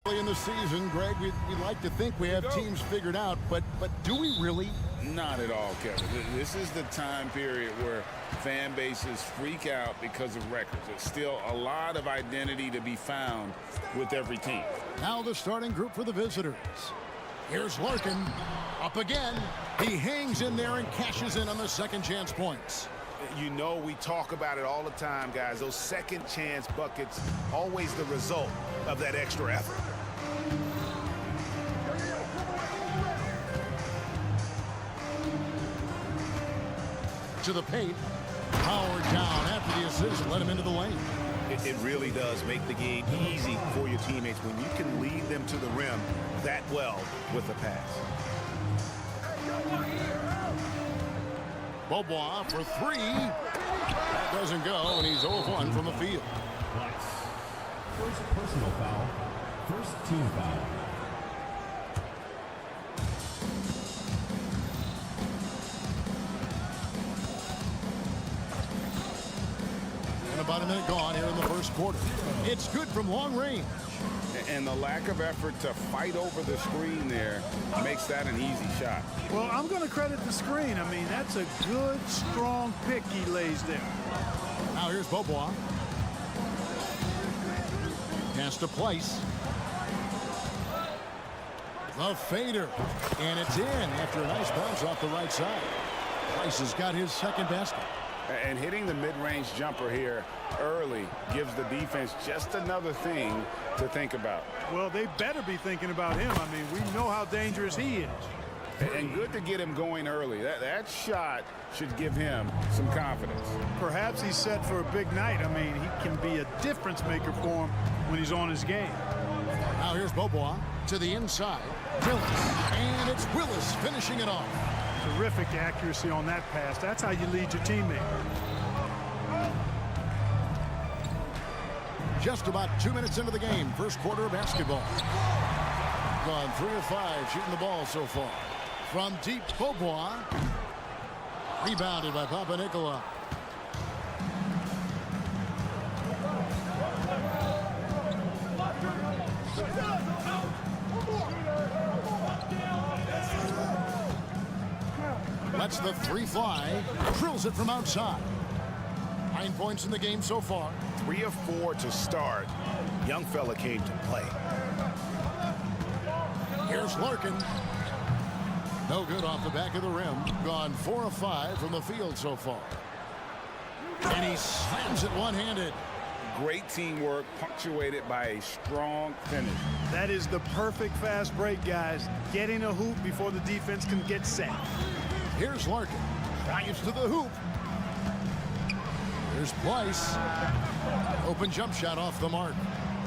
In the season, Greg, we'd like to think we have teams figured out, but do we really? Not at all, Kevin. This is the time period where fan bases freak out because of records. There's still a lot of identity to be found with every team. Now the starting group for the visitors. Here's Larkin. Up again. He hangs in there and cashes in on the second chance points. You know, we talk about it all the time, guys. Those second chance buckets, always the result of that extra effort. To the paint. Powered down after the assist. Let him into the lane. It really does make the game easy for your teammates when you can lead them to the rim that well with a pass. Beaubois for three. That doesn't go, and he's 0 of 1 from the field. First personal foul. First team foul. And about a minute gone here in the first quarter. It's good from long range. And the lack of effort to fight over the screen there makes that an easy shot. Well, I'm going to credit the screen. I mean, that's a good, strong pick he lays there. Now here's Beaubois. Pass to Place. The fader. And it's in after a nice bounce off the right side. Place has got his second basket. And hitting the mid-range jumper here early gives the defense just another thing to think about. Well, they better be thinking about him. I mean, we know how dangerous he is. And good to get him going early. That shot should give him some confidence. Perhaps he's set for a big night. I mean, he can be a difference maker for him when he's on his game. Now here's Beaubois to the inside. Willis. And it's Willis finishing it off. Terrific accuracy on that pass. That's how you lead your teammate. Just about 2 minutes into the game. First quarter of basketball. Gone 3 of 5 shooting the ball so far. From deep, Beaubois. Rebounded by Papa Nicola. Lets the three fly. Drills it from outside. 9 points in the game so far. 3 of 4 to start. Young fella came to play. Here's Larkin. No good off the back of the rim. Gone 4 of 5 from the field so far. And he slams it one-handed. Great teamwork punctuated by a strong finish. That is the perfect fast break, guys. Getting a hoop before the defense can get set. Here's Larkin. Drives to the hoop. Here's Place. Open jump shot off the mark.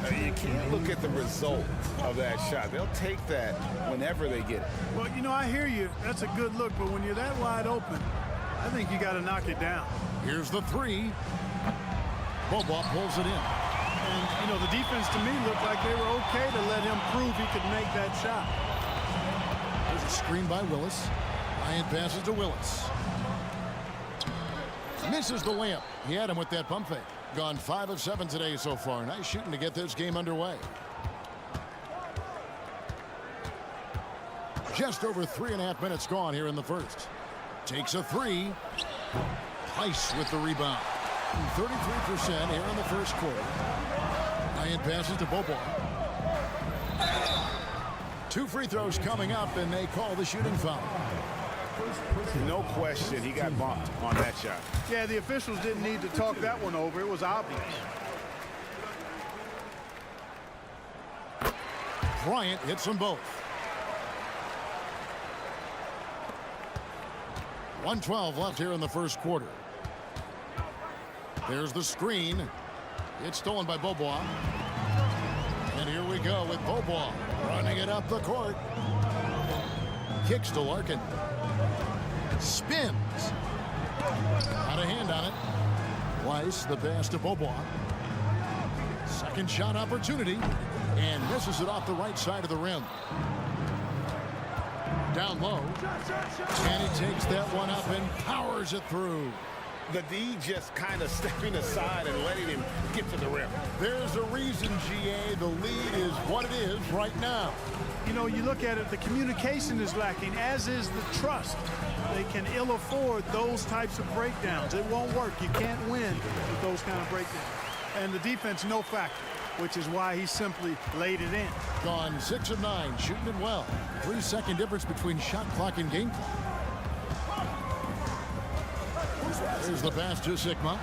You can't look at the result of that shot. They'll take that whenever they get it. Well, you know, I hear you. That's a good look, but when you're that wide open, I think you got to knock it down. Here's the three. Beaubois pulls it in. And, you know, the defense to me looked like they were okay to let him prove he could make that shot. There's a screen by Willis. Ryan passes to Willis. Misses the layup. He had him with that pump fake. Gone 5 of 7 today so far. Nice shooting to get this game underway. Just over 3.5 minutes gone here in the first. Takes a three. Place with the rebound. 33% here in the first quarter. Ryan passes to Beaubois. 2 free throws coming up, and they call the shooting foul. No question, he got bumped on that shot. Yeah, the officials didn't need to talk that one over. It was obvious. Bryant hits them both. 1:12 left here in the first quarter. There's the screen. It's stolen by Beaubois. And here we go with Beaubois. Bobois running it up the court. Kicks to Larkin. Spins. Got a hand on it. Weiss, the pass to Bobois. Second shot opportunity. And misses it off the right side of the rim. Down low. And he takes that one up and powers it through. The D just kind of stepping aside and letting him get to the rim. There's a reason, GA, the lead is what it is right now. You know, you look at it, the communication is lacking, as is the trust. They can ill afford those types of breakdowns. It won't work. You can't win with those kind of breakdowns. And the defense, no factor, which is why he simply laid it in. Gone 6 of 9, shooting it well. 3-second difference between shot clock and game clock. There's the pass to Sigma.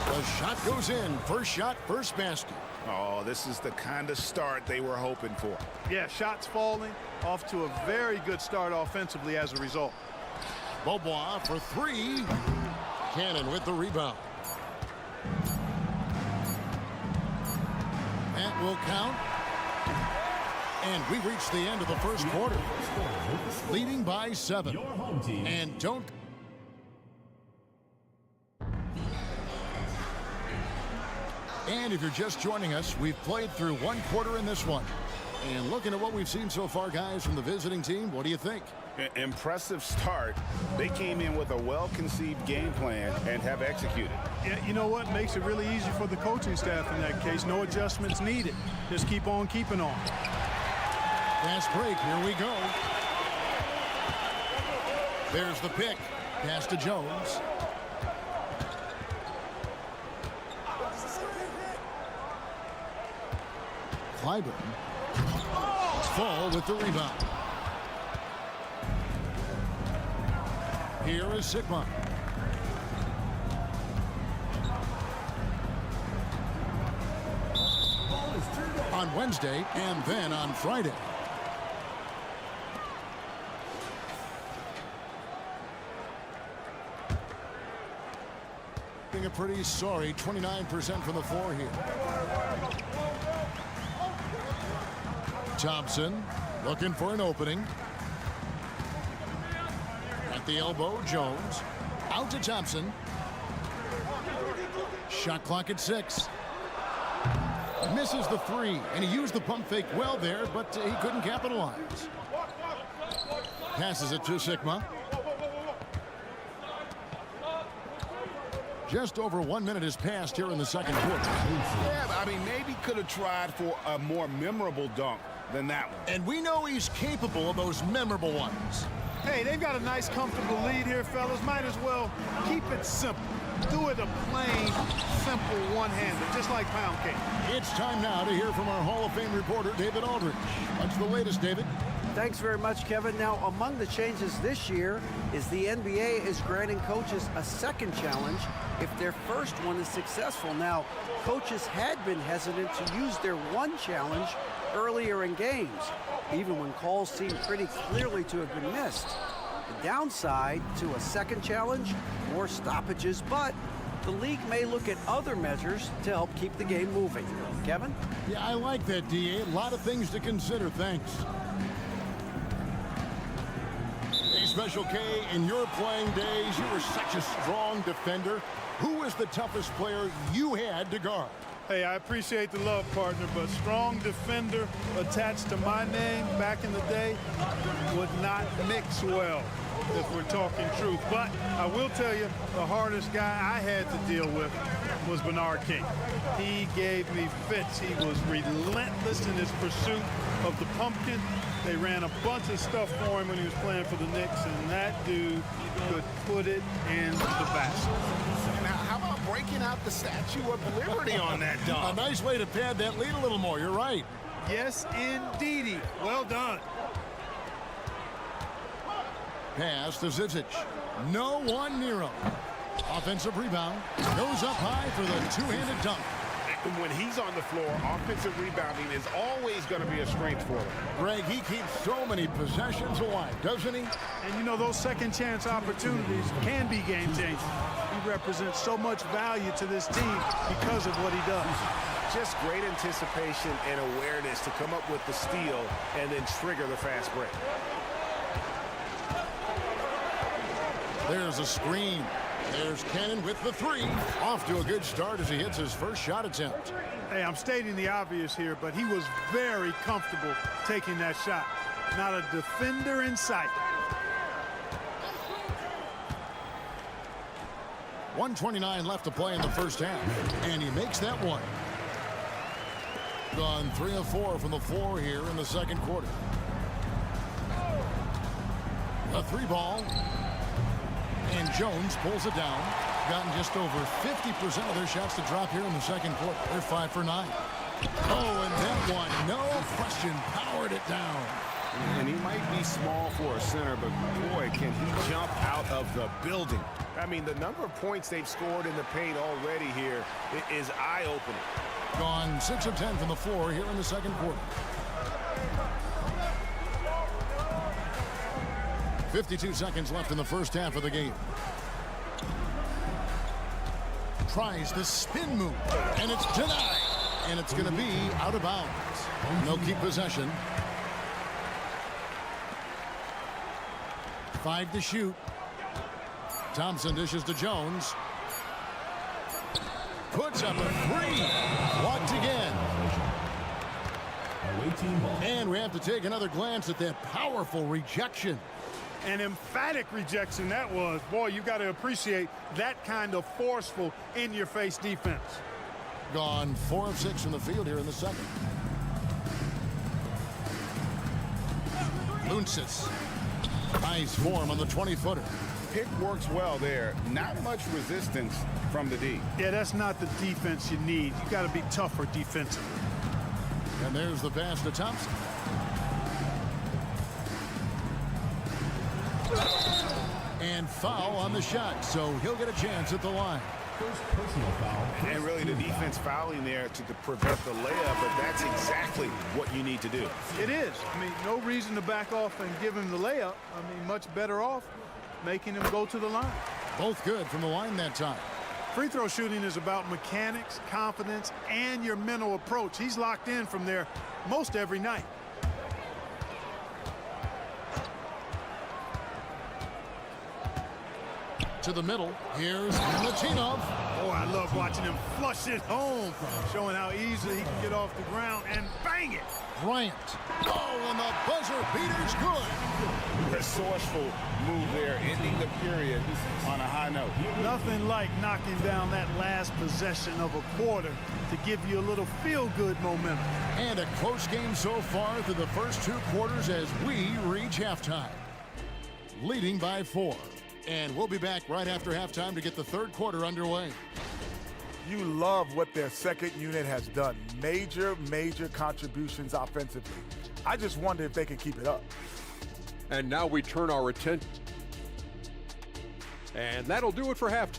The shot goes in. First shot, first basket. Oh, this is the kind of start they were hoping for. Yeah, shots falling, off to a very good start offensively as a result. Bobois for 3. Cannon with the rebound. That will count. And we reach the end of the first quarter. Leading by 7. Your home team. And don't... And if you're just joining us, we've played through one quarter in this one. And looking at what we've seen so far, guys, from the visiting team, what do you think? Impressive start. They came in with a well-conceived game plan and have executed. Yeah, you know what? Makes it really easy for the coaching staff in that case. No adjustments needed. Just keep on keeping on. Fast break. Here we go. There's the pick. Pass to Jones. Clyburn. Fall with the rebound. Here is Sigma. On Wednesday and then on Friday. Being a pretty sorry 29% from the floor here. Thompson looking for an opening. At the elbow, Jones. Out to Thompson. Shot clock at 6. Misses the 3, and he used the pump fake well there, but he couldn't capitalize. Passes it to Sigma. Just over 1 minute has passed here in the second quarter. Yeah, I mean, maybe could have tried for a more memorable dunk than that one. And we know he's capable of those memorable ones. Hey, they've got a nice, comfortable lead here, fellas. Might as well keep it simple. Do it a plain, simple one-hander, just like pound cake. It's time now to hear from our Hall of Fame reporter, David Aldridge. What's the latest, David? Thanks very much, Kevin. Now, among the changes this year is the NBA is granting coaches a second challenge if their first one is successful. Now, coaches had been hesitant to use their one challenge earlier in games, even when calls seemed pretty clearly to have been missed. The downside to a second challenge, more stoppages, but the league may look at other measures to help keep the game moving. Kevin? Yeah, I like that, DA. A lot of things to consider. Thanks. Hey, Special K, in your playing days, you were such a strong defender. Who was the toughest player you had to guard? Hey, I appreciate the love, partner, but strong defender attached to my name back in the day would not mix well, if we're talking truth. But I will tell you, the hardest guy I had to deal with was Bernard King. He gave me fits. He was relentless in his pursuit of the pumpkin. They ran a bunch of stuff for him when he was playing for the Knicks, and that dude could put it in the basket. Now, how about breaking out the Statue of Liberty on that A dunk? nice way to pad that lead a little more. You're right. Yes, indeedy. Well done. Pass to Zizic. No one near him. Offensive rebound. Goes up high for the two-handed dunk. When he's on the floor, offensive rebounding is always going to be a strength for him. Greg, he keeps so many possessions alive, doesn't he? And you know, those second chance opportunities can be game changing. He represents so much value to this team because of what he does. Just great anticipation and awareness to come up with the steal and then trigger the fast break. There's a screen. There's Cannon with the three. Off to a good start as he hits his first shot attempt. Hey, I'm stating the obvious here, but he was very comfortable taking that shot. Not a defender in sight. 1:29 left to play in the first half, and he makes that one. Gone 3 of 4 from the floor here in the second quarter. A three ball, and Jones pulls it down. Gotten just over 50% of their shots to drop here in the second quarter. They're 5 for 9. Oh, and that one, no question, powered it down. And he might be small for a center, but boy, can he jump out of the building. I mean, the number of points they've scored in the paint already here is eye-opening. Gone 6 of 10 from the floor here in the second quarter. 52 seconds left in the first half of the game. Tries the spin move, and it's denied. And it's going to be out of bounds. And they'll keep possession. 5 to shoot. Thompson dishes to Jones. Puts up a three. Blocked again. And we have to take another glance at that powerful rejection. An emphatic rejection that was. Boy, you got to appreciate that kind of forceful in-your-face defense. Gone 4 of 6 from the field here in the second. Luncic. Nice form on the 20-footer. Pick works well there. Not much resistance from the D. Yeah, that's not the defense you need. You got to be tougher defensively. And there's the pass to Thompson. And foul on the shot, so he'll get a chance at the line. First personal foul. And really the defense fouling there to prevent the layup, but that's exactly what you need to do. It is. I mean, no reason to back off and give him the layup. I mean, much better off making him go to the line. Both good from the line that time. Free throw shooting is about mechanics, confidence, and your mental approach. He's locked in from there most every night. To the middle. Here's Latinov. Oh, I love watching him flush it home, showing how easily he can get off the ground and bang it. Bryant. Oh, and the buzzer beater's good. Resourceful move there, ending the period on a high note. Nothing like knocking down that last possession of a quarter to give you a little feel-good momentum. And a close game so far through the first 2 quarters as we reach halftime. Leading by 4. And we'll be back right after halftime to get the third quarter underway. You love what their second unit has done. Major contributions offensively. I just wonder if they can keep it up. And now we turn our attention. And that'll do it for halftime.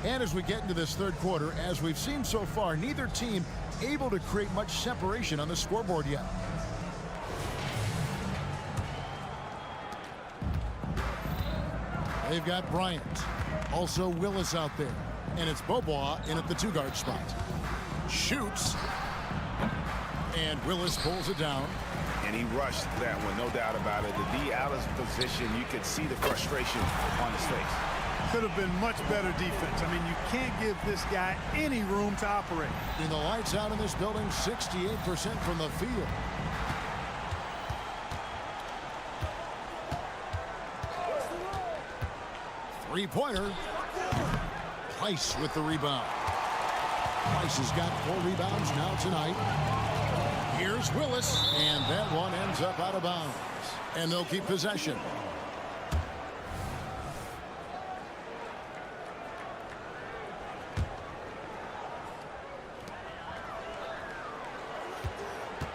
And as we get into this third quarter, as we've seen so far, neither team able to create much separation on the scoreboard yet. They've got Bryant. Also Willis out there. And it's Bobois in at the 2-guard spot. Shoots. And Willis pulls it down. And he rushed that one, no doubt about it. The D out of position, you could see the frustration on his face. Could have been much better defense. I mean, you can't give this guy any room to operate. In the lights out in this building, 68% from the field. Three-pointer. Price with the rebound. Price has got 4 rebounds now tonight. Here's Willis, and that one ends up out of bounds. And they'll keep possession.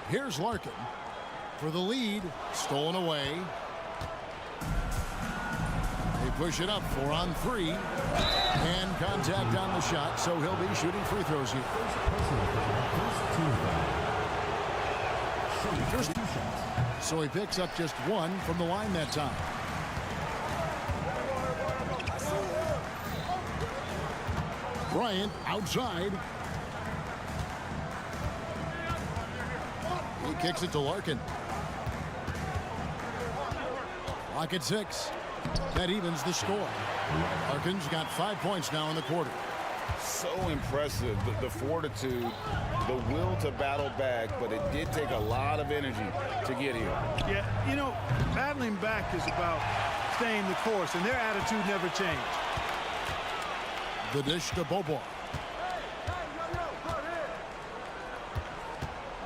Here's Larkin for the lead. Stolen away. They push it up 4 on 3. And contact on the shot, so he'll be shooting free throws here. so he picks up just 1 from the line that time. Bryant outside. He kicks it to Larkin. Lock at 6. That evens the score. Larkin's got 5 points now in the quarter. So impressive, the fortitude, the will to battle back, but it did take a lot of energy to get here. Yeah, you know, battling back is about staying the course, and their attitude never changed. The dish to Bobo.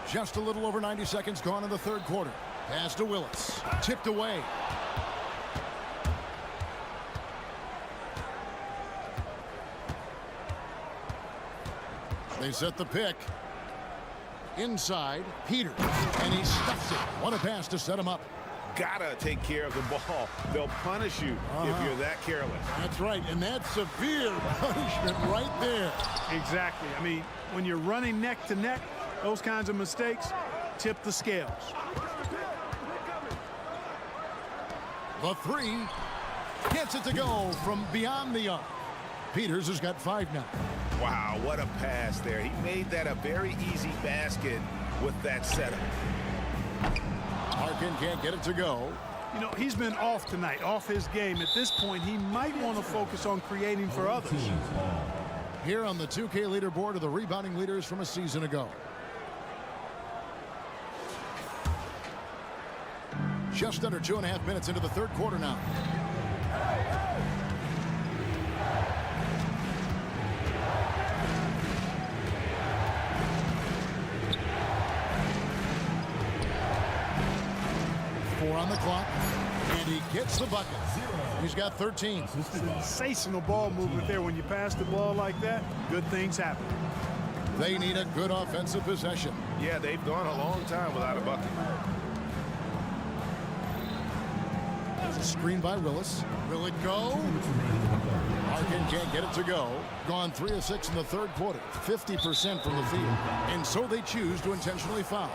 Just a little over 90 seconds gone in the third quarter. Pass to Willis. Tipped away. They set the pick. Inside, Peters. And he stuffs it. What a pass to set him up. Gotta take care of the ball. They'll punish you if you're that careless. That's right, and that's severe punishment right there. Exactly. I mean, when you're running neck to neck, those kinds of mistakes tip the scales. The 3 gets it to go from beyond the arc. Peters has got 5 now. Wow, what a pass there. He made that a very easy basket with that setup. Larkin can't get it to go. You know, he's been off tonight, off his game. At this point, he might want to focus on creating for others. Here on the 2K leaderboard are the rebounding leaders from a season ago. Just under 2.5 minutes into the third quarter now. On the clock, and he gets the bucket. He's got 13. Sensational ball movement there. When you pass the ball like that, good things happen. They need a good offensive possession. Yeah, they've gone a long time without a bucket. There's a screen by Willis. Will it go? Larkin can't get it to go. Gone 3 of 6 in the third quarter. 50% from the field. And so they choose to intentionally foul.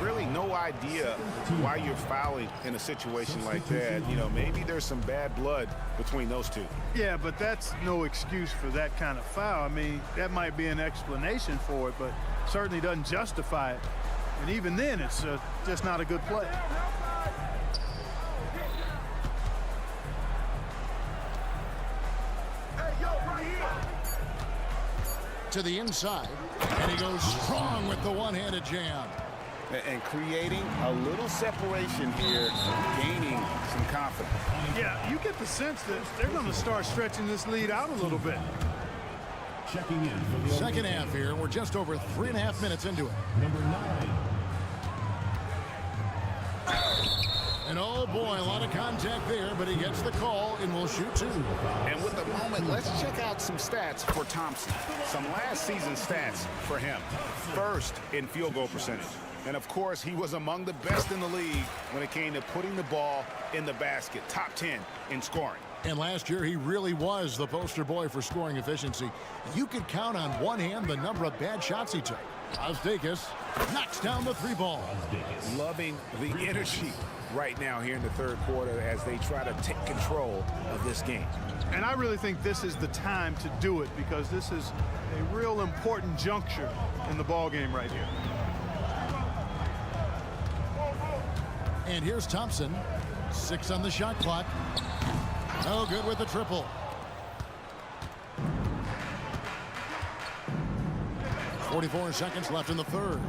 Really no idea why you're fouling in a situation like that. You know, maybe there's some bad blood between those two. Yeah, but that's no excuse for that kind of foul. I mean, that might be an explanation for it, but certainly doesn't justify it. And even then, it's just not a good play. To the inside, and he goes strong with the one-handed jam. And creating a little separation here, gaining some confidence. Yeah, you get the sense that they're going to start stretching this lead out a little bit. Checking in for the Second half here. We're just over 3.5 minutes into it. number 9. And oh boy, a lot of contact there, but he gets the call and will shoot 2. And with the moment, let's check out some stats for Thompson. Some last season stats for him. First in field goal percentage. And of course, he was among the best in the league when it came to putting the ball in the basket. Top 10 in scoring. And last year, he really was the poster boy for scoring efficiency. You could count on one hand the number of bad shots he took. Ostakis knocks down the 3 ball. Loving the energy right now here in the third quarter as they try to take control of this game. And I really think this is the time to do it because this is a real important juncture in the ball game right here. And here's Thompson. 6 on the shot clock. No good with the triple. 44 seconds left in the third.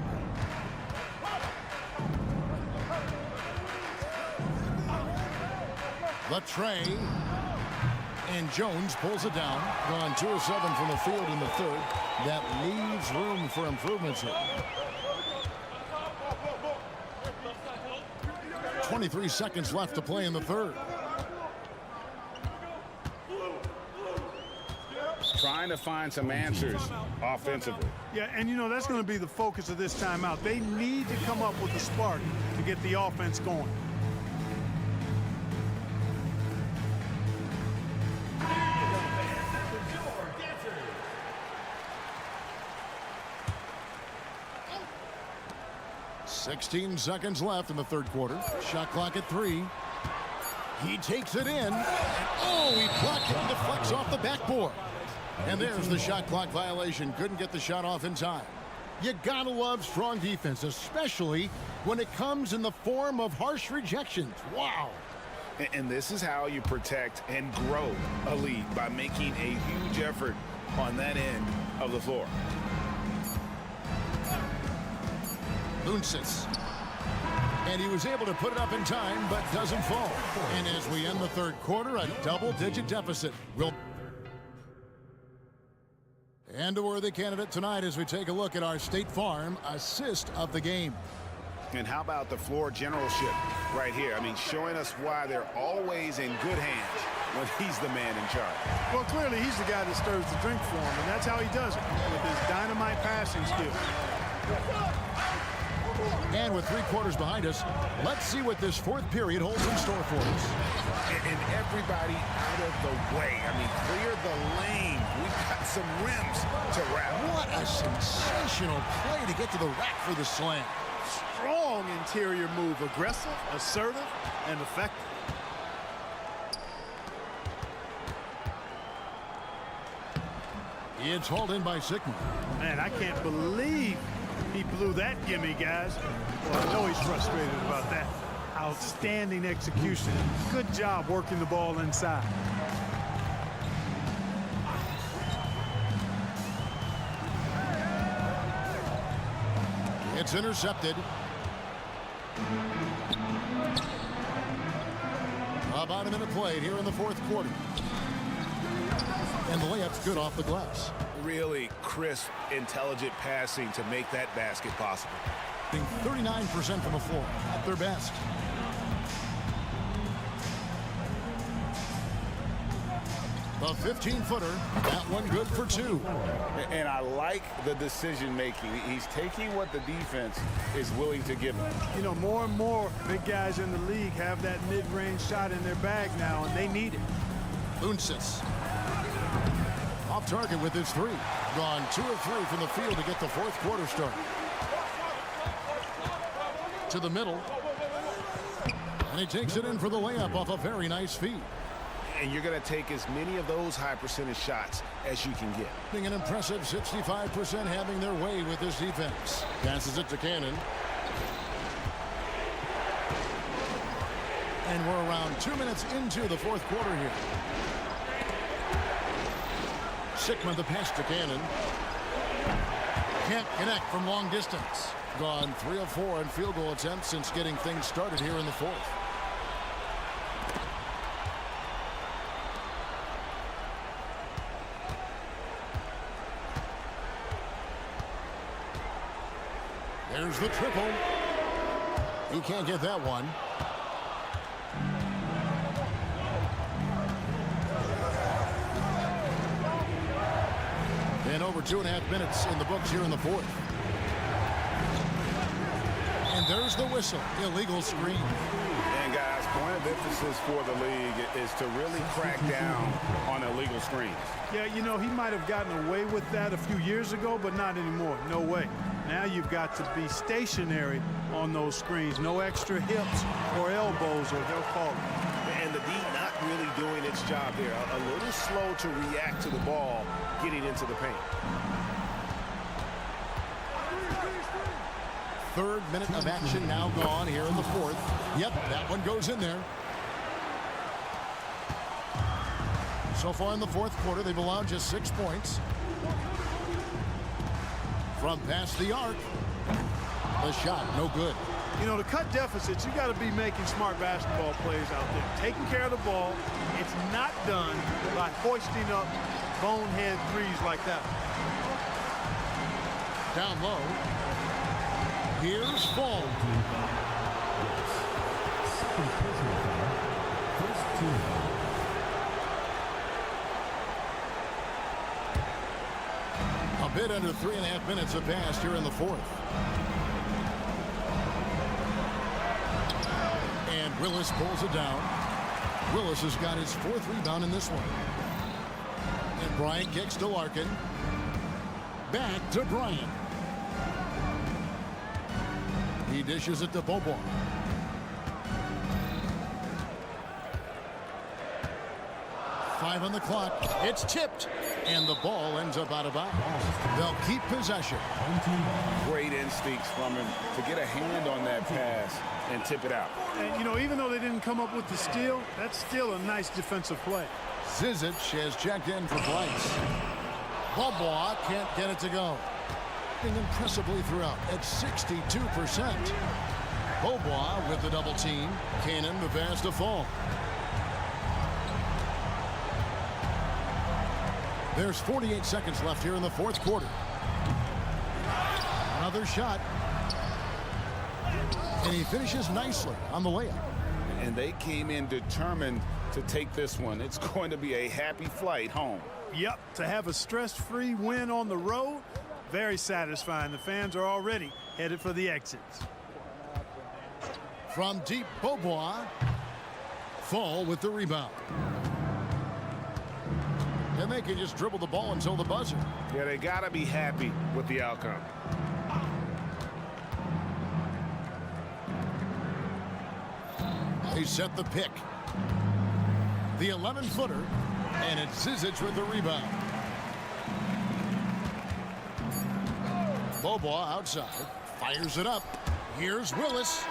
The tray. And Jones pulls it down. Gone 2 of 7 from the field in the third. That leaves room for improvements here. 23 seconds left to play in the third. Trying to find some answers offensively. Yeah, and you know, that's going to be the focus of this timeout. They need to come up with a spark to get the offense going. 16 seconds left in the third quarter. Shot clock at 3. He takes it in. And oh, he blocked it and deflects off the backboard. And there's the shot clock violation. Couldn't get the shot off in time. You gotta love strong defense, especially when it comes in the form of harsh rejections. Wow. And this is how you protect and grow a lead, by making a huge effort on that end of the floor. Luncic. And he was able to put it up in time, but doesn't fall. And as we end the third quarter, a double-digit deficit. And a worthy candidate tonight as we take a look at our State Farm assist of the game. And how about the floor generalship right here? I mean, showing us why they're always in good hands when he's the man in charge. Well, clearly he's the guy that stirs the drink for him, and that's how he does it, with his dynamite passing skill. And with 3 quarters behind us, let's see what this fourth period holds in store for us. And everybody out of the way. I mean, clear the lane. We've got some rims to wrap. What a sensational play to get to the rack for the slam. Strong interior move, aggressive, assertive, and effective. It's hauled in by Sigma. Man, I can't believe he blew that gimme, guys. Well, I know he's frustrated about that. Outstanding execution. Good job working the ball inside. It's intercepted. About a minute played here in the fourth quarter. And the layup's good off the glass. Really crisp, intelligent passing to make that basket possible. 39% from the floor at their best. The 15-footer, that one good for 2. And I like the decision-making. He's taking what the defense is willing to give him. You know, more and more big guys in the league have that mid-range shot in their bag now, and they need it. Luncic. Off target with his 3. Gone 2 of 3 from the field to get the fourth quarter started. To the middle. And he takes it in for the layup off a very nice feed. And you're going to take as many of those high percentage shots as you can get. An impressive 65% having their way with this defense. Passes it to Cannon. And we're around 2 minutes into the fourth quarter here. Sigma the pass to Cannon. Can't connect from long distance. Gone 3 of 4 in field goal attempts since getting things started here in the fourth. There's the triple. He can't get that one. And over 2.5 minutes in the books here in the fourth. And there's the whistle. Illegal screen. And guys, point of emphasis for the league is to really crack down on illegal screens. Yeah, you know, he might have gotten away with that a few years ago, but not anymore. No way. Now you've got to be stationary on those screens. No extra hips or elbows, or they'll call it. And the D not really doing its job there. A little slow to react to the ball getting into the paint. Third minute of action now gone here in the fourth. Yep, that one goes in there. So far in the fourth quarter, they've allowed just 6 points. From past the arc, the shot no good. You know, to cut deficits, you got to be making smart basketball plays out there. Taking care of the ball. It's not done by hoisting up bonehead threes like that. Down low. Here's Fall. A bit under 3.5 minutes have passed here in the fourth. And Willis pulls it down. Willis has got his 4th rebound in this one. And Bryant kicks to Larkin. Back to Bryant. He dishes it to Bobo. Five on the clock. It's tipped. And the ball ends up out of bounds. They'll keep possession. Great instincts from him to get a hand on that pass and tip it out. And, you know, even though they didn't come up with the steal, that's still a nice defensive play. Zizic has checked in for Bryce. Bobo can't get it to go. Impressively throughout at 62%. Bobo with the double team. Cannon the pass to Fall. There's 48 seconds left here in the fourth quarter. Another shot. And he finishes nicely on the layup. And they came in determined to take this one. It's going to be a happy flight home. Yep, to have a stress-free win on the road, very satisfying. The fans are already headed for the exits. From deep, Bobo. Fall with the rebound. And they can just dribble the ball until the buzzer. Yeah, they got to be happy with the outcome. They set the pick. The 11-footer. And it's Zizic with the rebound. Bobo outside. Fires it up. Here's Willis.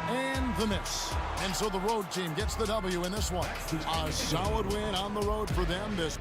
And the miss. And so the road team gets the W in this one. A solid win on the road for them this.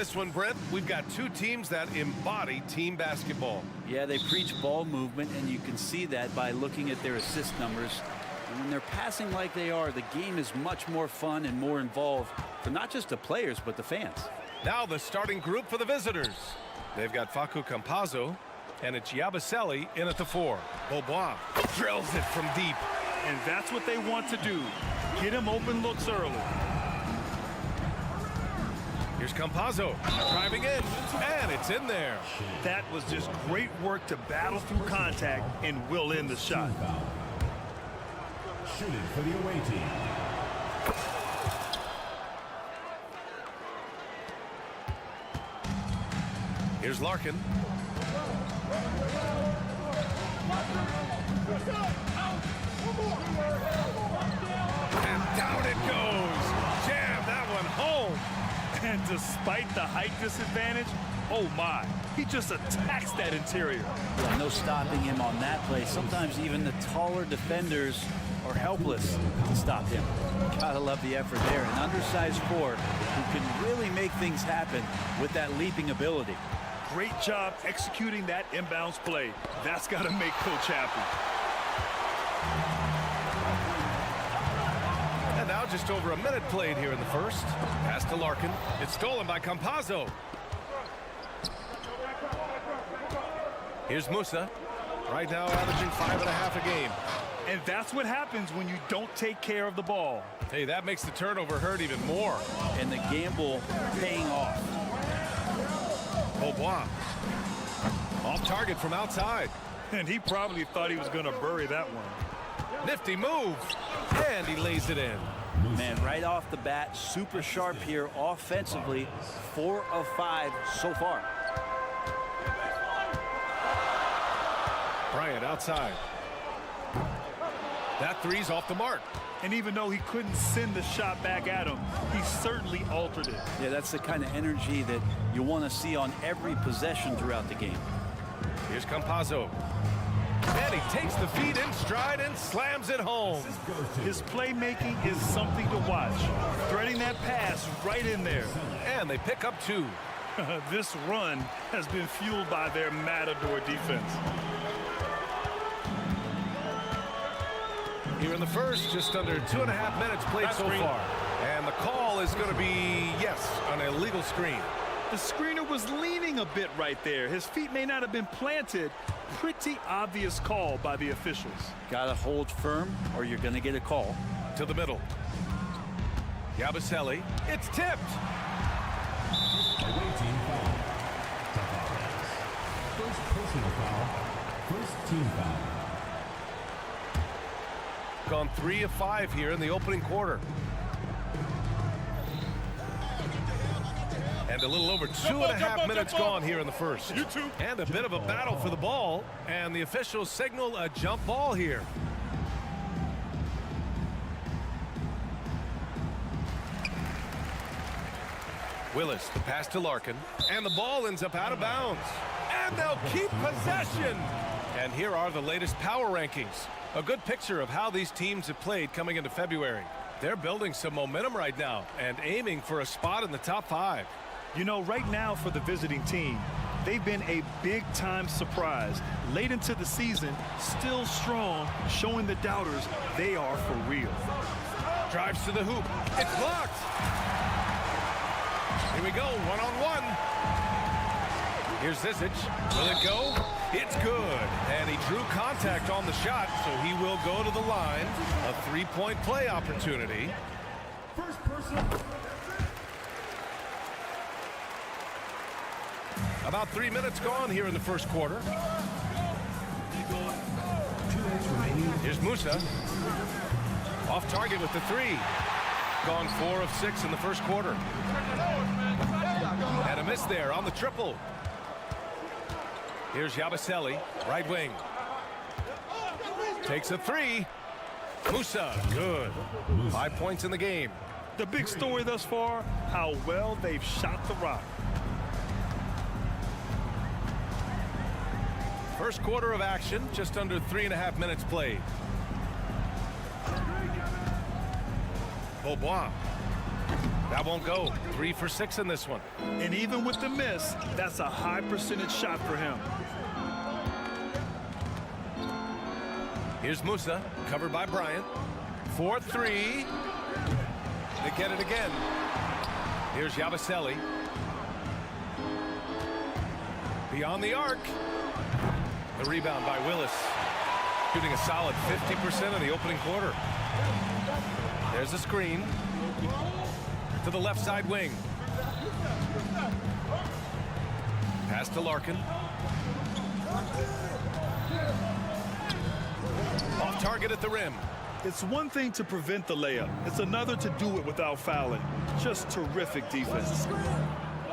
This one, Brent, we've got two teams that embody team basketball. Yeah, they preach ball movement, and you can see that by looking at their assist numbers. And when they're passing like they are, the game is much more fun and more involved for not just the players, but the fans. Now the starting group for the visitors. They've got Facu Campazzo and it's Yabusele in at the 4. Beaubois drills it from deep. And that's what they want to do. Get him open looks early. Here's Campazzo driving in, and it's in there. That was just great work to battle through contact and will end the shot. Shooting for the away team. Here's Larkin. And down it goes. Jam that one home. And despite the height disadvantage, oh my, he just attacks that interior. Yeah, no stopping him on that play. Sometimes even the taller defenders are helpless to stop him. Gotta love the effort there. An undersized core who can really make things happen with that leaping ability. Great job executing that inbounds play. That's got to make Coach happy. And now just over a minute played here in the first. Pass to Larkin. It's stolen by Campazzo. Here's Musa. Right now averaging 5.5 a game. And that's what happens when you don't take care of the ball. Hey, that makes the turnover hurt even more. And the gamble paying off. Beaubois. Off target from outside. And he probably thought he was going to bury that one. Nifty move. And he lays it in. Man, right off the bat, super sharp here offensively. 4 of 5 so far. Bryant outside. That three's off the mark. And even though he couldn't send the shot back at him, he certainly altered it. Yeah, that's the kind of energy that you want to see on every possession throughout the game. Here's Campazzo. And he takes the feed in stride and slams it home. His playmaking is something to watch. Threading that pass right in there. And they pick up 2. This run has been fueled by their matador defense. Here in the first, just under 2.5 minutes played so far. And the call is going to be, yes, an illegal screen. The screener was leaning a bit right there. His feet may not have been planted. Pretty obvious call by the officials. Got to hold firm or you're going to get a call. To the middle. Yabusele. It's tipped. Away team foul. First personal foul. First team foul. Gone 3 of 5 here in the opening quarter. And a little over 2.5 minutes gone here in the first. And a bit of a battle for the ball. And the officials signal a jump ball here. Willis, the pass to Larkin. And the ball ends up out of bounds. And they'll keep possession. And here are the latest power rankings. A good picture of how these teams have played coming into February. They're building some momentum right now and aiming for a spot in the top 5. You know, right now for the visiting team, they've been a big-time surprise. Late into the season, still strong, showing the doubters they are for real. Drives to the hoop. It's blocked. Here we go, one-on-one. Here's Zizic. Will it go? It's good. And he drew contact on the shot, so he will go to the line. A 3-point play opportunity. First person. About 3 minutes gone here in the first quarter. 2 minutes remaining. Here's Musa. Off target with the 3. Gone 4 of 6 in the first quarter. And a miss there on the triple. Here's Yabusele, right wing. Takes a 3. Musa, good. 5 points in the game. The big story thus far, how well they've shot the rock. First quarter of action, just under 3.5 minutes played. Beaubois. That won't go. 3 for 6 in this one. And even with the miss, that's a high percentage shot for him. Here's Musa, covered by Bryant. 4-3. They get it again. Here's Yabusele. Beyond the arc. The rebound by Willis. Shooting a solid 50% in the opening quarter. There's a screen. To the left side wing. Pass to Larkin. Off target at the rim. It's one thing to prevent the layup. It's another to do it without fouling. Just terrific defense.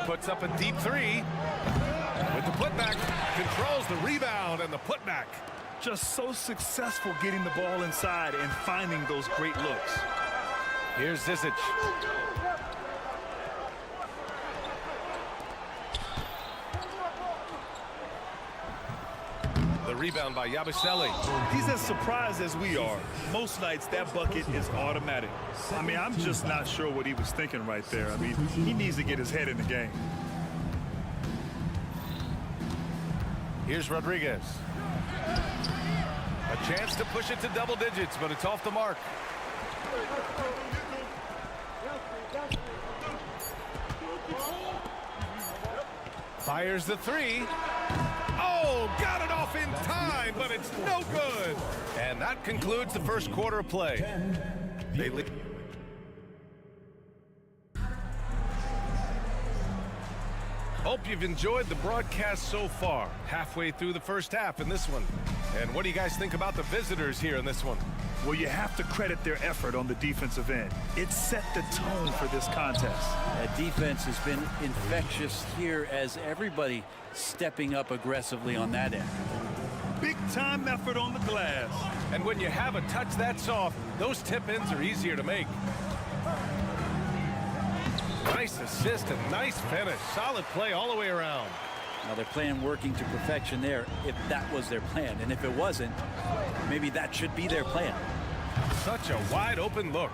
Puts up a deep 3. With the putback. Controls the rebound and the putback. Just so successful getting the ball inside and finding those great looks. Here's Zizic. The rebound by Yabusele. He's as surprised as we are. Most nights that bucket is automatic. I mean, I'm just not sure what he was thinking right there. I mean, he needs to get his head in the game. Here's Rodriguez. A chance to push it to double digits, but it's off the mark. Fires the 3. Oh, got it off in time, but it's no good. And that concludes the first quarter of play. They lead. Hope you've enjoyed the broadcast so far. Halfway through the first half in this one. And what do you guys think about the visitors here in this one? Well, you have to credit their effort on the defensive end. It set the tone for this contest. That defense has been infectious here as everybody stepping up aggressively on that end. big-time effort on the glass. And when you have a touch that soft, those tip-ins are easier to make. Nice assist and nice finish. Solid play all the way around. Now they're playing working to perfection there if that was their plan. And if it wasn't, maybe that should be their plan. Such a wide open look.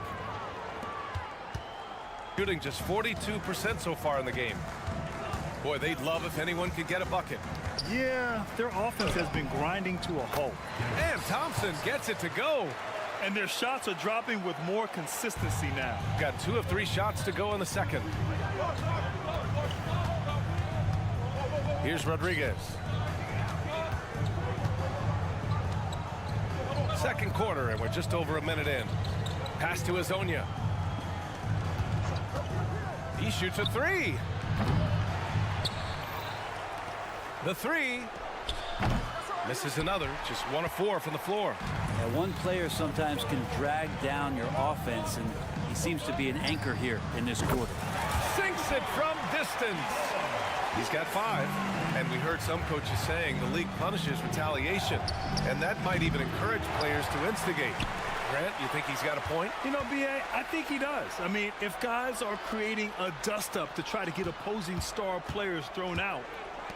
Shooting just 42% so far in the game. Boy, they'd love if anyone could get a bucket. Yeah, their offense has been grinding to a halt. And Thompson gets it to go. And their shots are dropping with more consistency now. Got 2 of 3 shots to go in the second. Here's Rodriguez. Second quarter, and we're just over a minute in. Pass to Azonia. He shoots a 3. The 3. Misses another. Just 1 of 4 from the floor. Now, one player sometimes can drag down your offense, and he seems to be an anchor here in this quarter. Sinks it from distance. He's got 5. And we heard some coaches saying the league punishes retaliation. And that might even encourage players to instigate. Grant, you think he's got a point? You know, B.A., I think he does. I mean, if guys are creating a dust-up to try to get opposing star players thrown out,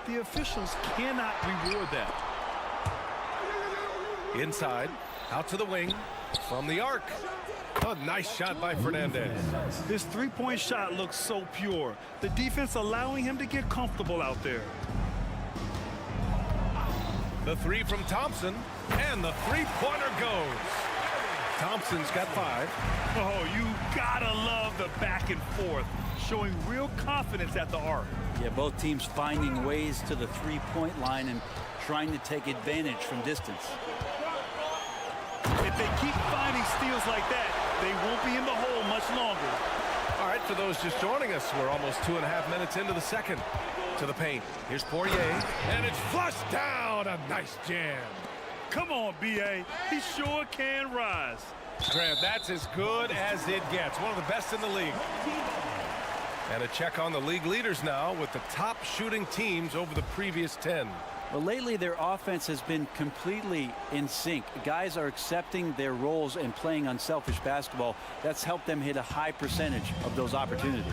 the officials cannot reward that. Inside, out to the wing, from the arc. A nice shot by Fernandez. His three-point shot looks so pure. The defense allowing him to get comfortable out there. The 3 from Thompson, and the three-pointer goes. Thompson's got 5. Oh, you gotta love the back and forth, showing real confidence at the arc. Yeah, both teams finding ways to the three-point line and trying to take advantage from distance. If they keep finding steals like that, they won't be in the hole much longer. All right, for those just joining us, we're almost 2.5 minutes into the second. To the paint. Here's Poirier, and it's flushed down. A nice jam. Come on, B.A. He sure can rise. Grant, that's as good as it gets. One of the best in the league. And a check on the league leaders now with the top shooting teams over the previous 10. Well, lately their offense has been completely in sync. Guys are accepting their roles and playing unselfish basketball. That's helped them hit a high percentage of those opportunities.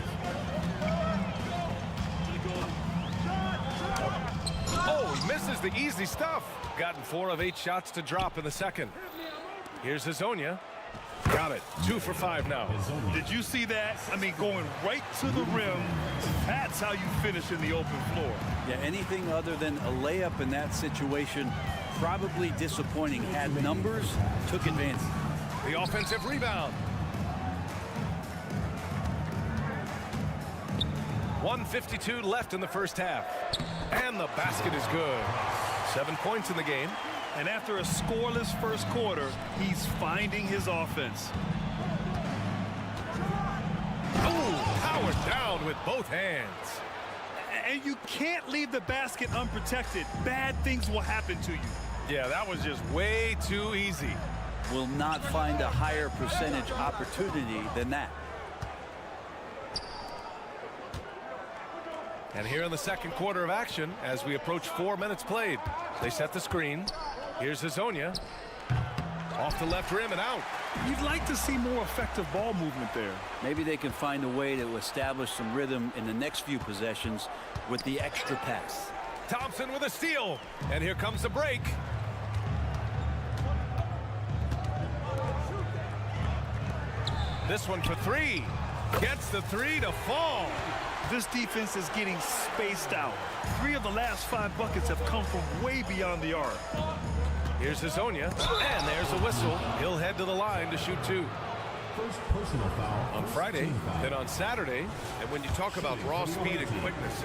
Oh, he misses the easy stuff. Gotten 4 of 8 shots to drop in the second. Here's Azonia. Got it. 2 for 5 now. Did you see that? I mean, going right to the rim. That's how you finish in the open floor. Yeah, anything other than a layup in that situation, probably disappointing. Had numbers, took advantage. The offensive rebound. 1:52 left in the first half. And the basket is good. 7 points in the game. And after a scoreless first quarter, he's finding his offense. Oh, powered down with both hands. And you can't leave the basket unprotected. Bad things will happen to you. Yeah, that was just way too easy. Will not find a higher percentage opportunity than that. And here in the second quarter of action, as we approach 4 minutes played, they set the screen. Here's Azonia. Off the left rim and out. You'd like to see more effective ball movement there. Maybe they can find a way to establish some rhythm in the next few possessions with the extra pass. Thompson with a steal. And here comes the break. This one for 3. Gets the 3 to fall. This defense is getting spaced out. 3 of the last 5 buckets have come from way beyond the arc. Here's Azonia, and there's a whistle. He'll head to the line to shoot 2. First personal foul. On Friday, then on Saturday, and when you talk about raw speed and quickness,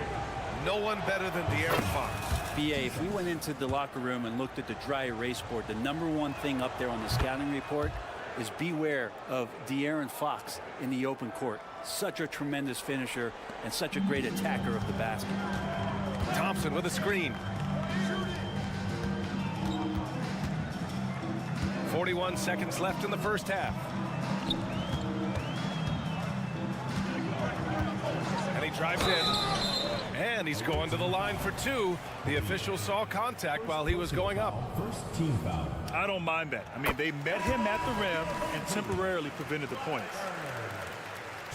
no one better than De'Aaron Fox. BA, if we went into the locker room and looked at the dry erase board, the #1 thing up there on the scouting report is beware of De'Aaron Fox in the open court. Such a tremendous finisher and such a great attacker of the basket. Thompson with a screen. 41 seconds left in the first half. And he drives in. And he's going to the line for two. The official saw contact while he was going up. First team foul. I don't mind that. I mean, they met him at the rim and temporarily prevented the points.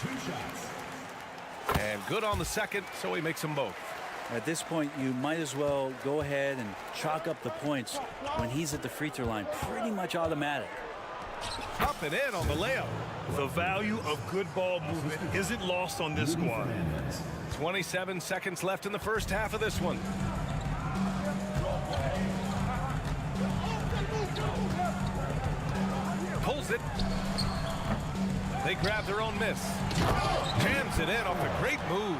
2 shots. And good on the second, so he makes them both. At this point, you might as well go ahead and chalk up the points when he's at the free throw line. Pretty much automatic. Up and in on the layup. The value of good ball movement isn't lost on this squad. 27 seconds left in the first half of this one. Pulls it. They grab their own miss. Jams it in off a great move.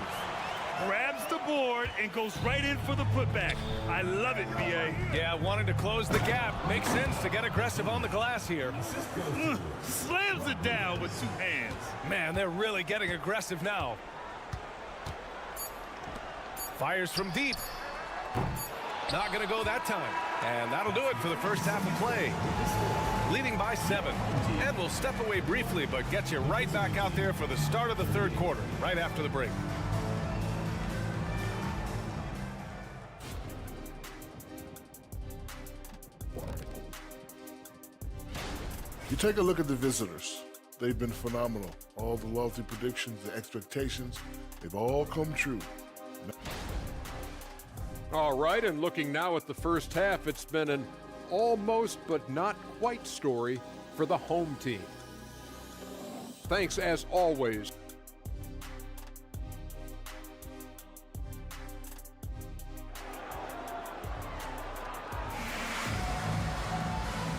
Grabs the board and goes right in for the putback. I love it, B.A. Yeah, wanted to close the gap. Makes sense to get aggressive on the glass here. Slams it down with 2 hands. Man, they're really getting aggressive now. Fires from deep. Not going to go that time. And that'll do it for the first half of play. Leading by 7. And we'll step away briefly, but get you right back out there for the start of the third quarter, right after the break. You take a look at the visitors. They've been phenomenal. All the lofty predictions, the expectations, they've all come true. All right, and looking now at the first half, it's been an almost but not quite story for the home team. Thanks as always.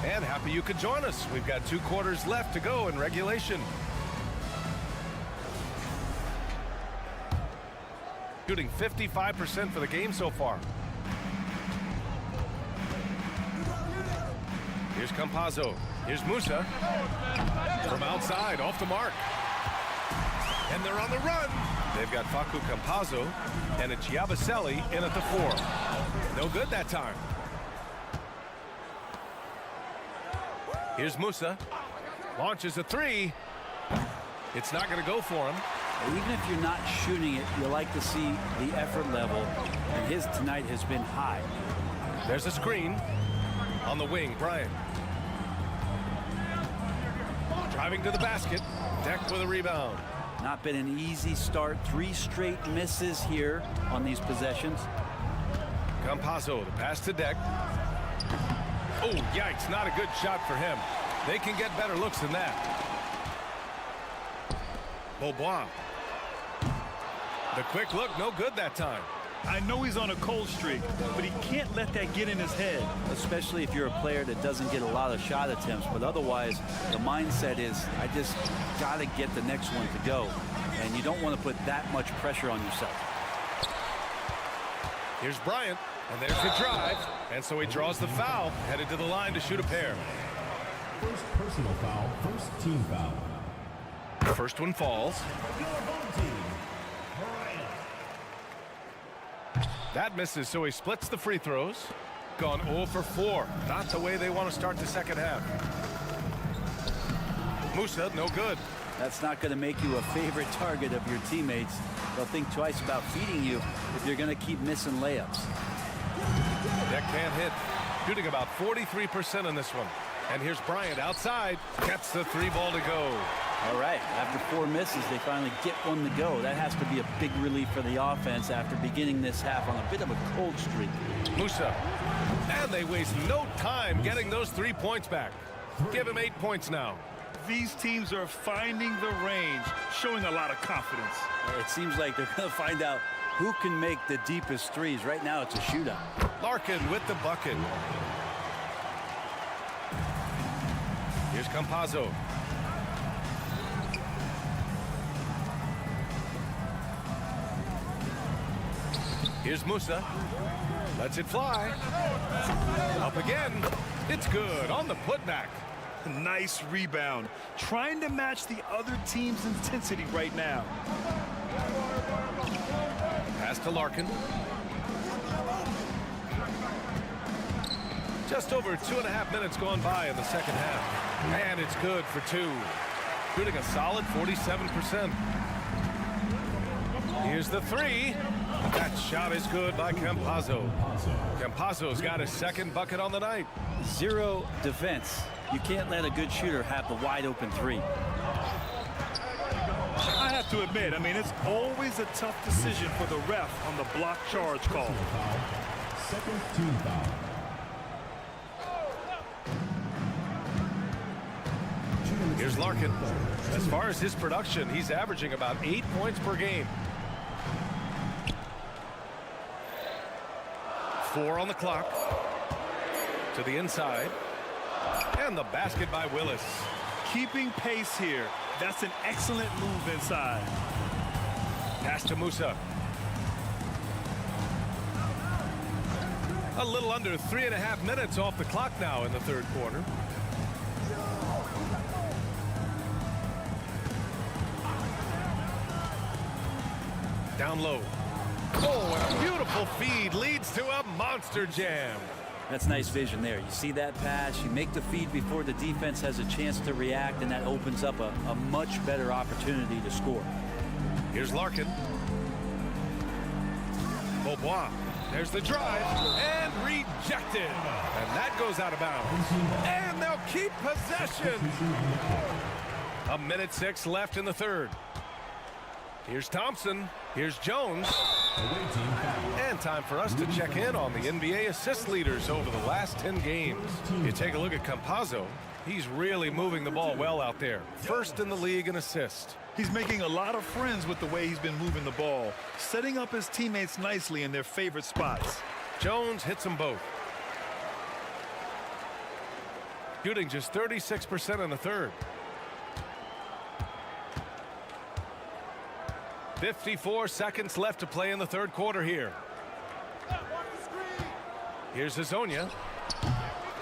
And happy you could join us. We've got 2 quarters left to go in regulation. Shooting 55% for the game so far. Here's Campazzo. Here's Musa. From outside, off the mark. And they're on the run. They've got Facu Campazzo and a Chiabaselli in at the 4. No good that time. Here's Musa. Launches a 3. It's not going to go for him. Even if you're not shooting it, you like to see the effort level, and his tonight has been high. There's a screen on the wing. Bryant driving to the basket. Deck with a rebound. Not been an easy start. 3 straight misses here on these possessions. Campazzo, the pass to Deck. Oh, yikes, not a good shot for him. They can get better looks than that. Beaubois. The quick look, no good that time. I know he's on a cold streak, but he can't let that get in his head. Especially if you're a player that doesn't get a lot of shot attempts, but otherwise the mindset is, I just got to get the next one to go. And you don't want to put that much pressure on yourself. Here's Bryant, and there's the drive. And so he draws the foul, headed to the line to shoot a pair. First personal foul, first team foul. The first one falls. That misses, so he splits the free throws. Gone 0 for 4. Not the way they want to start the second half. Musa, no good. That's not going to make you a favorite target of your teammates. They'll think twice about feeding you if you're going to keep missing layups. Deck can't hit. Shooting about 43% in this one. And here's Bryant outside. Gets the 3 ball to go. All right, after 4 misses, they finally get one to go. That has to be a big relief for the offense after beginning this half on a bit of a cold streak. Musa. And they waste no time getting those 3 points back. Give him 8 points now. These teams are finding the range, showing a lot of confidence. It seems like they're going to find out who can make the deepest threes. Right now, it's a shootout. Larkin with the bucket. Here's Campazzo. Here's Musa. Lets it fly. Up again. It's good on the putback. Nice rebound. Trying to match the other team's intensity right now. Pass to Larkin. Just over 2.5 minutes gone by in the second half. And it's good for 2. Shooting a solid 47%. Here's the three. That shot is good by Campazzo. Campazzo's got his second bucket on the night. Zero defense. You can't let a good shooter have the wide open three. I have to admit, I mean, it's always a tough decision for the ref on the block charge call. Second team foul. Here's Larkin. As far as his production, he's averaging about 8 points per game. 4 on the clock. To the inside. And the basket by Willis. Keeping pace here. That's an excellent move inside. Pass to Musa. A little under 3.5 minutes off the clock now in the third quarter. Down low. Oh, and a beautiful feed leads to a monster jam. That's nice vision there. You see that pass, you make the feed before the defense has a chance to react, and that opens up a much better opportunity to score. Here's Larkin. Beaubois. There's the drive, and rejected. And that goes out of bounds. And they'll keep possession. 1:06 left in the third. Here's Thompson. Here's Jones. And time for us to check in on the NBA assist leaders over the last 10 games. You take a look at Campazzo. He's really moving the ball well out there. First in the league in assists. He's making a lot of friends with the way he's been moving the ball, setting up his teammates nicely in their favorite spots. Jones hits them both. Shooting just 36% in the third. 54 seconds left to play in the third quarter here. Here's Hazonia.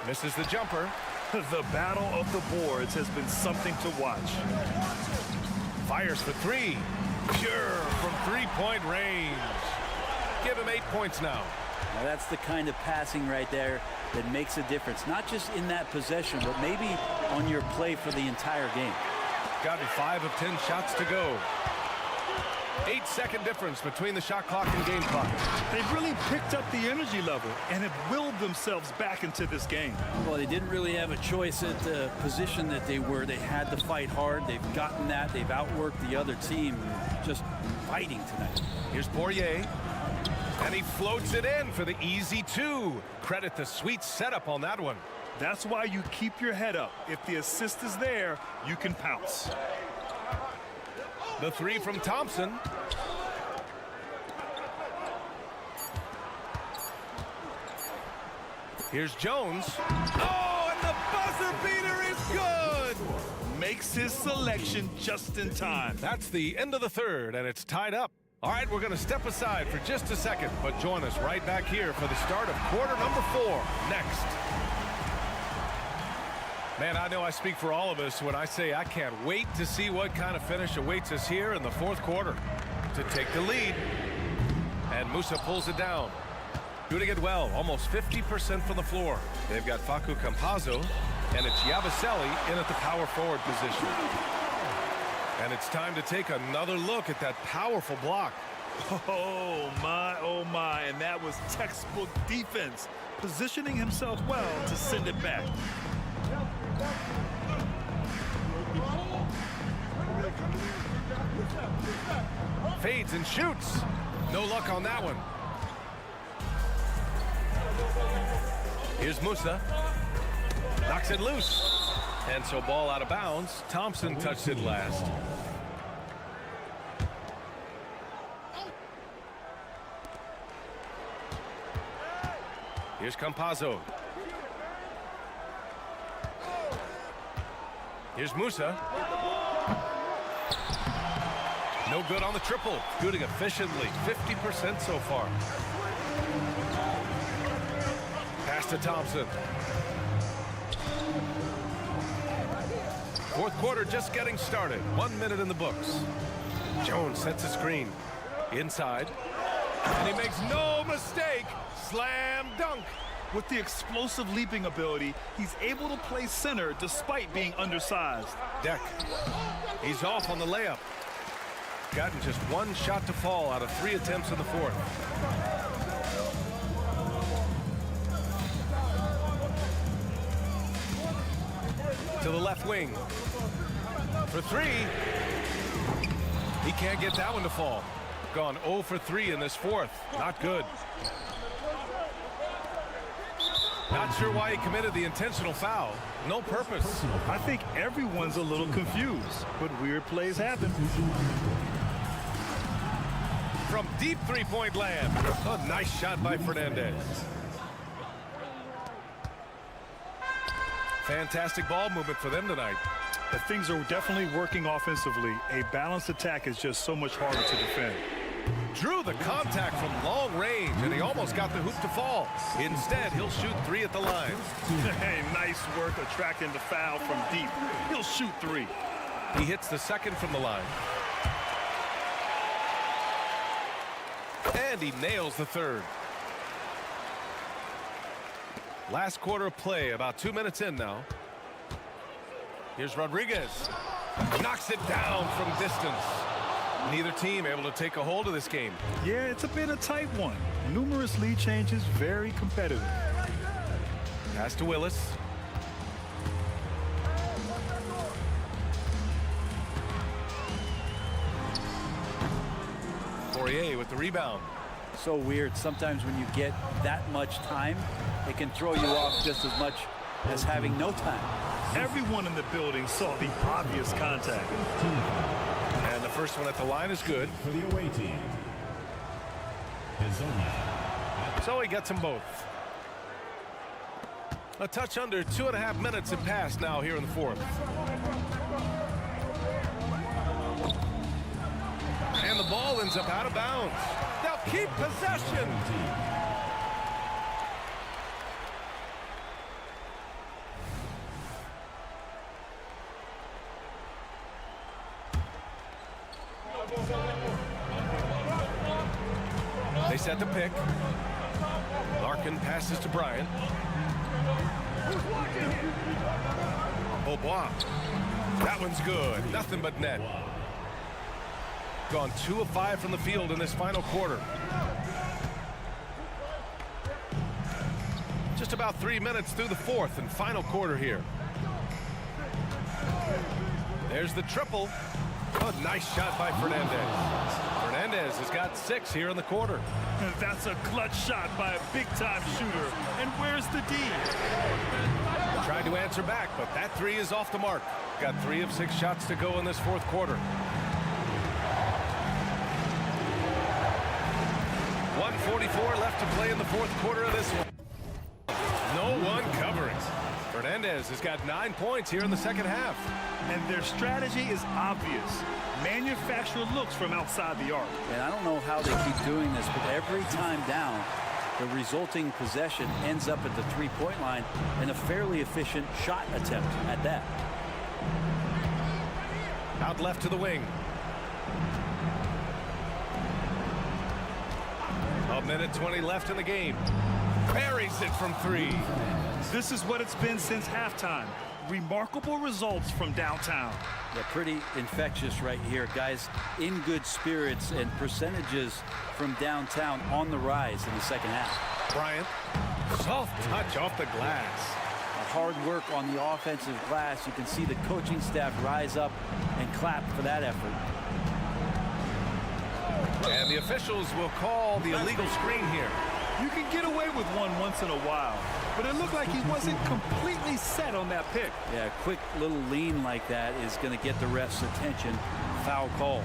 Misses the jumper. The battle of the boards has been something to watch. Fires for three. Pure from three-point range. Give him 8 points now. Now that's the kind of passing right there that makes a difference. Not just in that possession, but maybe on your play for the entire game. Gotten 5 of 10 shots to go. 8-second difference between the shot clock and game clock. They've really picked up the energy level and have willed themselves back into this game. Well, they didn't really have a choice at the position that they were. They had to fight hard. They've gotten that. They've outworked the other team. Just fighting tonight. Here's Poirier. And he floats it in for the easy two. Credit the sweet setup on that one. That's why you keep your head up. If the assist is there, you can pounce. The three from Thompson. Here's Jones. Oh, and the buzzer beater is good. Makes his selection just in time. That's the end of the third, and it's tied up. All right, we're going to step aside for just a second, but join us right back here for the start of quarter number 4 next. Man, I know I speak for all of us when I say I can't wait to see what kind of finish awaits us here in the fourth quarter. To take the lead. And Musa pulls it down. Shooting it well, almost 50% from the floor. They've got Facu Campazzo, and it's Yabusele in at the power forward position. And it's time to take another look at that powerful block. Oh my, and that was textbook defense. Positioning himself well to send it back. Fades and shoots. No luck on that one. Here's Musa. Knocks it loose. And so ball out of bounds. Thompson touched it last. Here's Campazzo. Here's Musa. No good on the triple. Shooting efficiently. 50% so far. Pass to Thompson. Fourth quarter just getting started. 1 minute in the books. Jones sets a screen. Inside. And he makes no mistake. Slam dunk. With the explosive leaping ability, he's able to play center despite being undersized. Deck. He's off on the layup. gotten just one shot to fall out of 3 attempts in the fourth. To the left wing. For 3. He can't get that one to fall. Gone 0 for 3 in this fourth. Not good. Not sure why he committed the intentional foul. No purpose. I think everyone's a little confused, but weird plays happen. From deep three-point land. A nice shot by Fernandez. Fantastic ball movement for them tonight. Things are definitely working offensively. A balanced attack is just so much harder to defend. Drew the contact from long range, and he almost got the hoop to fall. Instead, he'll shoot 3 at the line. Hey, nice work attracting the foul from deep. He'll shoot 3. He hits the second from the line. And he nails the third. Last quarter of play, about 2 minutes in now. Here's Rodriguez. Knocks it down from distance. Neither team able to take a hold of this game. Yeah, it's a bit of a tight one. Numerous lead changes, very competitive. Pass to Willis. Fourier with the rebound. So weird. Sometimes when you get that much time, it can throw you off just as much as having no time. Everyone in the building saw the obvious contact. And the first one at the line is good. For the away team. So he gets them both. A touch under 2.5 minutes have passed now here in the fourth. And the ball ends up out of bounds. They'll keep possession. They set the pick. Larkin passes to Bryant. Beaubois. That one's good. Nothing but net. Gone 2 of 5 from the field in this final quarter. Just about 3 minutes through the fourth and final quarter here. There's the triple. A nice shot by Fernandez. Fernandez has got 6 here in the quarter. That's a clutch shot by a big-time shooter. And where's the D? Tried to answer back, but that 3 is off the mark. Got 3 of 6 shots to go in this fourth quarter. 1:44 left to play in the fourth quarter of this one. No one covering. Fernandez has got 9 points here in the second half. And their strategy is obvious. Manufacture looks from outside the arc. And I don't know how they keep doing this, but every time down, the resulting possession ends up at the three-point line and a fairly efficient shot attempt at that. Out left to the wing. A minute 20 left in the game. Buries it from 3. This is what it's been since halftime. Remarkable results from downtown. Yeah, pretty infectious right here. Guys in good spirits and percentages from downtown on the rise in the second half. Bryant. Soft touch off the glass. Hard work on the offensive glass. You can see the coaching staff rise up and clap for that effort. And the officials will call the illegal screen here. You can get away with one once in a while, but it looked like he wasn't completely set on that pick. Yeah, a quick little lean like that is going to get the ref's attention. Foul call.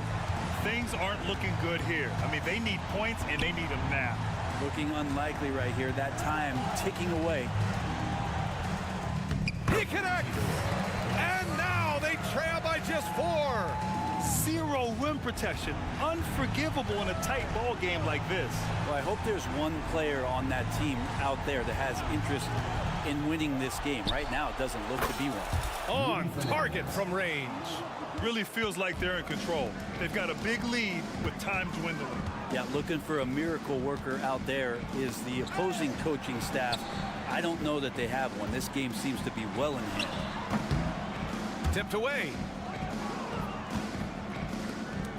Things aren't looking good here. I mean, they need points, and they need them now. Looking unlikely right here. That time ticking away. He connects! And now they trail by just 4. 0 rim protection. Unforgivable in a tight ball game like this. Well, I hope there's one player on that team out there that has interest in winning this game. Right now, it doesn't look to be one. On target from range. Really feels like they're in control. They've got a big lead with time dwindling. Yeah, looking for a miracle worker out there is the opposing coaching staff. I don't know that they have one. This game seems to be well in hand. Tipped away.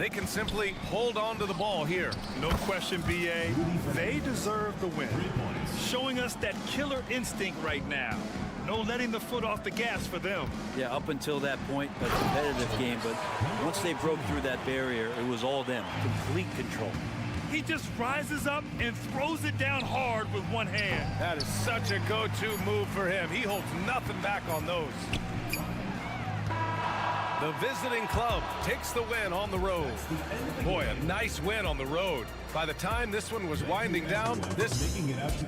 They can simply hold on to the ball here. No question, BA. They deserve the win. Showing us that killer instinct right now. No letting the foot off the gas for them. Yeah, up until that point, a competitive game. But once they broke through that barrier, it was all them. Complete control. He just rises up and throws it down hard with one hand. That is such a go-to move for him. He holds nothing back on those. The visiting club takes the win on the road. Boy, a nice win on the road. By the time this one was winding down, this... Making it out to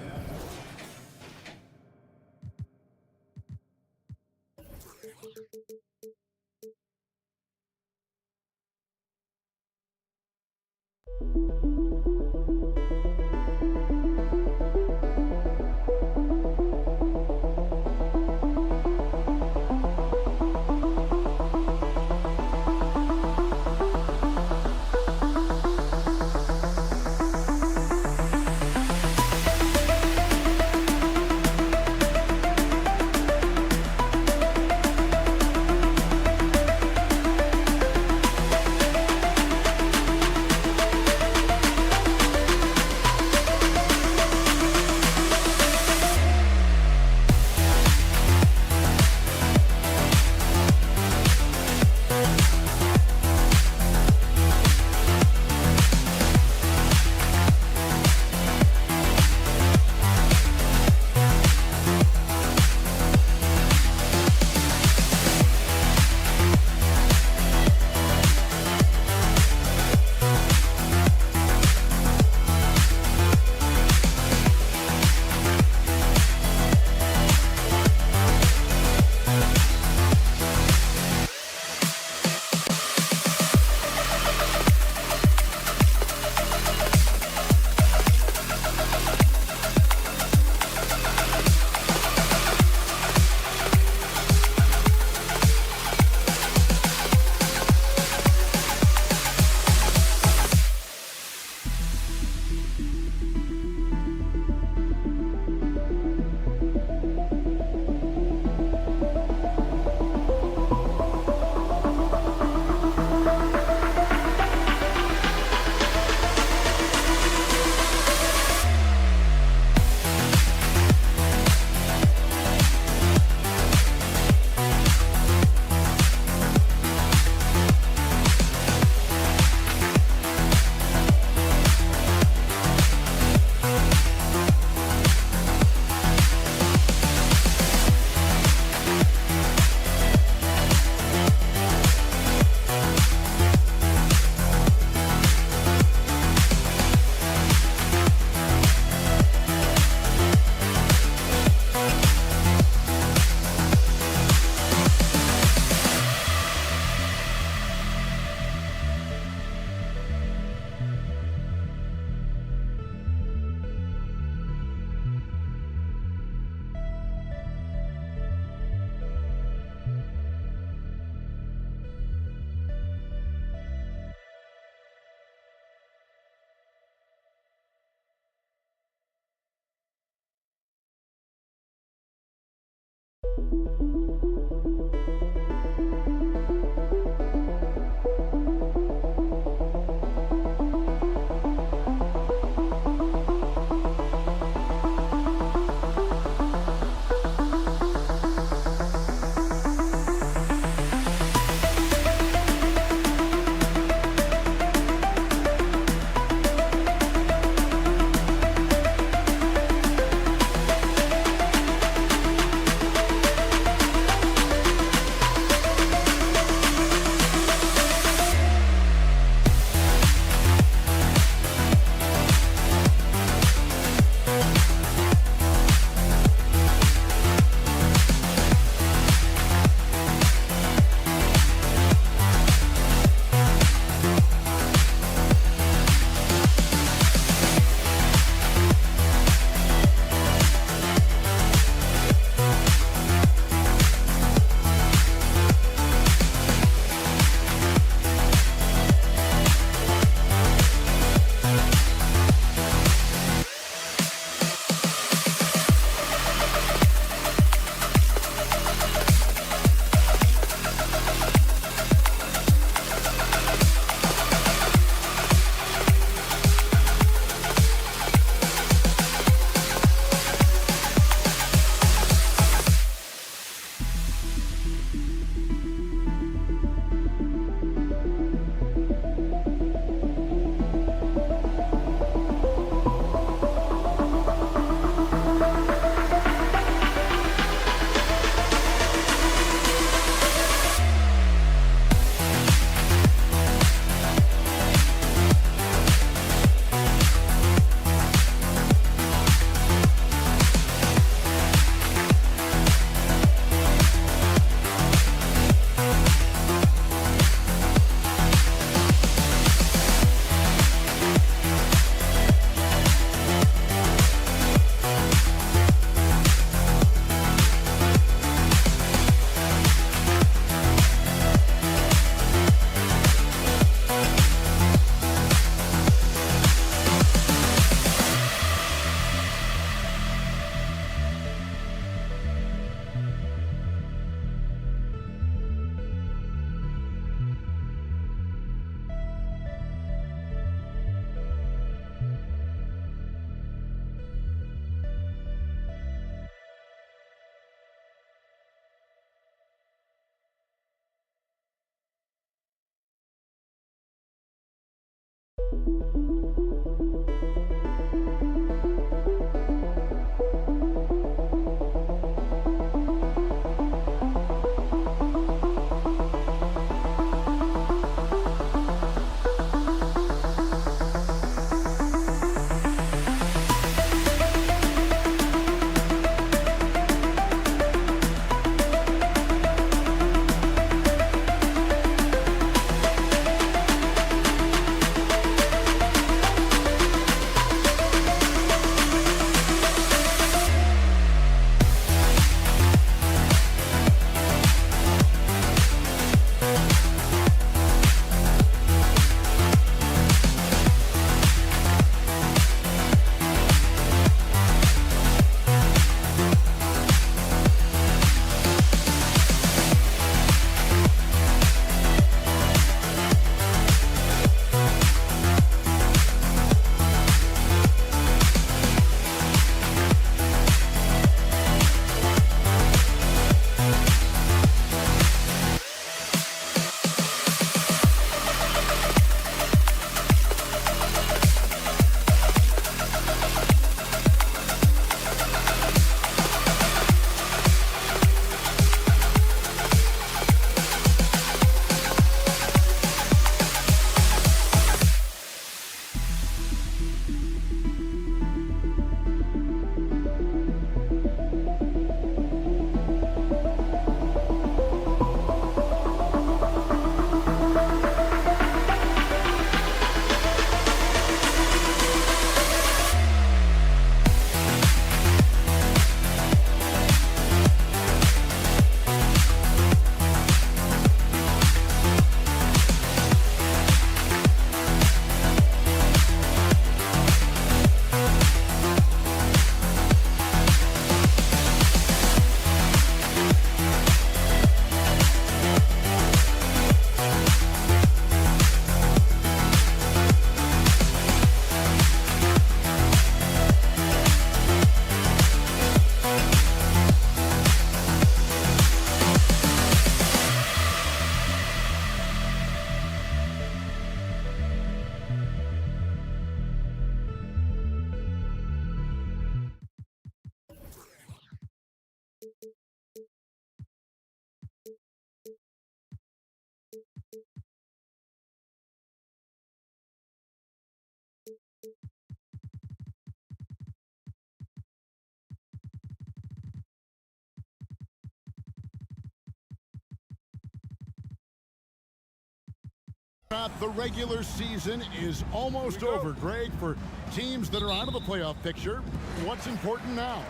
The regular season is almost over, Greg. For teams that are out of the playoff picture, what's important now?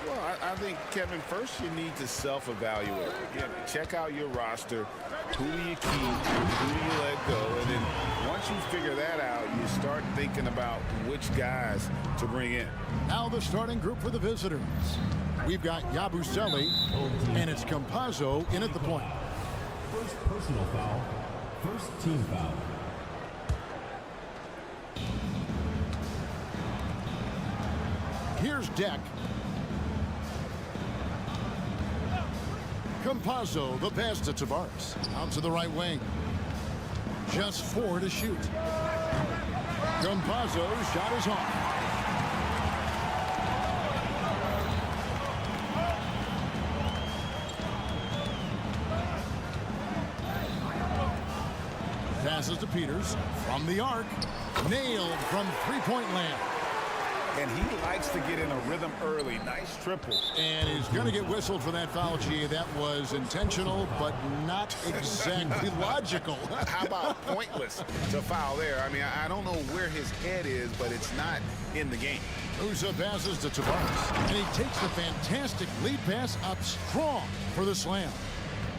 Well, I think, Kevin, first you need to self-evaluate. Check out your roster. Who do you keep? Who do you let go? And then once you figure that out, you start thinking about which guys to bring in. Now the starting group for the visitors. We've got Yabusele, and it's Campazzo in at the point. First personal foul. First team foul. Here's Deck. Campazzo, the pass to Tavares. Out to the right wing. Just 4 to shoot. Campazzo's shot is off. Passes to Peters from the arc. Nailed from three-point land. And he likes to get in a rhythm early. Nice triple. And he's going to get whistled for that foul, G. That was intentional, but not exactly logical. How about pointless to foul there? I mean, I don't know where his head is, but it's not in the game. Musa passes to Tavares, and he takes the fantastic lead pass up strong for the slam.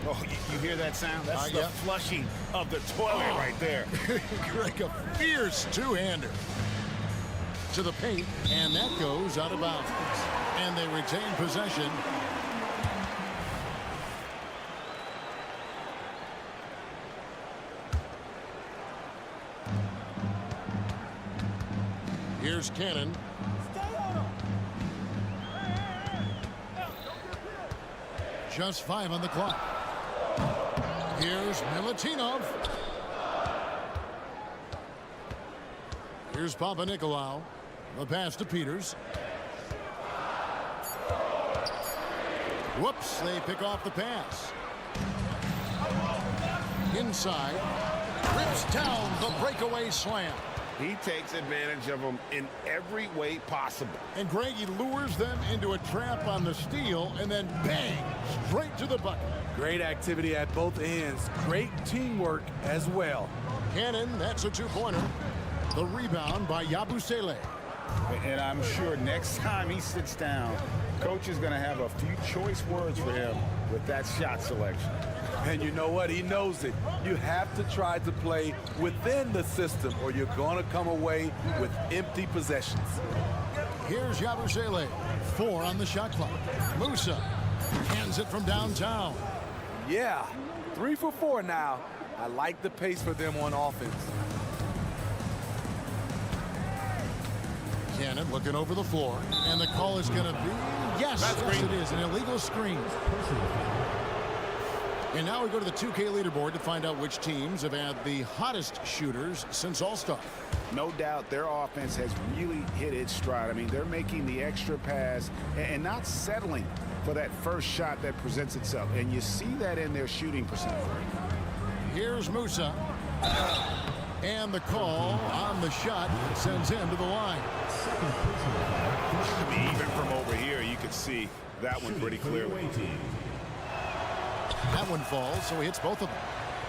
Oh, you hear that sound? That's the flushing of the toilet right there. Greg, a fierce two-hander. To the paint, and that goes out of bounds. And they retain possession. Here's Cannon. Just 5 on the clock. Here's Milutinov. Here's Papanikolaou. The pass to Peters. Whoops, they pick off the pass. Inside. Rips down the breakaway slam. He takes advantage of them in every way possible. And Greg, he lures them into a trap on the steal, and then bang, straight to the bucket. Great activity at both ends. Great teamwork as well. Cannon, that's a two-pointer. The rebound by Yabusele. And I'm sure next time he sits down, coach is going to have a few choice words for him with that shot selection. And you know what? He knows it. You have to try to play within the system or you're going to come away with empty possessions. Here's Yabusele. 4 on the shot clock. Musa hands it from downtown. Yeah, 3 for 4 now. I like the pace for them on offense. Cannon looking over the floor, and the call is going to be, yes, it is, an illegal screen. And now we go to the 2K leaderboard to find out which teams have had the hottest shooters since All-Star. No doubt their offense has really hit its stride. I mean, they're making the extra pass and not settling for that first shot that presents itself. And you see that in their shooting percentage. Here's Musa. And the call on the shot sends him to the line. I mean, even from over here, you could see that one pretty clearly. That one falls, so he hits both of them.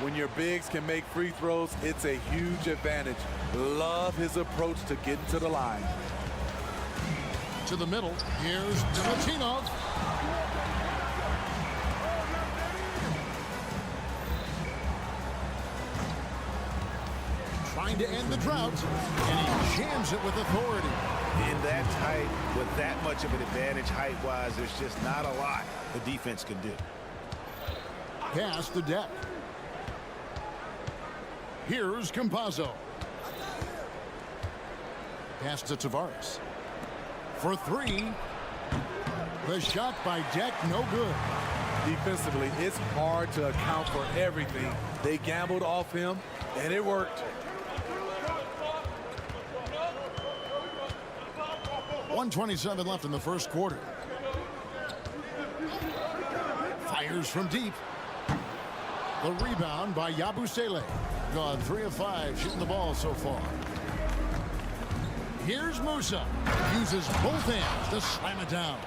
When your bigs can make free throws, it's a huge advantage. Love his approach to getting to the line. To the middle, here's Milutinov. Trying to end the drought, and he jams it with authority. In that tight, with that much of an advantage height-wise, there's just not a lot the defense can do. Pass the Deck. Here's Campazzo. Pass to Tavares. For 3. The shot by Deck, no good. Defensively, it's hard to account for everything. They gambled off him, and it worked. 1:27 left in the first quarter. Fires from deep. The rebound by Yabusele. Gone 3 of 5 shooting the ball so far. Here's Musa. Uses both hands to slam it down.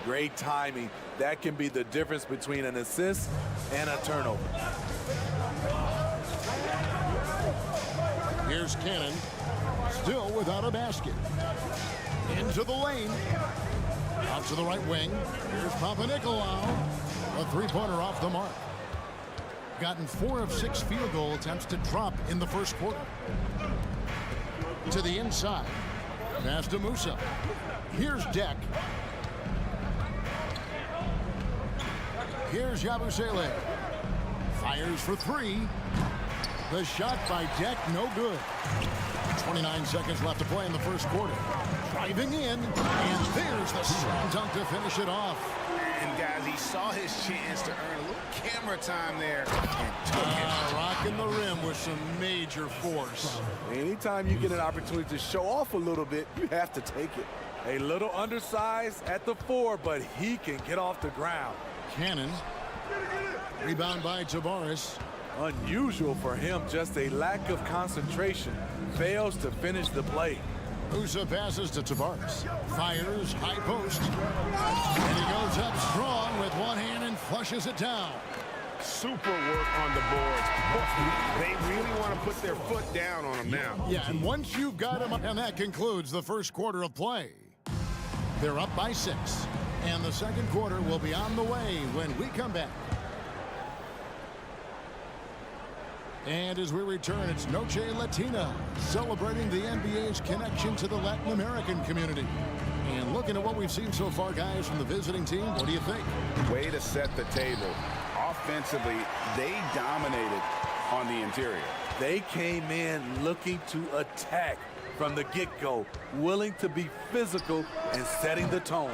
Great timing. That can be the difference between an assist and a turnover. Here's Cannon, still without a basket. Into the lane. Out to the right wing. Here's Papanikolaou. A three-pointer off the mark. Gotten 4 of 6 field goal attempts to drop in the first quarter. To the inside. Pass to Musa. Here's Deck. Here's Yabusele. Fires for 3. The shot by Deck, no good. 29 seconds left to play in the first quarter. Driving in, and there's the slam dunk to finish it off. And guys, he saw his chance to earn a little camera time there and took it. Rocking the rim with some major force. Anytime you get an opportunity to show off a little bit, you have to take it. A little undersized at the 4, but he can get off the ground. Cannon. Rebound by Tavares. Unusual for him, just a lack of concentration. Fails to finish the play. Musa passes to Tavares. Fires, high post. And he goes up strong with one hand and flushes it down. Super work on the boards. They really want to put their foot down on him now. Yeah, and once you've got him, and that concludes the first quarter of play. They're up by 6. And the second quarter will be on the way when we come back. And as we return, it's Noche Latina, celebrating the NBA's connection to the Latin American community. And looking at what we've seen so far, guys, from the visiting team, what do you think? Way to set the table. Offensively, they dominated on the interior. They came in looking to attack from the get-go, willing to be physical and setting the tone.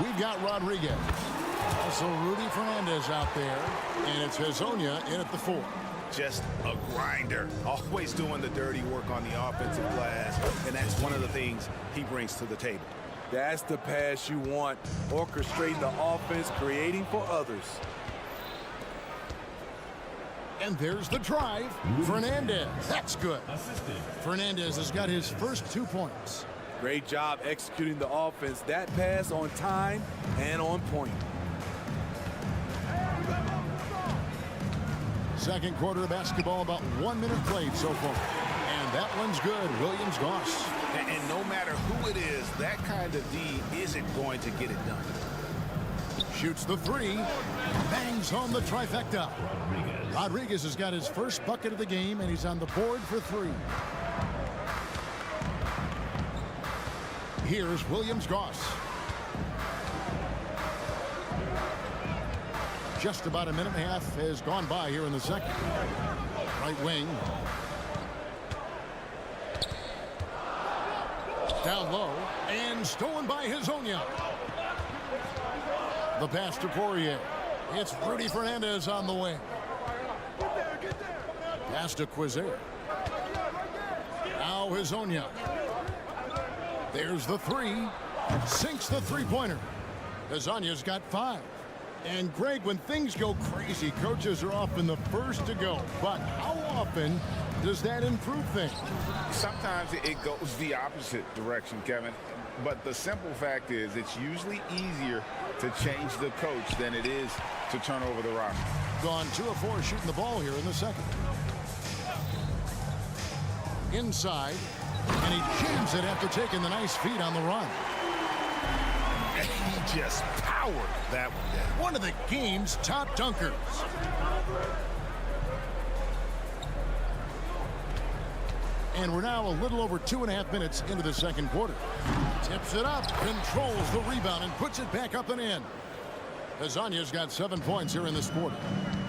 We've got Rodriguez. Also Rudy Fernandez out there. And it's Hezonja in at the 4. Just a grinder, always doing the dirty work on the offensive glass, and that's one of the things he brings to the table. That's the pass you want, orchestrating the offense, creating for others. And there's the drive. Fernandez, that's good. Fernandez has got his first 2 points. Great job executing the offense. That pass on time and on point. Second quarter of basketball, about 1 minute played so far. And that one's good. Williams-Goss. And no matter who it is, that kind of D isn't going to get it done. Shoots the 3. Bangs home the trifecta. Rodriguez has got his first bucket of the game, and he's on the board for 3. Here's Williams-Goss. Just about a minute and a half has gone by here in the second. Right wing. Down low. And stolen by Hezonja. The pass to Poirier. It's Rudy Fernandez on the wing. Pass to Quizer. Now Hezonja. There's the 3. Sinks the three-pointer. Hezonja's got 5. And Greg, when things go crazy, coaches are often the first to go. But how often does that improve things? Sometimes it goes the opposite direction, Kevin. But the simple fact is it's usually easier to change the coach than it is to turn over the roster. Gone 2 of 4 shooting the ball here in the second. Inside. And he jams it after taking the nice feed on the run. And he just powered that one down. One of the game's top dunkers. And we're now a little over 2.5 minutes into the second quarter. Tips it up, controls the rebound, and puts it back up and in. Hezonja's got 7 points here in this quarter.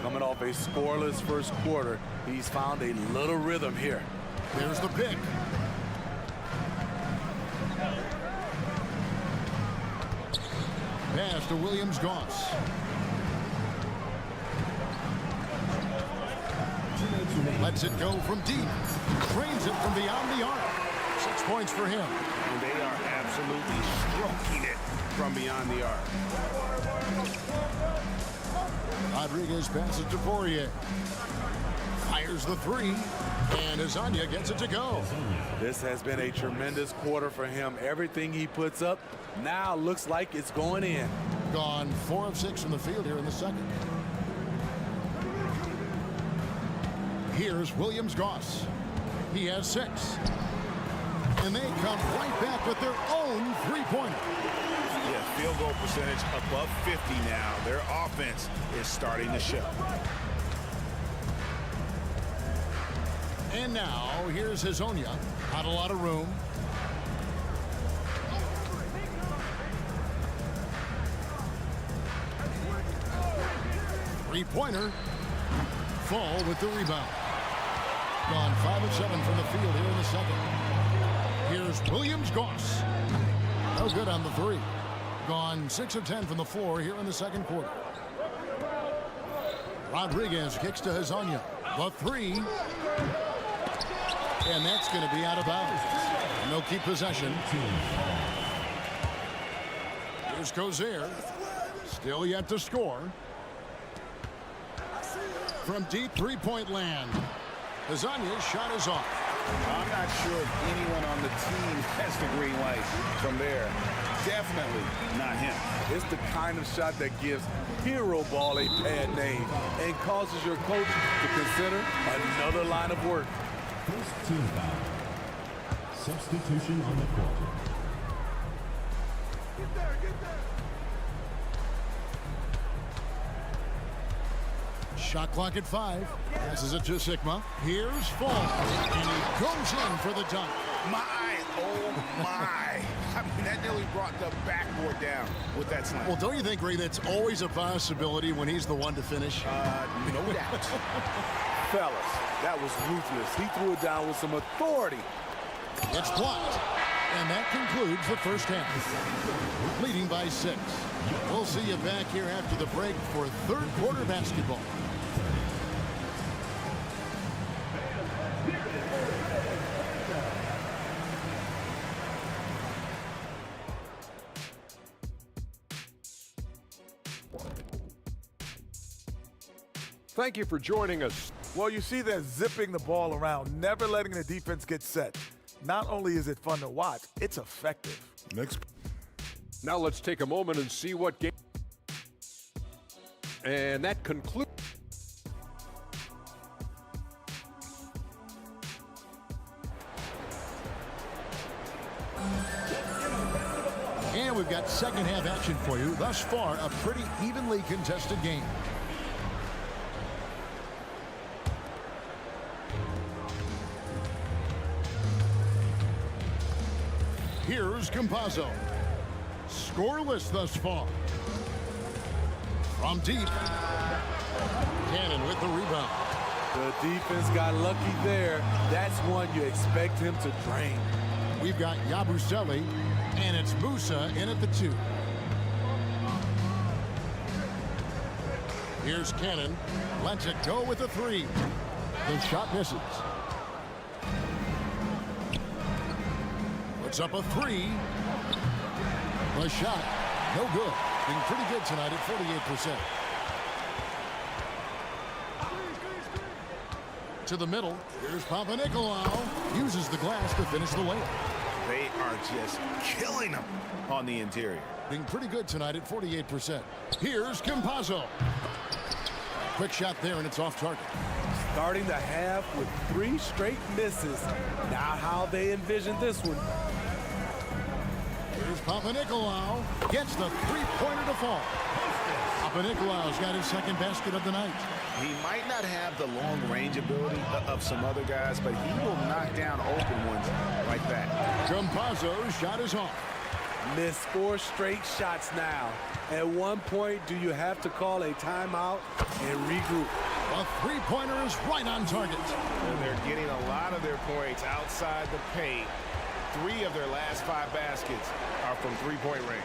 Coming off a scoreless first quarter, he's found a little rhythm here. There's the pick. Pass to Williams-Goss. Lets it go from deep. Trains it from beyond the arc. 6 points for him. And they are absolutely stroking it from beyond the arc. Rodriguez passes to Poirier. Fires the 3. And Hezonja gets it to go. This has been a tremendous quarter for him. Everything he puts up now looks like it's going in. Gone 4 of 6 from the field here in the second. Here's Williams-Goss. He has 6. And they come right back with their own three-pointer. Yeah, field goal percentage above 50 now. Their offense is starting to show. And now, here's Hazonia. Not a lot of room. Three-pointer. Fall with the rebound. Gone 5 of 7 from the field here in the second. Here's Williams-Goss. No good on the 3. Gone 6 of 10 from the floor here in the second quarter. Rodriguez kicks to Hazonia. The 3. And that's going to be out of bounds. And they'll keep possession. Here's Cozier. Still yet to score. From deep three-point land. Hazonia's shot is off. I'm not sure if anyone on the team has the green light from there. Definitely not him. It's the kind of shot that gives hero ball a bad name and causes your coach to consider another line of work. First team foul. Substitution on the court. Get there, get there. Shot clock at 5. Passes it to Sigma. Here's Fall. And he goes in for the dunk. Oh my. I mean, that nearly brought the backboard down with that slam. Well, don't you think, Ray, that's always a possibility when he's the one to finish? No doubt. Fellas, that was ruthless. He threw it down with some authority. It's blocked. And that concludes the first half. Leading by 6. We'll see you back here after the break for third quarter basketball. Thank you for joining us. Well, you see they're zipping the ball around, never letting the defense get set. Not only is it fun to watch, it's effective. Next. Now let's take a moment and see what game. And that concludes. And we've got second half action for you. Thus far, a pretty evenly contested game. Here's Campazzo. Scoreless thus far. From deep. Cannon with the rebound. The defense got lucky there. That's one you expect him to drain. We've got Yabusele, and it's Musa in at the 2. Here's Cannon. Lets it go with the 3. The shot misses. Puts up a 3. The shot, no good. Being pretty good tonight at 48%. To the middle. Here's Papanikolaou. Uses the glass to finish the layup. They are just killing them on the interior. Being pretty good tonight at 48%. Here's Campazzo. Quick shot there, and it's off target. Starting the half with 3 straight misses. Now how they envision this one. Here's Papanikolaou. Gets the three-pointer to fall. Papanikolaou's got his second basket of the night. He might not have the long-range ability of some other guys, but he will knock down open ones like that. Campazzo's shot is off. Missed 4 straight shots now. At one point, do you have to call a timeout and regroup? A three-pointer is right on target. And they're getting a lot of their points outside the paint. 3 of their last 5 baskets are from three-point range.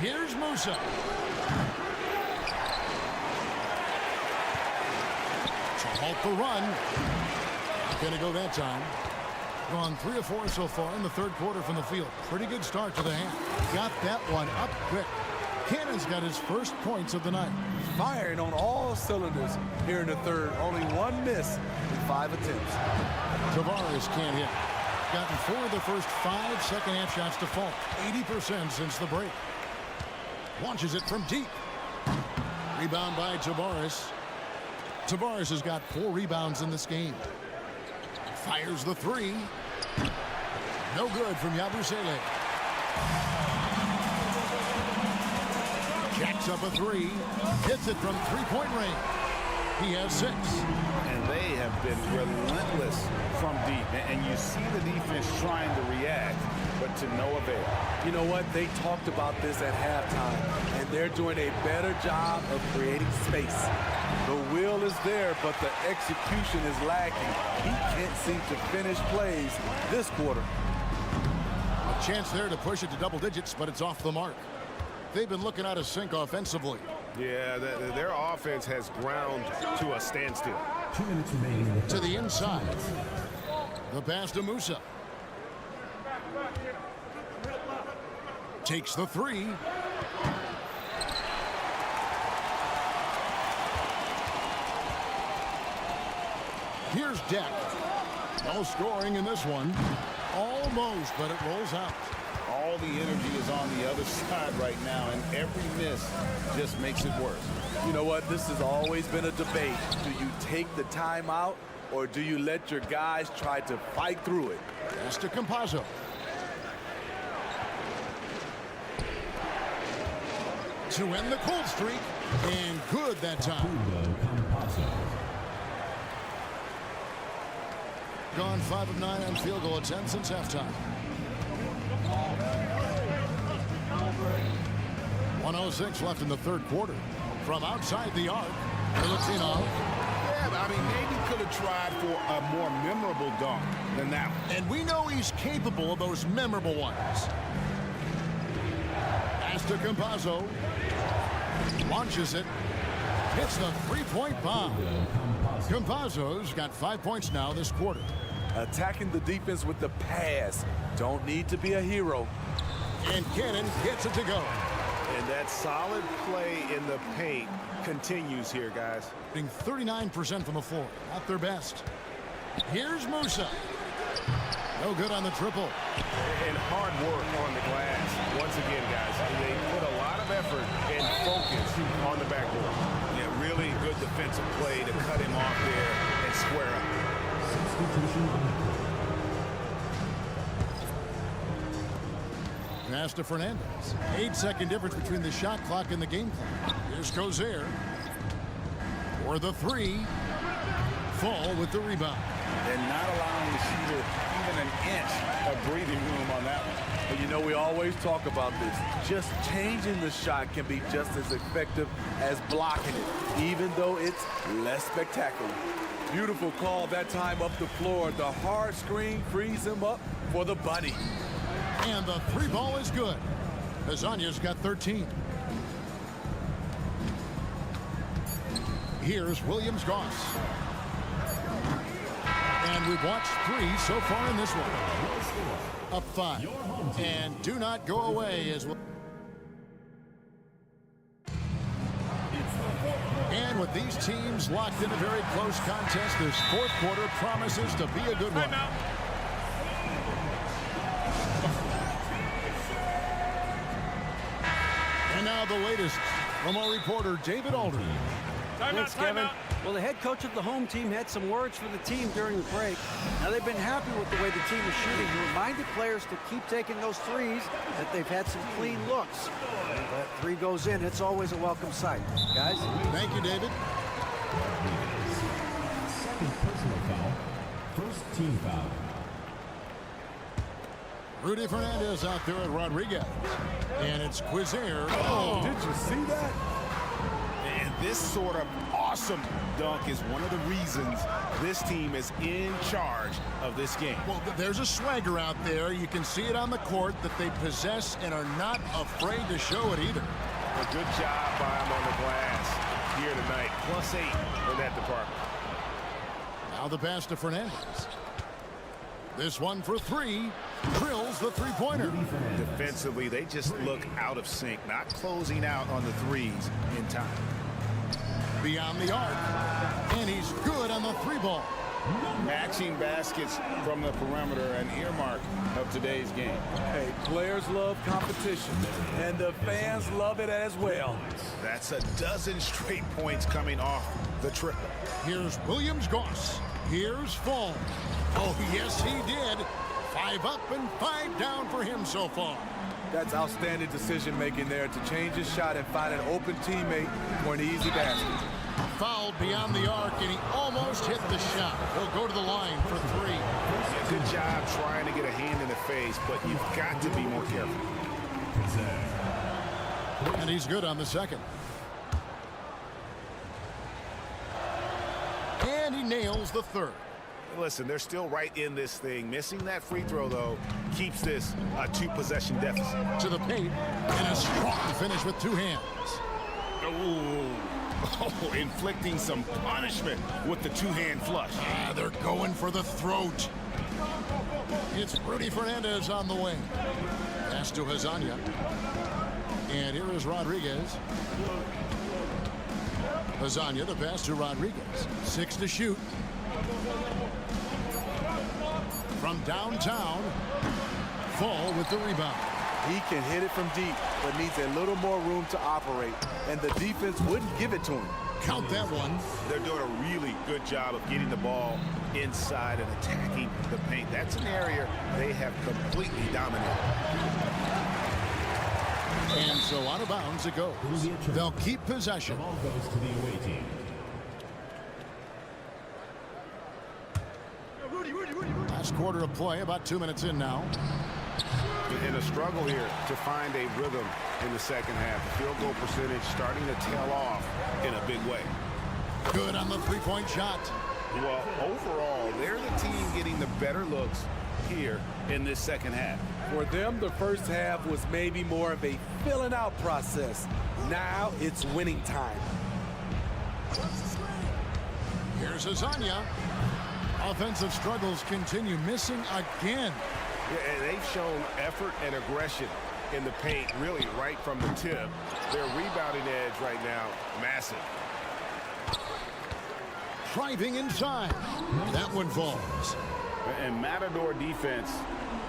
Here's Musa. To halt the run. Not going to go that time. Gone 3 of 4 so far in the third quarter from the field. Pretty good start to the half. Got that one up quick. Cannon's got his first points of the night. Firing on all cylinders here in the third. Only 1 miss in 5 attempts. Tavares can't hit. Gotten 4 of the first 5 second half shots to fall. 80% since the break. Launches it from deep. Rebound by Tavares. Tavares has got 4 rebounds in this game. Fires the three. No good from Yabusele. Jacks up a three. Hits it from three-point range. He has 6. And they have been relentless from deep. And you see the defense trying to react, but to no avail. You know what? They talked about this at halftime, and they're doing a better job of creating space. The will is there, but the execution is lacking. He can't seem to finish plays this quarter. A chance there to push it to double digits, but it's off the mark. They've been looking out of sync offensively. Yeah, their offense has ground to a standstill. 2 minutes remaining. To the inside. The pass to Musa. Takes the three. Here's Deck. No scoring in this one. Almost, but it rolls out. All the energy is on the other side right now, and every miss just makes it worse. You know what? This has always been a debate. Do you take the timeout, or do you let your guys try to fight through it? Pass to Campazzo. To end the cold streak, and good that time. Gone 5 of 9 on field goal attempts since halftime. 1:06 left in the third quarter. From outside the arc, Bjelica. Yeah, I mean, maybe could have tried for a more memorable dunk than that one. And we know he's capable of those memorable ones. Pass to Campazzo. Launches it. Hits the three-point bomb. Campazzo's got 5 points now this quarter. Attacking the defense with the pass. Don't need to be a hero. And Cannon gets it to go. And that solid play in the paint continues here, guys. Being 39% from the floor. Not their best. Here's Musa. No good on the triple. And hard work on the glass. Once again, guys, they put a lot of effort and focus on the backboard. Yeah, really good defensive play to cut him off there and square up. Pass to Fernandez. 8-second difference between the shot clock and the game clock. Here's Cozier. For the three. Fall with the rebound. And not allowing the shooter even an inch of breathing room on that one. But you know, we always talk about this. Just changing the shot can be just as effective as blocking it, even though it's less spectacular. Beautiful call that time up the floor. The hard screen frees him up for the bunny. And the three ball is good. Azanya's got 13. Here's Williams-Goss. And we've watched 3 so far in this one. Up 5. And do not go away as well. And with these teams locked in a very close contest, this fourth quarter promises to be a good one. And now the latest from our reporter, David Aldridge. Thanks, Kevin. Well, the head coach of the home team had some words for the team during the break. Now, they've been happy with the way the team is shooting. He reminded players to keep taking those threes, that they've had some clean looks. When that three goes in, it's always a welcome sight. Guys? Thank you, David. Second personal foul. First team foul. Rudy Fernandez out there at Rodriguez. And it's Quizier. Oh, did you see that? And this sort of awesome dunk is one of the reasons this team is in charge of this game. Well, there's a swagger out there. You can see it on the court that they possess and are not afraid to show it either. A good job by him on the glass here tonight. +8 in that department. Now the pass to Fernandez. This one for 3. Drills the three-pointer. Defensively, they just look out of sync, not closing out on the threes in time. Beyond the arc. And he's good on the three ball. Matching baskets from the perimeter, an earmark of today's game. Hey, players love competition, and the fans love it as well. That's a dozen straight points coming off the triple. Here's Williams-Goss. Here's Fall. Oh, yes, he did. 5 up and 5 down for him so far. That's outstanding decision-making there to change his shot and find an open teammate for an easy basket. Fouled beyond the arc, and he almost hit the shot. He'll go to the line for 3. Good job trying to get a hand in the face, but you've got to be more careful. And he's good on the second. And he nails the third. Listen, they're still right in this thing. Missing that free throw, though, keeps this a 2-possession deficit. To the paint, and a strong finish with 2 hands. Oh, inflicting some punishment with the 2-hand flush. They're going for the throat. It's Rudy Fernandez on the wing. Pass to Hazanya. And here is Rodriguez. Hazanya, the pass to Rodriguez. 6 to shoot. From downtown, Fall with the rebound. He can hit it from deep, but needs a little more room to operate, and the defense wouldn't give it to him. Count that one. They're doing a really good job of getting the ball inside and attacking the paint. That's an area they have completely dominated. And so out of bounds it goes. They'll keep possession. The ball goes to the away team. Last quarter of play, about 2 minutes in now. In a struggle here to find a rhythm in the second half. The field goal percentage starting to tail off in a big way. Good on the 3-point shot. Well, overall, they're the team getting the better looks here in this second half. For them, the first half was maybe more of a filling out process. Now it's winning time. Here's Hazanya. Offensive struggles continue, missing again. Yeah, and they've shown effort and aggression in the paint, really right from the tip. Their rebounding edge right now, massive. Driving inside. That one falls. And Matador defense,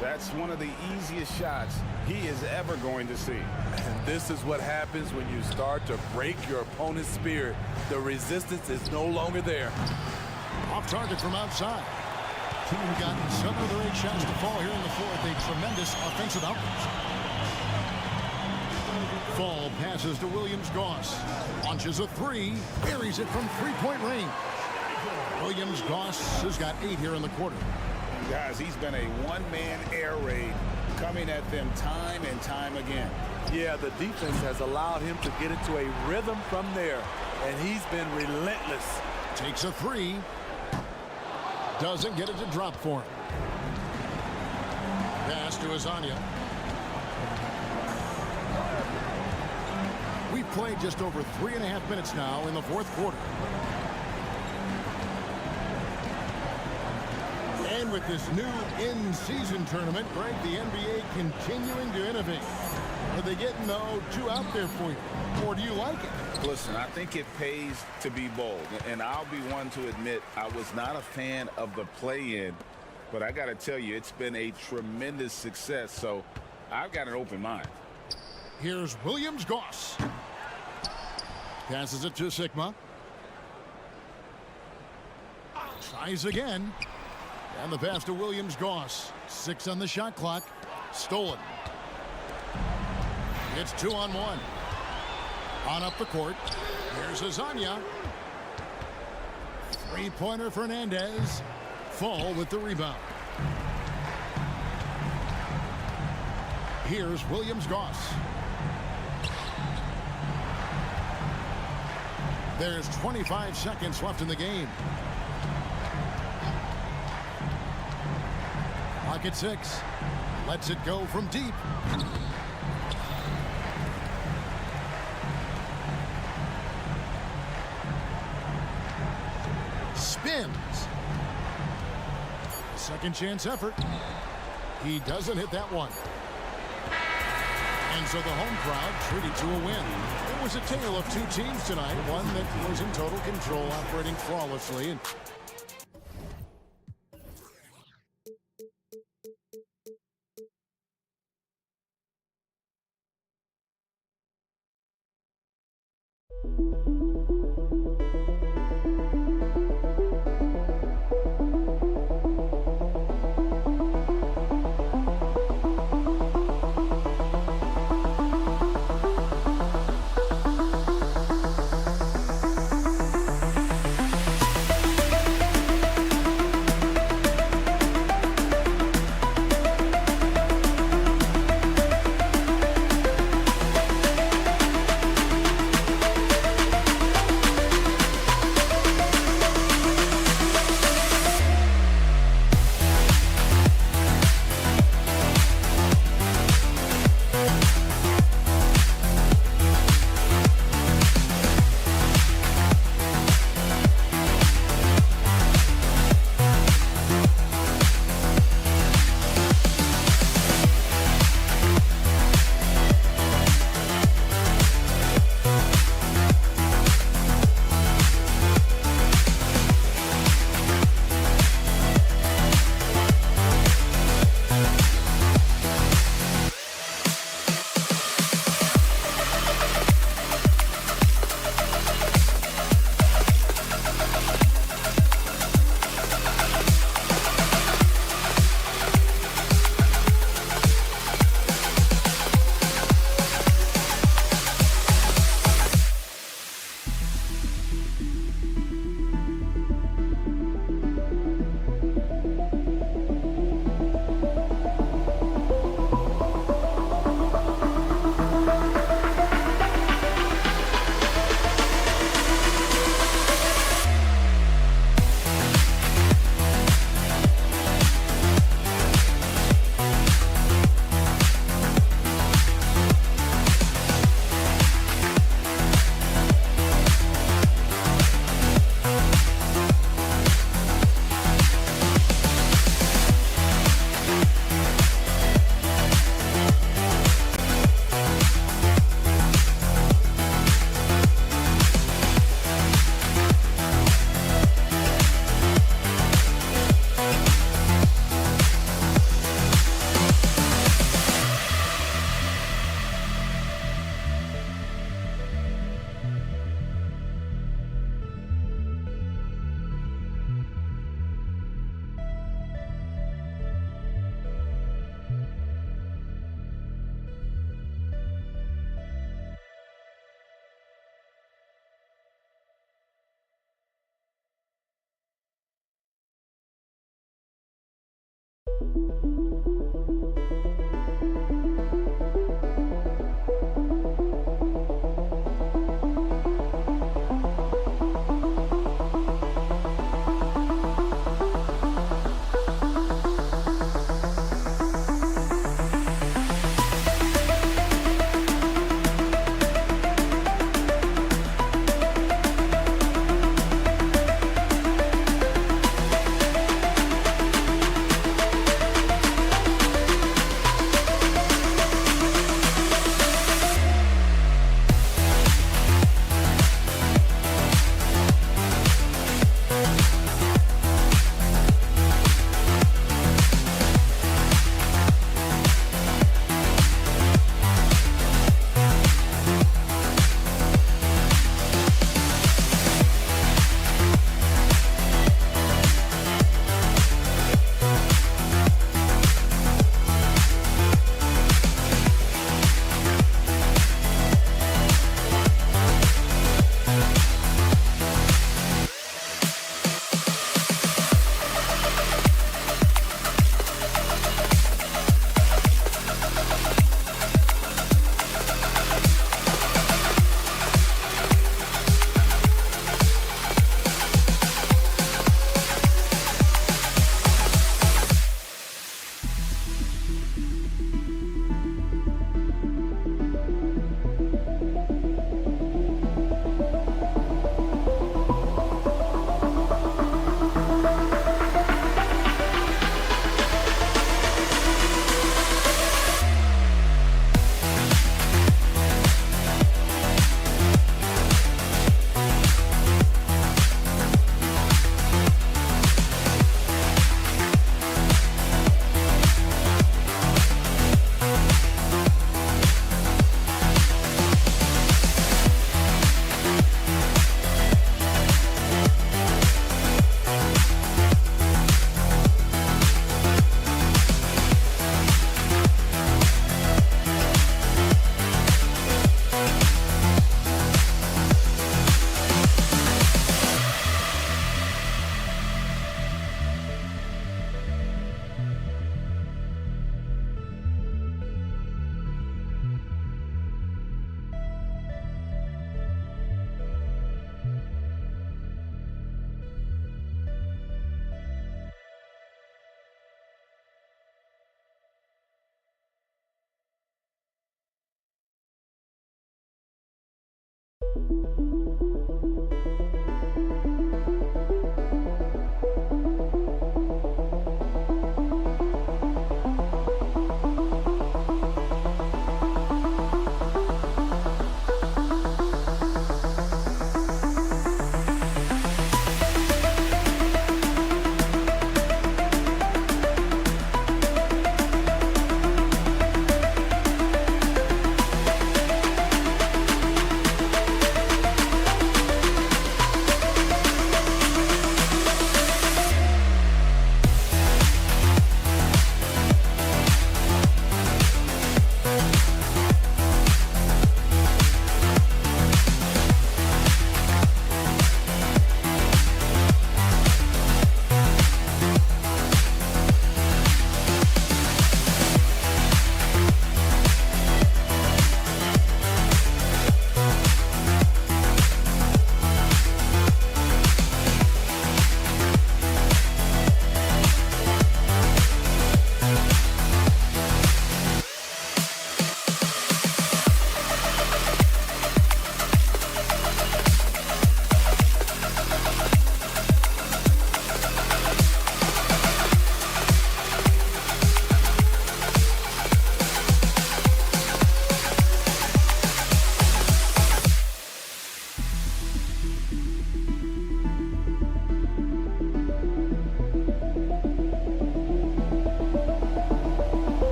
that's one of the easiest shots he is ever going to see. And this is what happens when you start to break your opponent's spirit. The resistance is no longer there. Off target from outside. Team got 7 of their 8 shots to fall here in the fourth. A tremendous offensive output. Fall passes to Williams-Goss. Launches a 3. Buries it from 3-point range. Williams-Goss has got 8 here in the quarter. Guys, he's been a one-man air raid coming at them time and time again. Yeah, the defense has allowed him to get into a rhythm from there, and he's been relentless. Takes a 3. Doesn't get it to drop for him. Pass to Hazanya. We've played just over 3.5 minutes now in the fourth quarter. And with this new in-season tournament, Greg, the NBA continuing to innovate. Are they getting the 2 out there for you? Or do you like it? Listen, I think it pays to be bold. And I'll be one to admit I was not a fan of the play-in. But I got to tell you, it's been a tremendous success. So I've got an open mind. Here's Williams-Goss. Passes it to Sigma. Tries again. And the pass to Williams-Goss. 6 on the shot clock. Stolen. It's 2-on-1. On up the court. Here's Hazanya. 3-pointer Fernandez. Fall with the rebound. Here's Williams-Goss. There's 25 seconds left in the game. Pocket 6. Lets it go from deep. Spins. Second chance effort. He doesn't hit that one. And so the home crowd treated to a win. It was a tale of 2 teams tonight. One that was in total control, operating flawlessly. And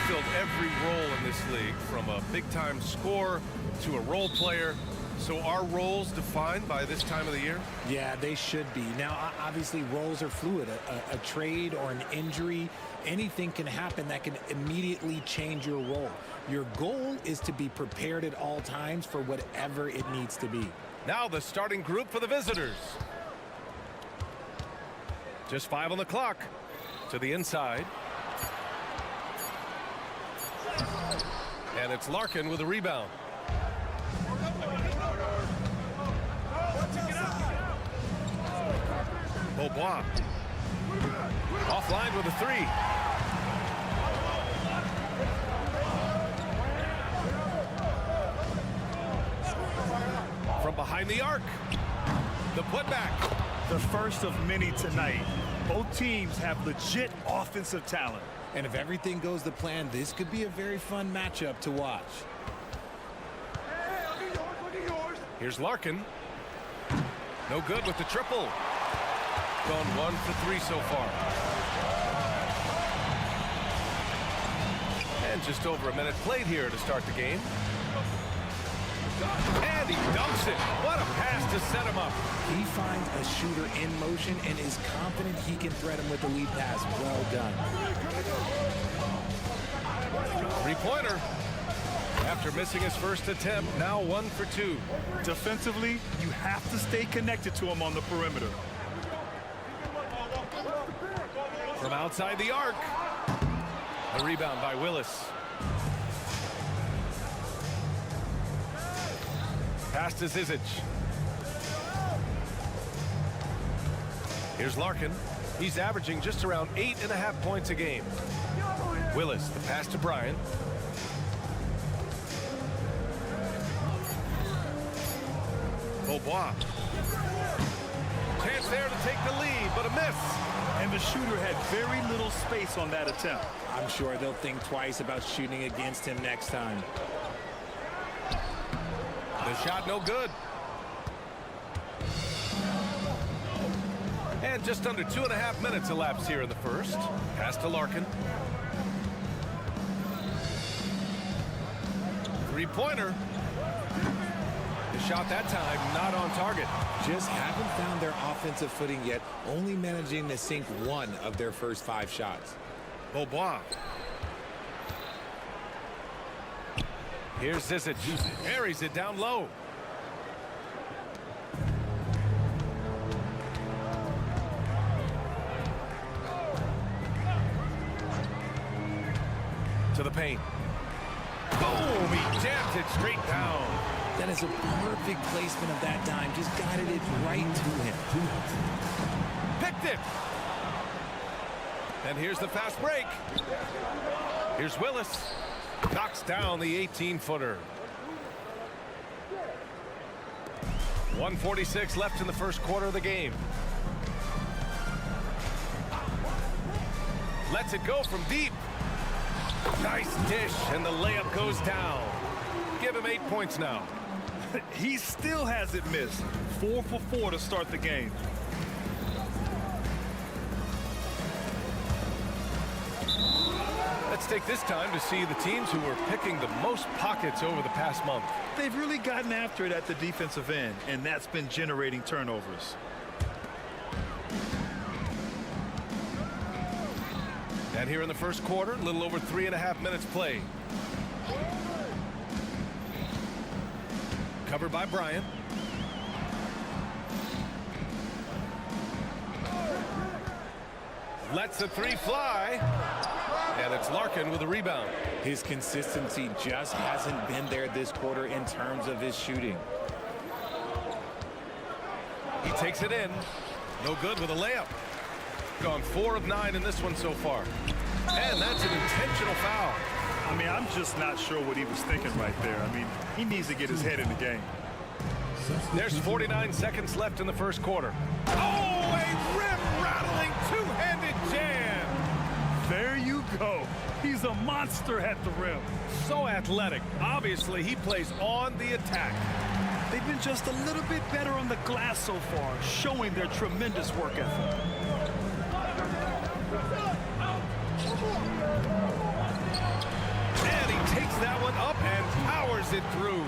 Filled every role in this league, from a big-time scorer to a role player. So are roles defined by this time of the year? Yeah, they should be. Now, obviously, roles are fluid. A trade or an injury, anything can happen that can immediately change your role. Your goal is to be prepared at all times for whatever it needs to be. Now the starting group for the visitors. Just 5 on the clock. To the inside. And it's Larkin with a rebound. Beaubois. Offline with a 3. From behind the arc. The putback. The first of many tonight. Both teams have legit offensive talent. And if everything goes to plan, this could be a very fun matchup to watch. Here's Larkin. No good with the triple. Gone 1 for 3 so far. And just over a minute played here to start the game. And he dunks it. What a pass to set him up. He finds a shooter in motion and is confident he can thread him with the lead pass. Well done. Three-pointer. After missing his first attempt, now 1 for 2. Defensively, you have to stay connected to him on the perimeter. From outside the arc. The rebound by Willis. Pass to Zizic. Here's Larkin. He's averaging just around 8.5 points a game. Willis, the pass to Bryant. Beaubois. Chance there to take the lead, but a miss. And the shooter had very little space on that attempt. I'm sure they'll think twice about shooting against him next time. The shot no good. And And just under 2.5 minutes elapsed here in the first. Pass to Larkin. Three-pointer. The shot that time not on target. Just haven't found their offensive footing yet, only managing to sink one of their first 5 shots. Beaubois. Here's Zizic. Carries it down low. To the paint. Boom! He jams it straight down. That is a perfect placement of that dime. Just guided it right to him. Picked it. And here's the fast break. Here's Willis. Knocks down the 18-footer. 1:46 left in the first quarter of the game. Lets it go from deep. Nice dish, and the layup goes down. Give him 8 points now. He still hasn't missed. 4 for 4 to start the game. Let's take this time to see the teams who were picking the most pockets over the past month. They've really gotten after it at the defensive end, and that's been generating turnovers. And here in the first quarter, a little over 3.5 minutes played. Covered by Bryant. Lets the three fly. And it's Larkin with a rebound. His consistency just hasn't been there this quarter in terms of his shooting. He takes it in. No good with a layup. Gone 4 of 9 in this one so far. And that's an intentional foul. I mean, I'm just not sure what he was thinking right there. I mean, he needs to get his head in the game. There's 49 seconds left in the first quarter. Oh, a rim-rattling two-handed jam. There you go. He's a monster at the rim. So athletic. Obviously, he plays on the attack. They've been just a little bit better on the glass so far, showing their tremendous work ethic. And he takes that one up and powers it through.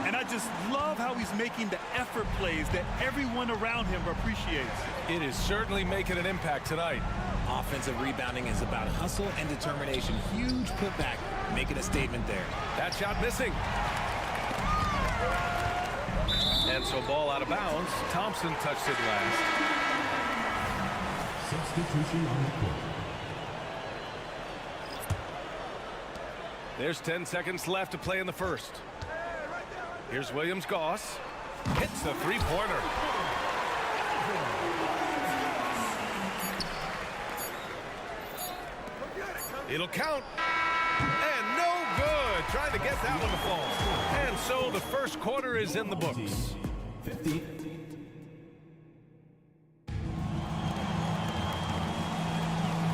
And I just love how he's making the effort plays that everyone around him appreciates. It is certainly making an impact tonight. Offensive rebounding is about hustle and determination. Huge putback, making a statement there. That shot missing. And so ball out of bounds. Thompson touched it last. Substitution on the court. There's 10 seconds left to play in the first. Here's Williams-Goss. Hits the three-pointer. It'll count. And no good. Trying to get that one to fall. And so the first quarter is in the books. 50.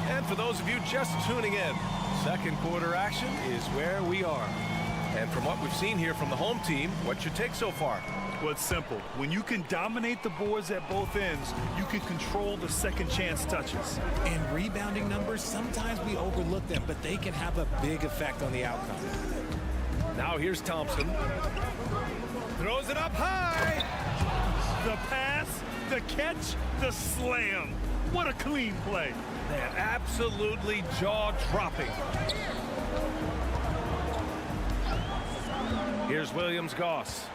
And for those of you just tuning in, second quarter action is where we are. And from what we've seen here from the home team, what's your take so far? Well, it's simple. When you can dominate the boards at both ends, you can control the second chance touches. And rebounding numbers, sometimes we overlook them, but they can have a big effect on the outcome. Now here's Thompson. Throws it up high. The pass, the catch, the slam. What a clean play. Man, absolutely jaw-dropping. Here's Williams-Goss.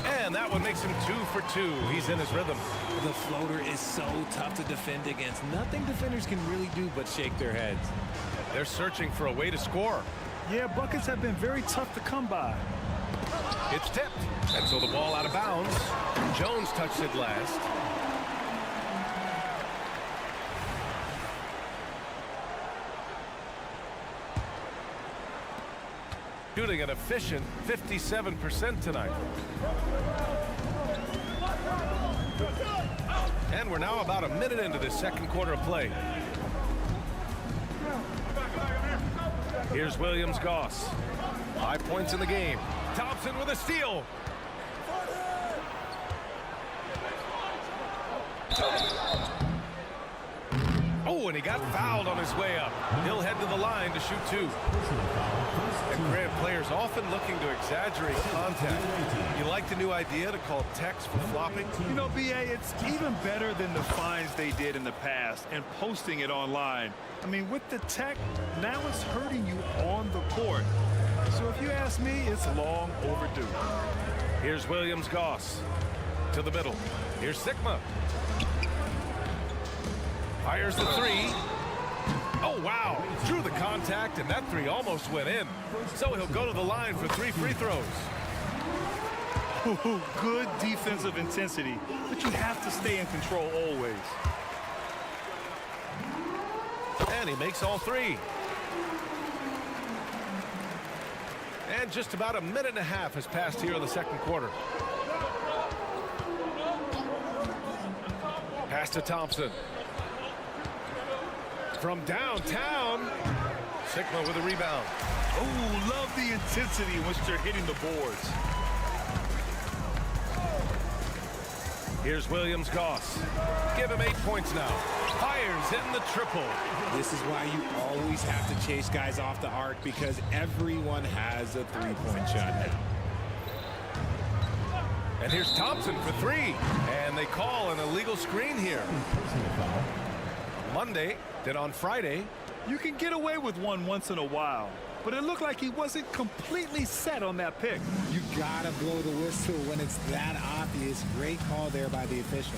And that one makes him 2 for 2. He's in his rhythm. The floater is so tough to defend against. Nothing defenders can really do but shake their heads. They're searching for a way to score. Yeah, buckets have been very tough to come by. It's tipped. And so the ball out of bounds. Jones touched it last. Shooting an efficient 57% tonight. And we're now about a minute into this second quarter of play. Here's Williams-Goss. 5 points in the game. Thompson with a steal. Oh, and he got fouled on his way up. He'll head to the line to shoot 2. And Grant, players often looking to exaggerate contact. You like the new idea to call techs for flopping? You know, BA, it's even better than the fines they did in the past and posting it online. I mean, with the tech, now it's hurting you on the court. So if you ask me, it's long overdue. Here's Williams-Goss to the middle. Here's Sigma. Fires the 3. Oh, wow. Drew the contact, and that 3 almost went in. So he'll go to the line for 3 free throws. Ooh, good defensive intensity, but you have to stay in control always. And he makes all 3. And just about a minute and a half has passed here in the second quarter. Pass to Thompson. From downtown, Sigma with a rebound. Oh, love the intensity in which they're hitting the boards. Here's Williams-Goss. Give him 8 points now. Fires in the triple. This is why you always have to chase guys off the arc, because everyone has a three-point shot now. And here's Thompson for 3. And they call an illegal screen here. Monday, then on Friday. You can get away with one once in a while, but it looked like he wasn't completely set on that pick. You gotta blow the whistle when it's that obvious. Great call there by the official.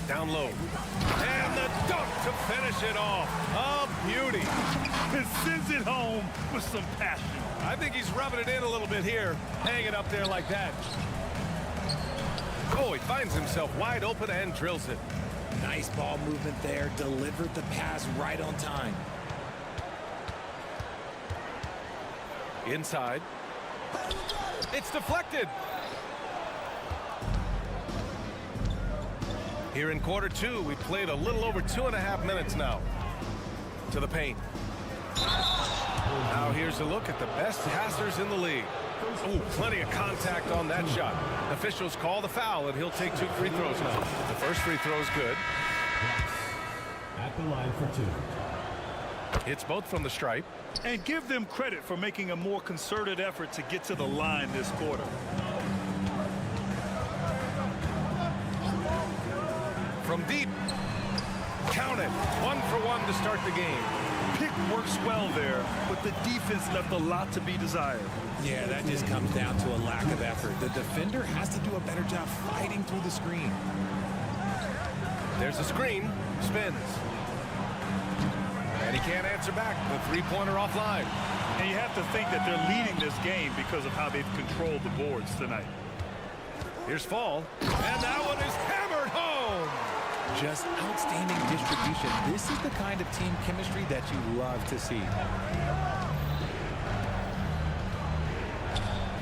Down low. And the dunk to finish it off. A beauty. It sends it home with some passion. I think he's rubbing it in a little bit here. Hang it up there like that. Oh, he finds himself wide open and drills it. Nice ball movement there. Delivered the pass right on time. Inside. It's deflected. Here in quarter 2, we played a little over 2.5 minutes now. To the paint. Now here's a look at the best passers in the league. Oh, plenty of contact on that shot. Officials call the foul, and he'll take 2 free throws now. The first free throw is good. At the line for 2. It's both from the stripe. And give them credit for making a more concerted effort to get to the line this quarter. From deep. Count it. 1 for 1 to start the game. Pick works well there, but the defense left a lot to be desired. Yeah, that just comes down to a lack of effort. The defender has to do a better job fighting through the screen. There's a screen. Spins. And he can't answer back. The three-pointer offline. And you have to think that they're leading this game because of how they've controlled the boards tonight. Here's Fall. And that one is hammered home. Just outstanding distribution. This is the kind of team chemistry that you love to see.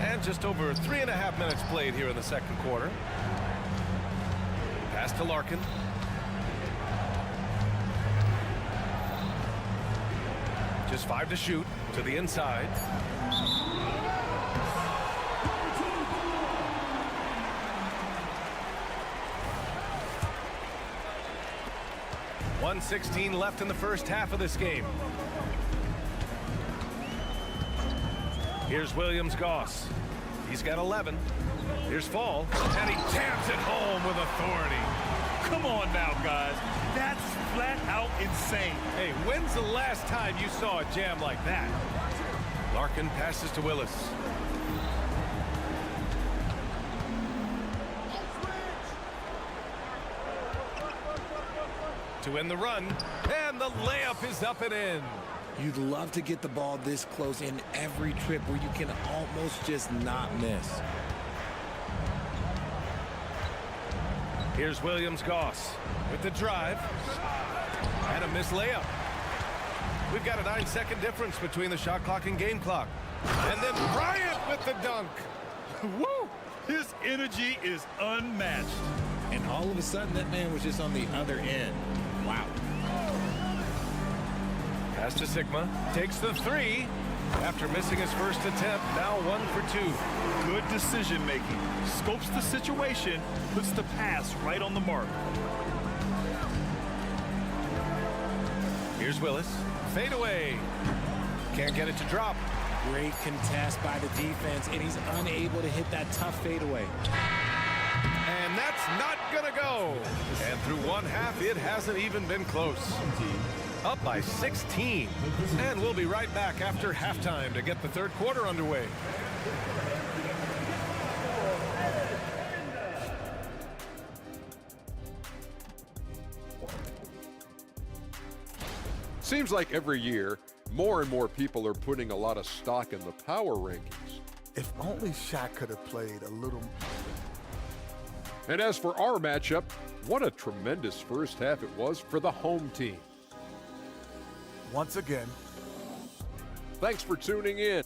And just over 3.5 minutes played here in the second quarter. Pass to Larkin. Just 5 to shoot. To the inside. .116 left in the first half of this game. Here's Williams-Goss. He's got 11. Here's Fall. And he jams it home with authority. Come on now, guys. That's flat out insane. Hey, when's the last time you saw a jam like that? Larkin passes to Willis. To win the run, and the layup is up and in. You'd love to get the ball this close in every trip where you can almost just not miss. Here's Williams-Goss with the drive and a missed layup. We've got a 9-second difference between the shot clock and game clock. And then Bryant with the dunk. Woo! His energy is unmatched. And all of a sudden, that man was just on the other end. Wow. Pass to Sigma. Takes the three. After missing his first attempt, now 1 for 2. Good decision making. Scopes the situation, puts the pass right on the mark. Here's Willis. Fade away. Can't get it to drop. Great contest by the defense, and he's unable to hit that tough fadeaway. And that's not gonna go. And through one half, it hasn't even been close. Up by 16. And we'll be right back after halftime to get the third quarter underway. Seems like every year, more and more people are putting a lot of stock in the power rankings. If only Shaq could have played a little. And as for our matchup, what a tremendous first half it was for the home team. Once again. Thanks for tuning in.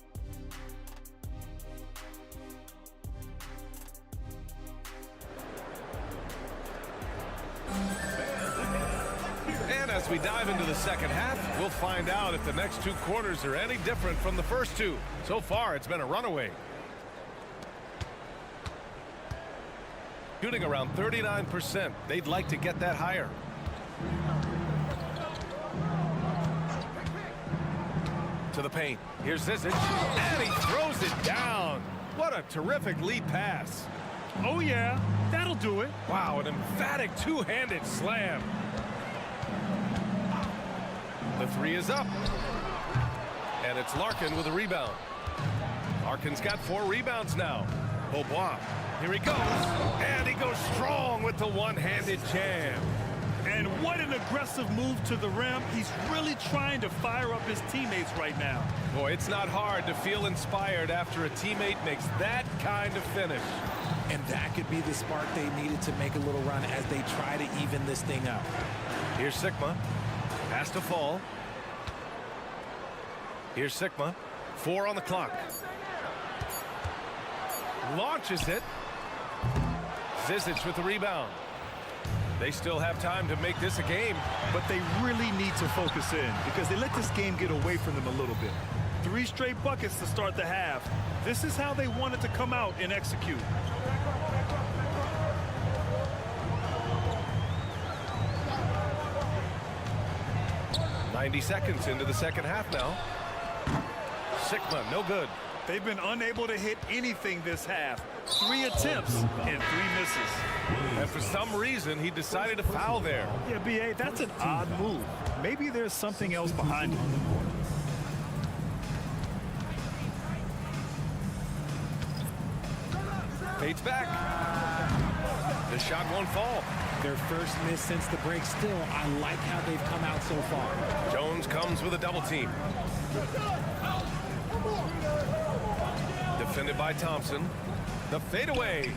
And as we dive into the second half, we'll find out if the next 2 quarters are any different from the first 2. So far, it's been a runaway. Shooting around 39%. They'd like to get that higher. To the paint. Here's Zizic. And he throws it down. What a terrific lead pass. Oh, yeah. That'll do it. Wow, an emphatic two-handed slam. The three is up. And it's Larkin with a rebound. Larkin's got 4 rebounds now. Beaubois. Here he goes. And he goes strong with the one-handed jam. And what an aggressive move to the rim. He's really trying to fire up his teammates right now. Boy, it's not hard to feel inspired after a teammate makes that kind of finish. And that could be the spark they needed to make a little run as they try to even this thing up. Here's Sigma. Pass to Fall. Here's Sigma. 4 on the clock. Launches it. Zizic with the rebound. They still have time to make this a game. But they really need to focus in because they let this game get away from them a little bit. 3 straight buckets to start the half. This is how they wanted to come out and execute. "90 seconds into the second half now. Sigma, no good. They've been unable to hit anything this half. 3 attempts and 3 misses. And for some reason, he decided to foul there. Yeah, B.A., that's an odd move. Maybe there's something else behind it. Fades back. The shot won't fall. Their first miss since the break. Still, I like how they've come out so far. Jones comes with a double team. Defended by Thompson. The fadeaway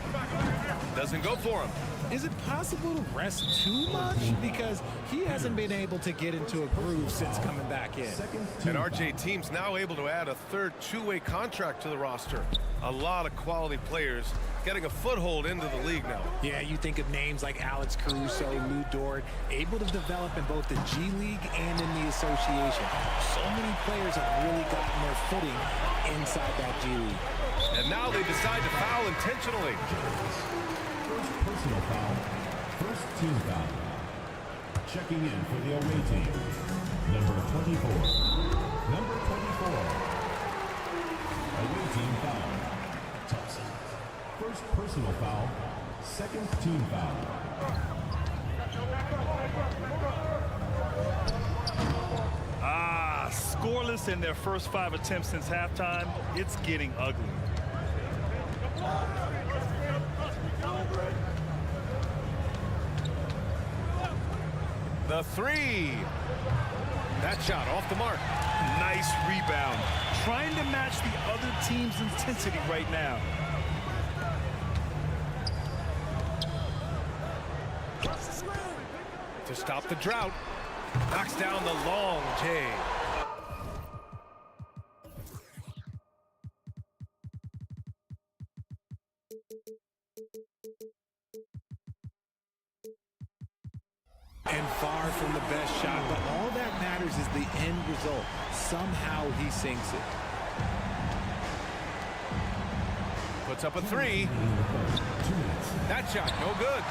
doesn't go for him. Is it possible to rest too much? Because he hasn't been able to get into a groove since coming back in. And RJ team's now able to add a third two-way contract to the roster. A lot of quality players getting a foothold into the league now. Yeah, you think of names like Alex Caruso, Lou Dort, able to develop in both the G League and in the association. So many players have really gotten their footing inside that G League. And now they decide to foul intentionally. First personal foul, first team foul. Checking in for the away team, number 24. Number 24. Away team foul, Thompson. First personal foul, second team foul. Scoreless in their first 5 attempts since halftime. It's getting ugly. The three. That shot off the mark. Nice rebound. Trying to match the other team's intensity right now. To stop the drought. Knocks down the long J. and far from the best shot, but all that matters is the end result. Somehow he sinks it. Puts up a three. That shot, no good.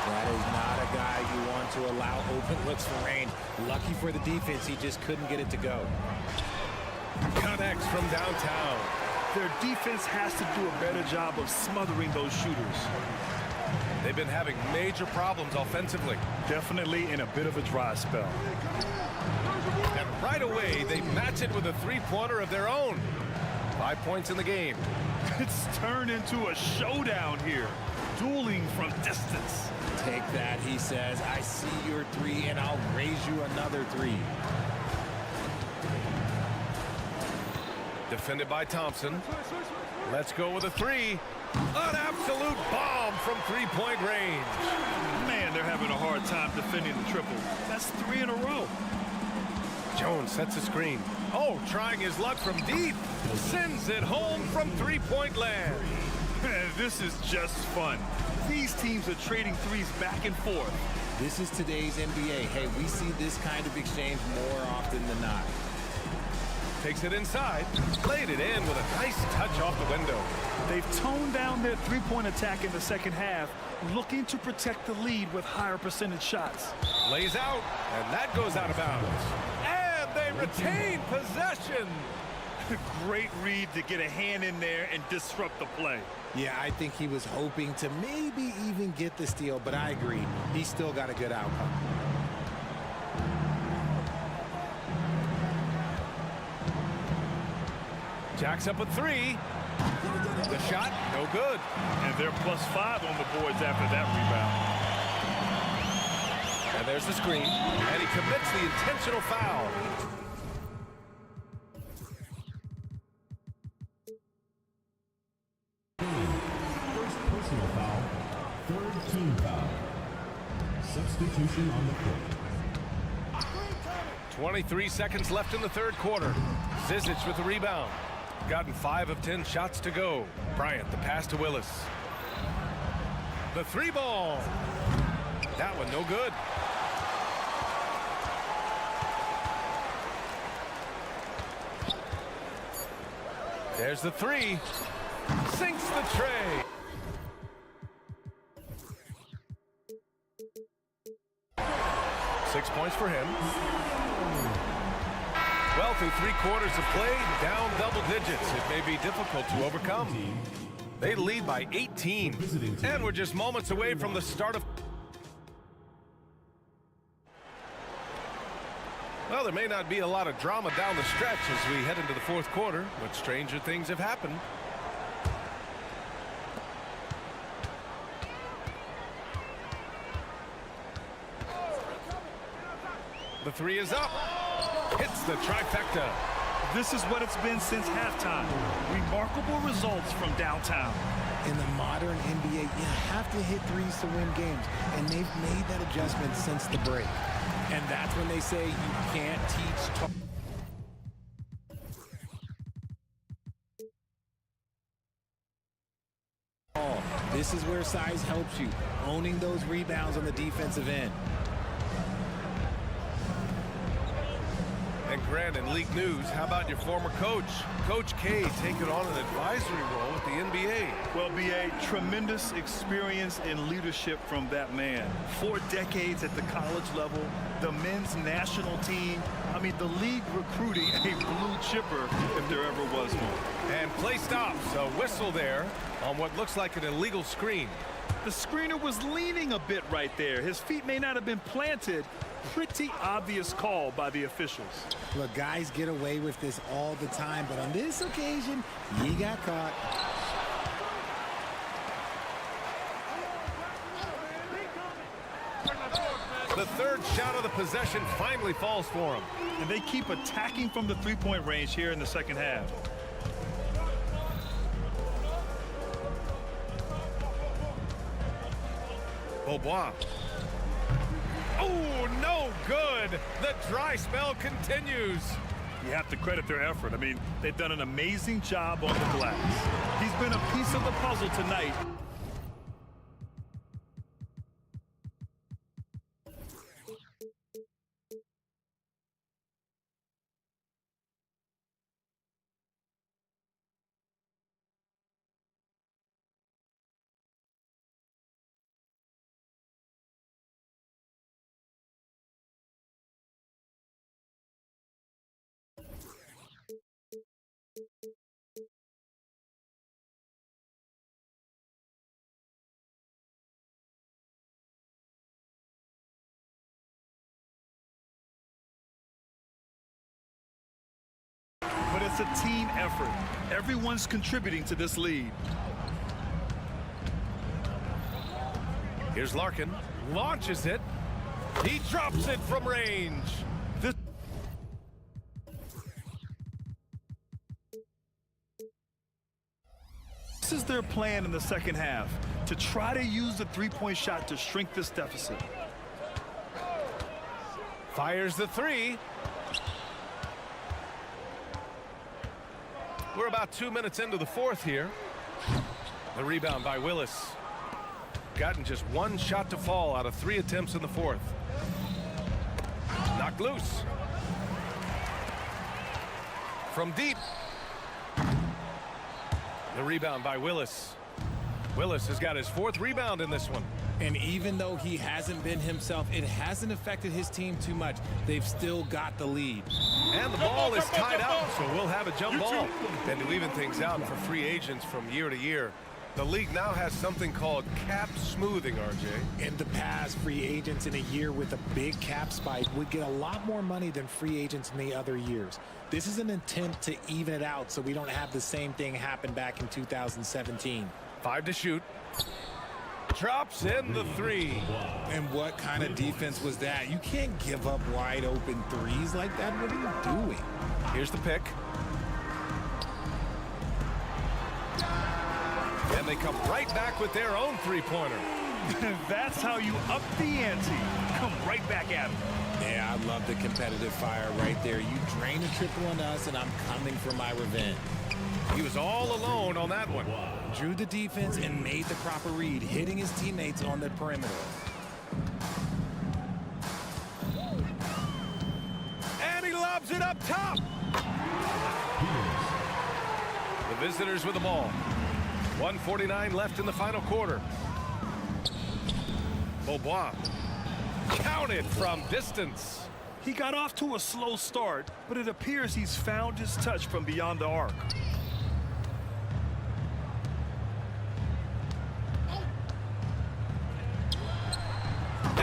That is not a guy you want to allow open looks for rain. Lucky for the defense, he just couldn't get it to go. Connects from downtown. Their defense has to do a better job of smothering those shooters. They've been having major problems offensively. Definitely in a bit of a dry spell. And right away, they match it with a three-pointer of their own. 5 points in the game. It's turned into a showdown here. Dueling from distance. Take that, he says. I see your three, and I'll raise you another three. Defended by Thompson. Let's go with a three. An absolute bomb from three-point range. Man, they're having a hard time defending the triple. That's 3 in a row. Jones sets a screen. Oh, trying his luck from deep. Sends it home from three-point land. Man, this is just fun. These teams are trading threes back and forth. This is today's NBA. Hey, we see this kind of exchange more often than not. Takes it inside. Laid it in with a nice touch off the window. They've toned down their three-point attack in the second half, looking to protect the lead with higher percentage shots. Lays out, and that goes out of bounds. And they retain possession. Great read to get a hand in there and disrupt the play. Yeah, I think he was hoping to maybe even get the steal, but I agree. He still got a good outcome. Jacks up a three. The shot, no good. And they're +5 on the boards after that rebound. And there's the screen. And he commits the intentional foul. First personal foul, third team foul. Substitution on the court. 23 seconds left in the third quarter. Zizic with the rebound. Gotten 5 of 10 shots to go. Bryant, the pass to Willis. The three ball. That one no good. There's the three. Sinks the tray. Six points for him. Well, through 3 quarters of play, down double digits. It may be difficult to overcome. They lead by 18. And we're just moments away from the start of... Well, there may not be a lot of drama down the stretch as we head into the fourth quarter, but stranger things have happened. The three is up. Hits the trifecta. This is what it's been since halftime. Remarkable results from downtown. In the modern NBA, you have to hit threes to win games, and they've made that adjustment since the break. And that's when they say you can't teach. This is where size helps you, owning those rebounds on the defensive end. And Grant, in league news, how about your former coach? Coach K taking on an advisory role with the NBA. Well, B.A., tremendous experience and leadership from that man. 4 decades at the college level, the men's national team. I mean, the league recruiting a blue chipper if there ever was one. And play stops. A whistle there on what looks like an illegal screen. The screener was leaning a bit right there. His feet may not have been planted. Pretty obvious call by the officials. Look, guys get away with this all the time, but on this occasion, he got caught. The third shot of the possession finally falls for him. And they keep attacking from the three-point range here in the second half. Beaubois. Oh, no good. The dry spell continues. You have to credit their effort. I mean, they've done an amazing job on the glass. He's been a piece of the puzzle tonight. But it's a team effort. Everyone's contributing to this lead. Here's Larkin. Launches it. He drops it from range. This is their plan in the second half, to try to use the three-point shot to shrink this deficit. Fires the three. We're about 2 minutes into the fourth here. The rebound by Willis. Gotten just one shot to fall out of 3 attempts in the fourth. Knocked loose. From deep. The rebound by Willis. Willis has got his 4th rebound in this one. And even though he hasn't been himself, it hasn't affected his team too much. They've still got the lead. And the ball is tied up, so we'll have a jump ball. And to even things out for free agents from year to year, the league now has something called cap smoothing, RJ. In the past, free agents in a year with a big cap spike would get a lot more money than free agents in the other years. This is an attempt to even it out so we don't have the same thing happen back in 2017. 5 to shoot. Drops in the 3. And what kind of defense was that? You can't give up wide open threes like that. What are you doing? Here's the pick. And they come right back with their own three-pointer. That's how you up the ante. Come right back at him. Yeah, I love the competitive fire right there. You drain a triple on us, and I'm coming for my revenge. He was all alone on that one. Drew the defense and made the proper read, hitting his teammates on the perimeter. And he lobs it up top. The visitors with the ball. 1:49 left in the final quarter. Beaubois. Counted from distance. He got off to a slow start, but it appears he's found his touch from beyond the arc.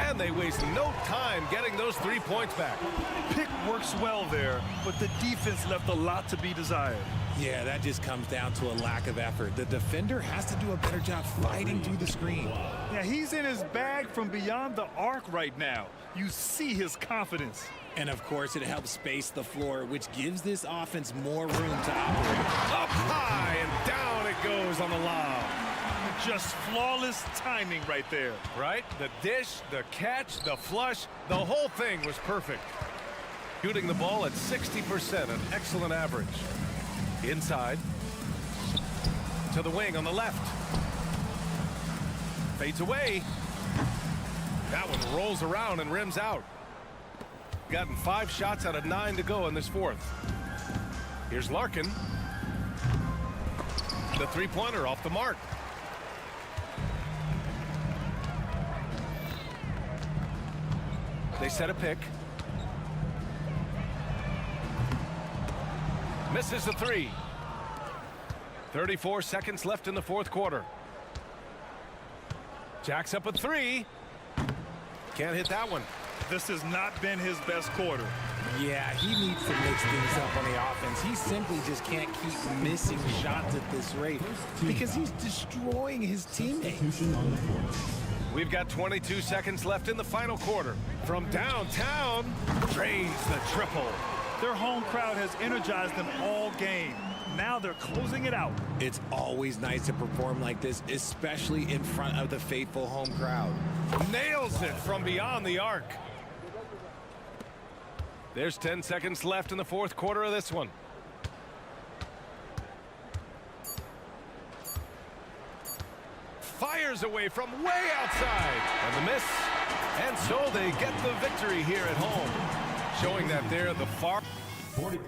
And they waste no time getting those 3 points back. Pick works well there, but the defense left a lot to be desired. Yeah, that just comes down to a lack of effort. The defender has to do a better job fighting through the screen. Yeah, he's in his bag from beyond the arc right now. You see his confidence. And of course, it helps space the floor, which gives this offense more room to operate. Up high and down it goes on the lob. Just flawless timing right there. Right? The dish, the catch, the flush, the whole thing was perfect. Shooting the ball at 60%, an excellent average. Inside. To the wing on the left. Fades away. That one rolls around and rims out. Gotten 5 shots out of 9 to go in this fourth. Here's Larkin. The three-pointer off the mark. They set a pick. Misses the 3. 34 seconds left in the fourth quarter. Jacks up a 3. Can't hit that one. This has not been his best quarter. Yeah, he needs to mix things up on the offense. He simply just can't keep missing shots at this rate because he's destroying his teammates. We've got 22 seconds left in the final quarter. From downtown, drains the triple. Their home crowd has energized them all game. Now they're closing it out. It's always nice to perform like this, especially in front of the faithful home crowd. Nails it from beyond the arc. There's 10 seconds left in the fourth quarter of this one. Fires away from way outside. And the miss. And so they get the victory here at home. Showing that they're the far... 40.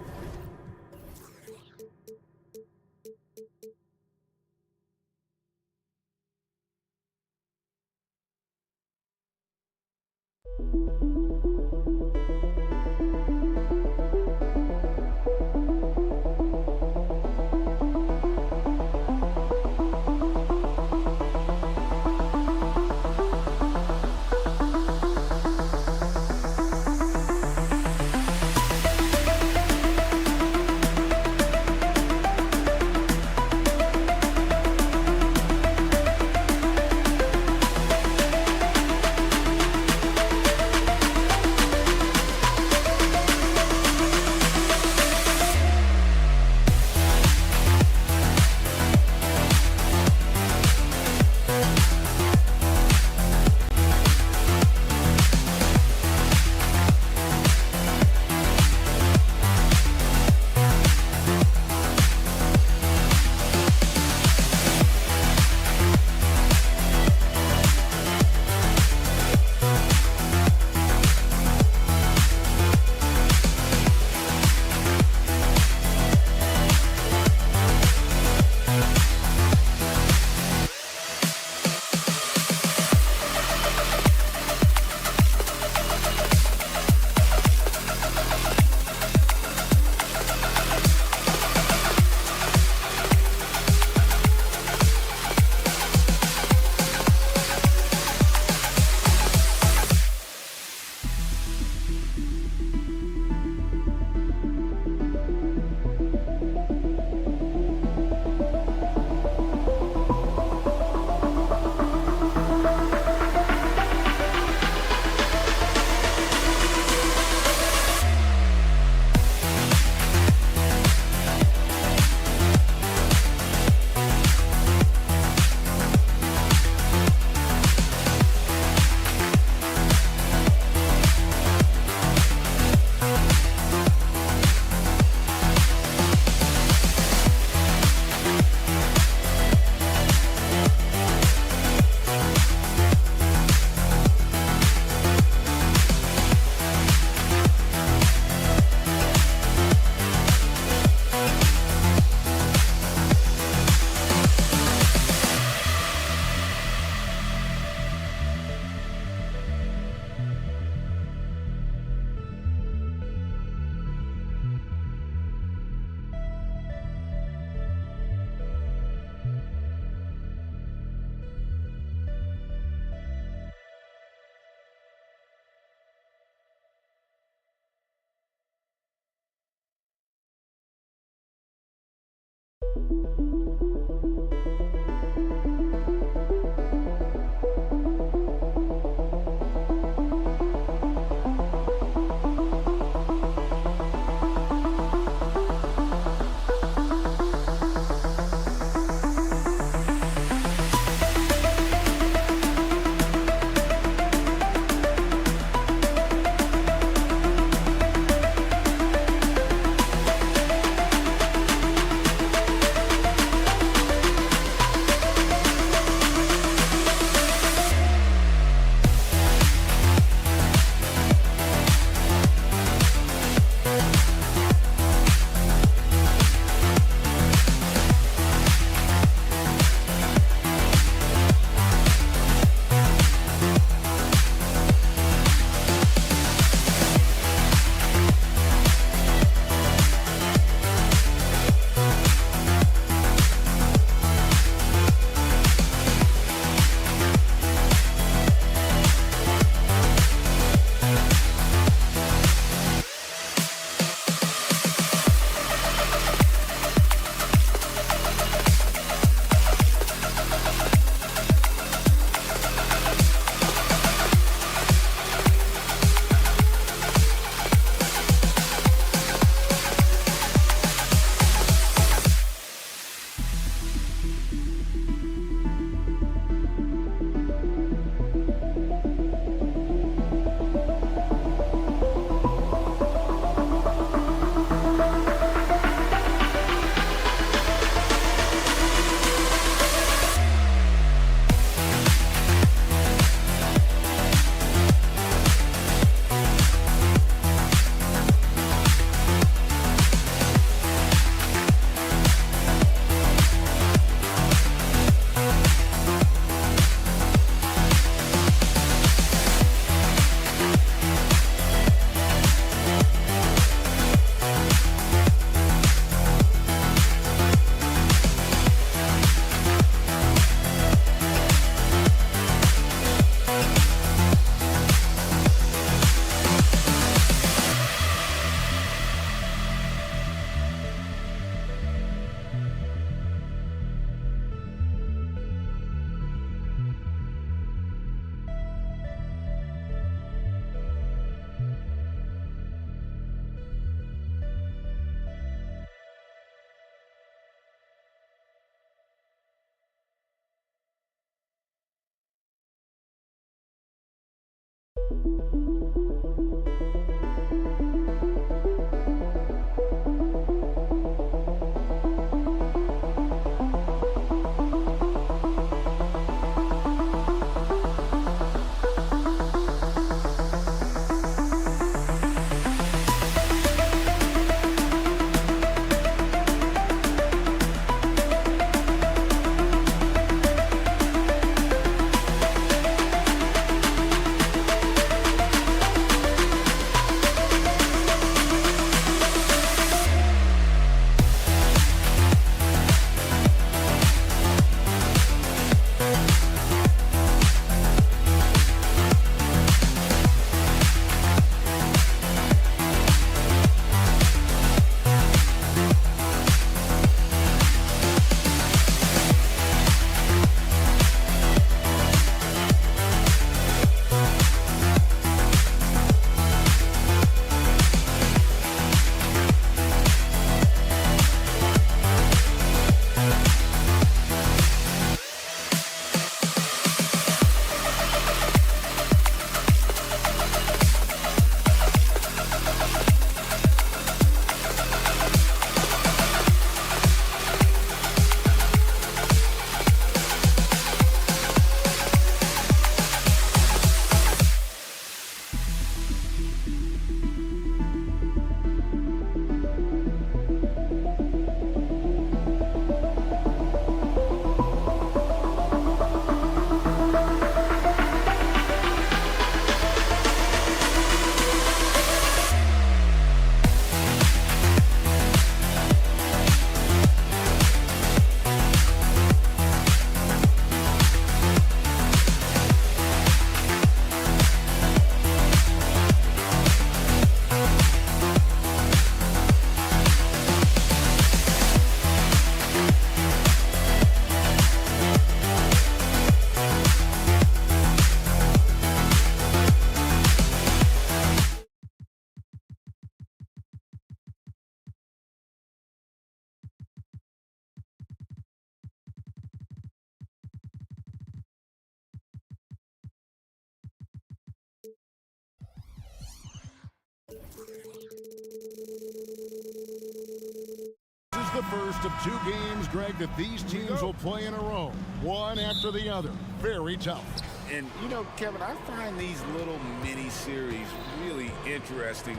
This is the first of two games, Greg, that these teams will play in a row, one after the other. Very tough. And, you know, Kevin, I find these little mini-series really interesting.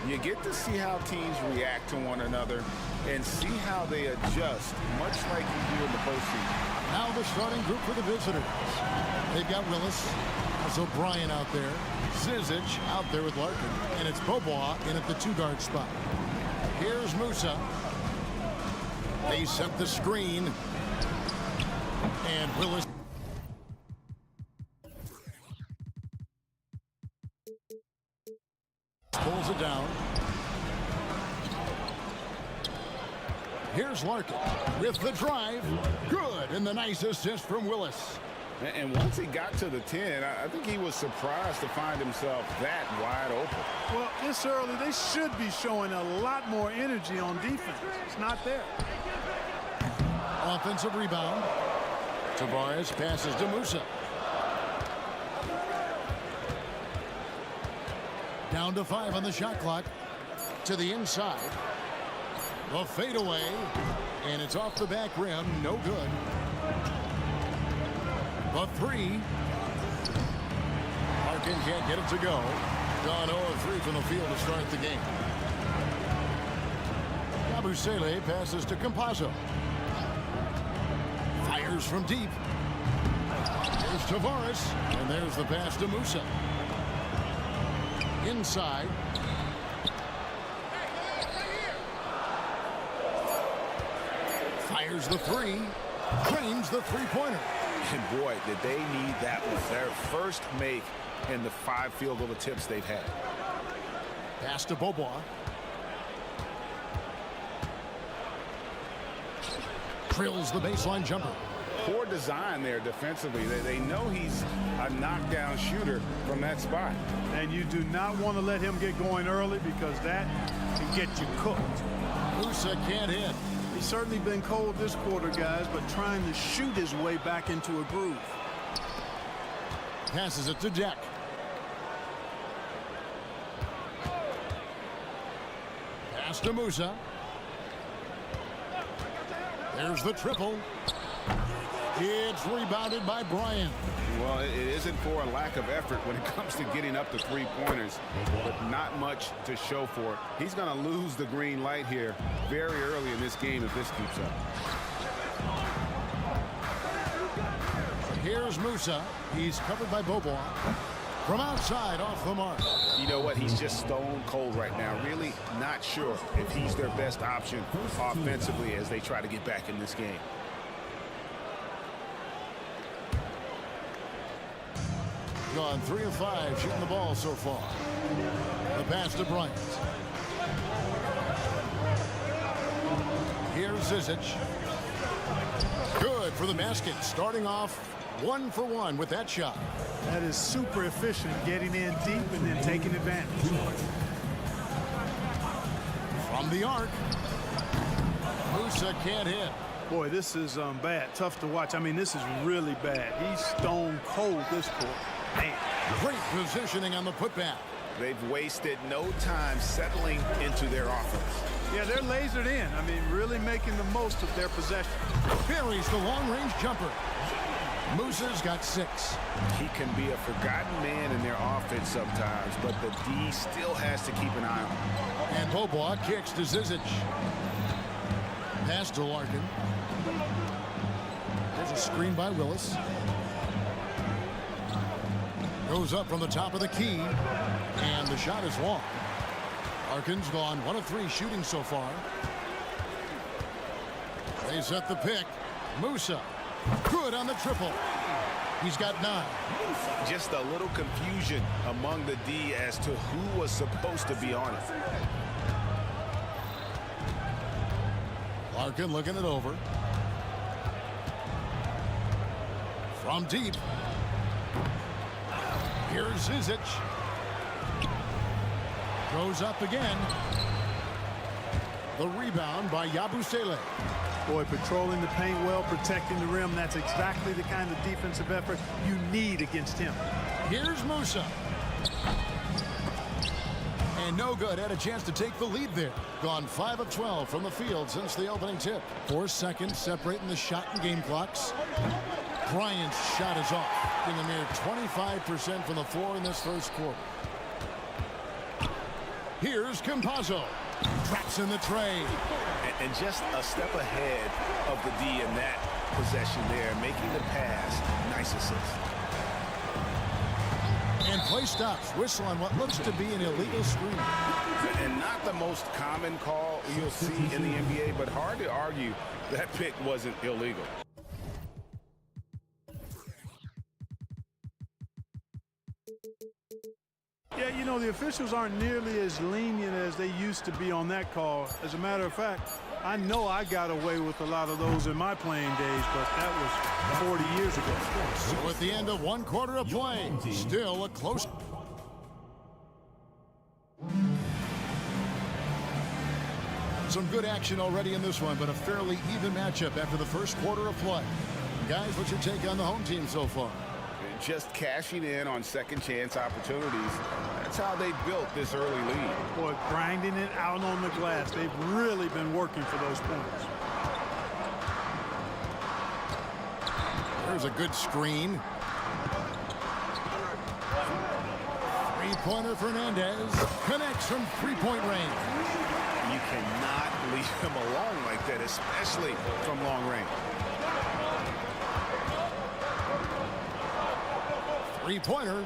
You get to see how teams react to one another and see how they adjust, much like you do in the postseason. Now the starting group for the visitors. They've got Willis, also Bryant out there, Zizic out there with Larkin, and it's Bobois in at the two-guard spot. Here's Musa. They set the screen, and Willis. Pulls it down. Here's Larkin with the drive. Good, and the nice assist from Willis. And once he got to the 10, I think he was surprised to find himself that wide open. Well, this early, they should be showing a lot more energy on defense. It's not there. Offensive rebound. Tavares passes to Musa. Down to 5 on the shot clock. To the inside. A fadeaway. And it's off the back rim. No good. The three. Larkin can't get it to go. Gone 0-3 from the field to start the game. Yabusele passes to Campazzo. Fires from deep. Here's Tavares. And there's the pass to Musa. Inside. Fires the three. Claims the three-pointer. And boy, did they need that one. Their first make in the 5 field goal attempts they've had. Pass to Bobois. Drills the baseline jumper. Poor design there defensively. They know he's a knockdown shooter from that spot. And you do not want to let him get going early because that can get you cooked. Musa can't hit. He's certainly been cold this quarter, guys, but trying to shoot his way back into a groove. Passes it to Deck. Pass to Musa. There's the triple. It's rebounded by Bryant. Well, it isn't for a lack of effort when it comes to getting up to three-pointers, but not much to show for it. He's going to lose the green light here very early in this game if this keeps up. Here's Musa. He's covered by Bobois. From outside, off the mark. You know what? He's just stone cold right now. Really not sure if he's their best option offensively as they try to get back in this game. Gone 3 of 5 shooting the ball so far. The pass to Bryant. Here's Zizic. Good for the basket. Starting off 1 for 1 with that shot. That is super efficient, getting in deep and then taking advantage. From the arc. Musa can't hit. Boy, this is bad. Tough to watch. I mean, this is really bad. He's stone cold this court. Man. Great positioning on the putback. They've wasted no time settling into their offense. Yeah, they're lasered in. I mean, really making the most of their possession. Buries the long-range jumper. Musa's got 6. He can be a forgotten man in their offense sometimes, but the D still has to keep an eye on him. And Bobois kicks to Zizic. Pass to Larkin. There's a screen by Willis. Goes up from the top of the key, and the shot is long. Larkin's gone 1 of 3 shooting so far. They set the pick. Musa. Good on the triple. He's got 9. Just a little confusion among the D as to who was supposed to be on it. Larkin looking it over. From deep. Here's Zizic. Goes up again. The rebound by Yabusele. Boy, patrolling the paint well, protecting the rim. That's exactly the kind of defensive effort you need against him. Here's Musa. And no good. Had a chance to take the lead there. Gone 5 of 12 from the field since the opening tip. 4 seconds separating the shot and game clocks. Bryant's shot is off. In a mere 25% from the floor in this first quarter. Here's Campazzo. Traps in the tray. And just a step ahead of the D in that possession there, making the pass. Nice assist. And play stops. Whistle on what looks to be an illegal screen. And not the most common call you'll see in the NBA, but hard to argue that pick wasn't illegal. Yeah, you know, the officials aren't nearly as lenient as they used to be on that call. As a matter of fact, I know I got away with a lot of those in my playing days, but that was 40 years ago. So at the end of 1 quarter of play, still a close. Some good action already in this one, but a fairly even matchup after the first quarter of play. Guys, what's your take on the home team so far? Just cashing in on second chance opportunities. That's how they built this early lead. Boy, grinding it out on the glass. They've really been working for those points. There's a good screen. Three-pointer Fernandez connects from three-point range. You cannot leave him alone like that, especially from long range. Three-pointer.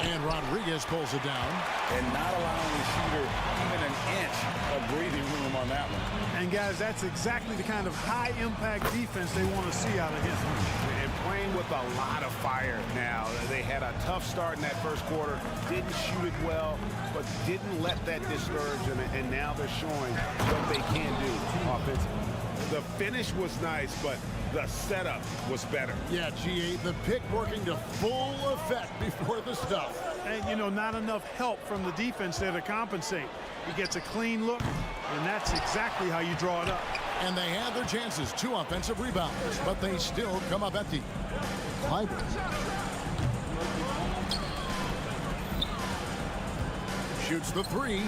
And Rodriguez pulls it down. And not allowing the shooter even an inch of breathing room on that one. And guys, that's exactly the kind of high-impact defense they want to see out of him. And playing with a lot of fire now. They had a tough start in that first quarter. Didn't shoot it well, but didn't let that discourage them. And now they're showing what they can do offensively. The finish was nice, but the setup was better. Yeah, G8, the pick working to full effect before the stuff. And, you know, not enough help from the defense there to compensate. He gets a clean look, and that's exactly how you draw it up. And they had their chances, 2 offensive rebounds, but they still come up empty. Clyburn shoots the 3.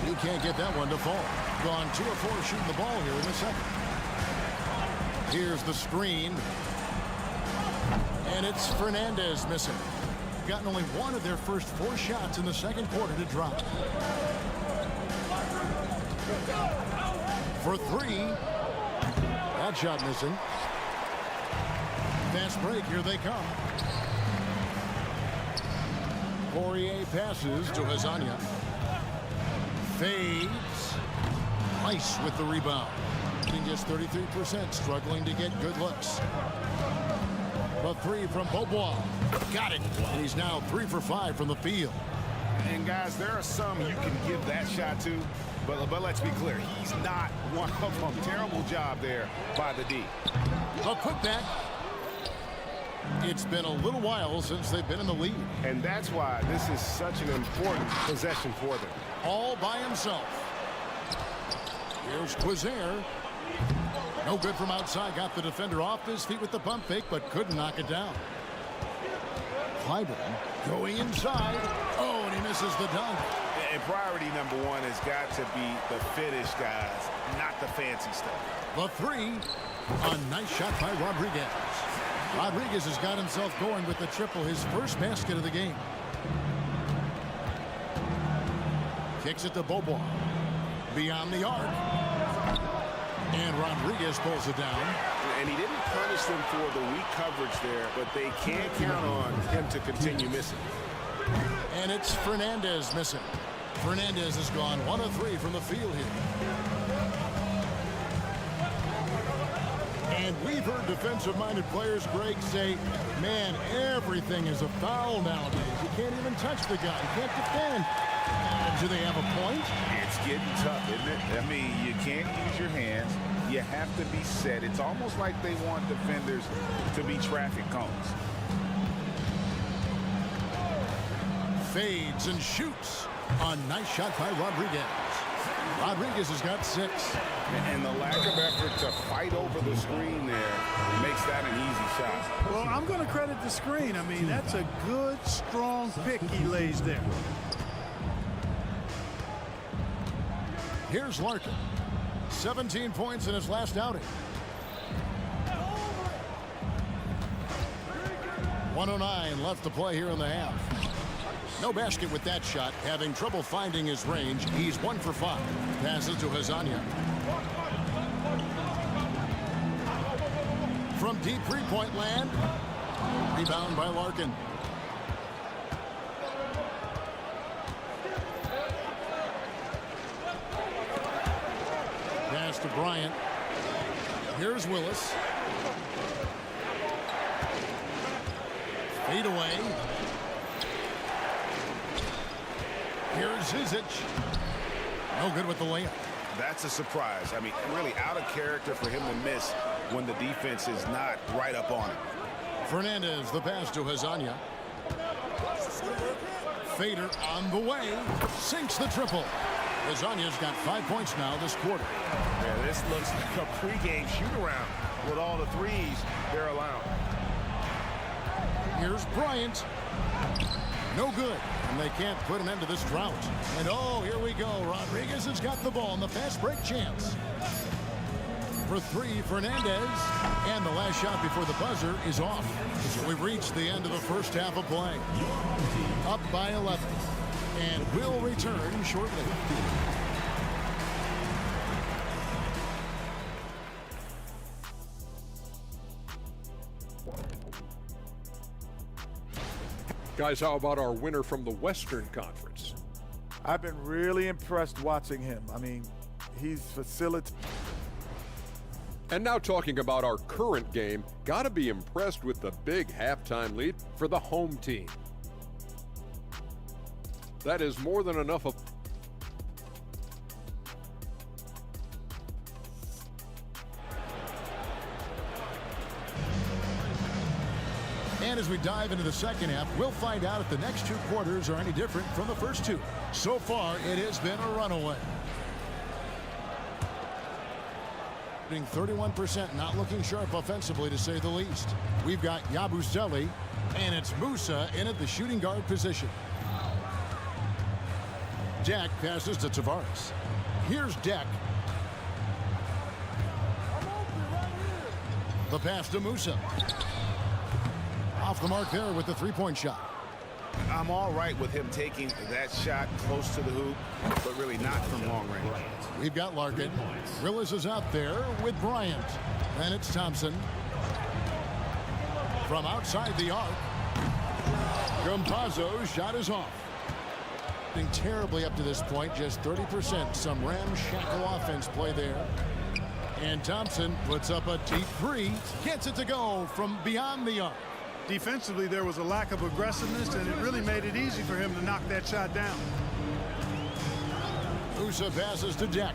He can't get that one to fall. Gone 2 of 4 shooting the ball here in the second. Here's the screen. And it's Fernandez missing. Gotten only 1 of their first 4 shots in the second quarter to drop. For 3. That shot missing. Fast break. Here they come. Poirier passes to Hazania. Fades. Nice with the rebound. Just 33%, struggling to get good looks. The 3 from Beaubois. Got it. And he's now 3 for 5 from the field. And guys, there are some you can give that shot to, but let's be clear, he's not one of them. Terrible job there by the D. A putback. It's been a little while since they've been in the lead. And that's why this is such an important possession for them. All by himself. Here's Quizer. No good from outside. Got the defender off his feet with the pump fake, but couldn't knock it down. Clyburn going inside. Oh, and he misses the dunk. And priority number 1 has got to be the finish, guys, not the fancy stuff. The 3. A nice shot by Rodriguez. Rodriguez has got himself going with the triple, his first basket of the game. Kicks it to Beaubois. Beyond the arc. And Rodriguez pulls it down. And he didn't punish them for the weak coverage there, but they can't count on him to continue missing. And it's Fernandez missing. Fernandez has gone 1 of 3 from the field here. And we've heard defensive-minded players, Greg, say, man, everything is a foul nowadays. You can't even touch the guy. You can't defend. Do they have a point? It's getting tough, isn't it? I mean, you can't use your hands. You have to be set. It's almost like they want defenders to be traffic cones. Fades and shoots. A nice shot by Rodriguez. Rodriguez has got 6. And the lack of effort to fight over the screen there makes that an easy shot. Well, I'm going to credit the screen. I mean, that's a good, strong pick he lays there. Here's Larkin. 17 points in his last outing. 1:09 left to play here in the half. No basket with that shot. Having trouble finding his range. He's 1 for 5. Passes to Hazania. From deep 3-point land. Rebound by Larkin. Pass to Bryant. Here's Willis. Fade away. Here's Zizic. No good with the layup. That's a surprise. I mean, really out of character for him to miss when the defense is not right up on him. Fernandez, the pass to Hazania. Fader on the way. Sinks the triple. Hazania's got 5 points now this quarter. Yeah, this looks like a pregame shoot-around with all the threes they're allowing. Here's Bryant. No good. And they can't put an end to this drought. And oh, here we go. Rodriguez has got the ball in the fast break chance. For 3, Fernandez. And the last shot before the buzzer is off. So we've reached the end of the first half of play. Up by 11. And we'll return shortly. Guys, how about our winner from the Western Conference? I've been really impressed watching him. I mean, he's facilitating. And now talking about our current game, gotta be impressed with the big halftime lead for the home team. That is more than enough of... And as we dive into the second half, we'll find out if the next 2 quarters are any different from the first 2. So far, it has been a runaway. 31%, not looking sharp offensively, to say the least. We've got Yabusele, and it's Musa in at the shooting guard position. Deck passes to Tavares. Here's Deck. The pass to Musa. Off the mark there with the three-point shot. I'm all right with him taking that shot close to the hoop, but really not from long range. We've got Larkin. Willis is out there with Bryant. And it's Thompson. From outside the arc. Campazzo's shot is off. Been terribly up to this point, just 30%. Some ramshackle offense play there. And Thompson puts up a deep three. Gets it to go from beyond the arc. Defensively, there was a lack of aggressiveness, and it really made it easy for him to knock that shot down. Musa passes to Deck.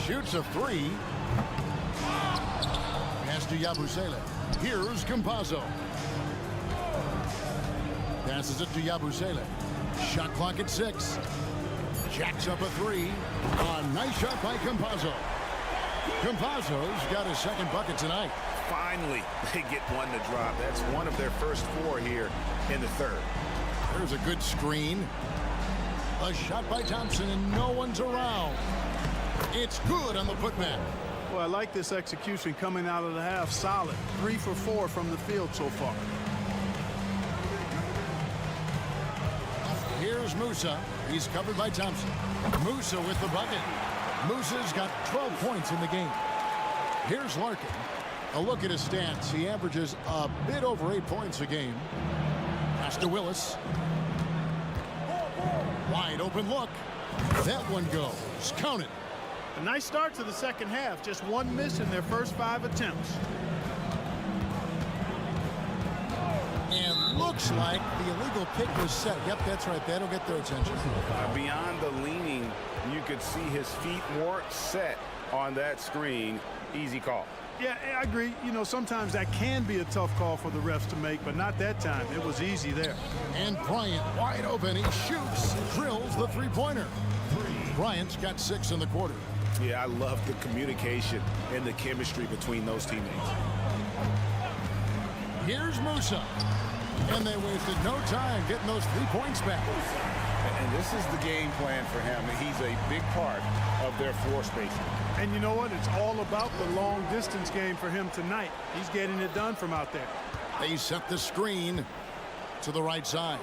Shoots a three. Pass to Yabusele. Here's Campazzo. Passes it to Yabusele. Shot clock at 6. Jacks up a three. A nice shot by Campazzo. Campazzo's got his second bucket tonight. Finally, they get one to drop. That's one of their first 4 here in the third. There's a good screen. A shot by Thompson, and no one's around. It's good on the putback. Well, I like this execution coming out of the half. Solid. 3 for 4 from the field so far. Here's Musa. He's covered by Thompson. Musa with the bucket. Musa's got 12 points in the game. Here's Larkin. A look at his stats. He averages a bit over 8 points a game. Pass to Willis. Wide open look. That one goes. Count it. A nice start to the second half. Just one miss in their first 5 attempts. And looks like the illegal pick was set. Yep, that's right. That'll get their attention. Beyond the leaning, you could see his feet more set on that screen. Easy call. Yeah, I agree. You know, sometimes that can be a tough call for the refs to make, but not that time. It was easy there. And Bryant wide open. He shoots, drills the three-pointer. Bryant's got 6 in the quarter. Yeah, I love the communication and the chemistry between those teammates. Here's Musa. And they wasted no time getting those 3 points back. And this is the game plan for him. He's a big part of their floor spacing. And you know what? It's all about the long distance game for him tonight. He's getting it done from out there. They set the screen to the right side.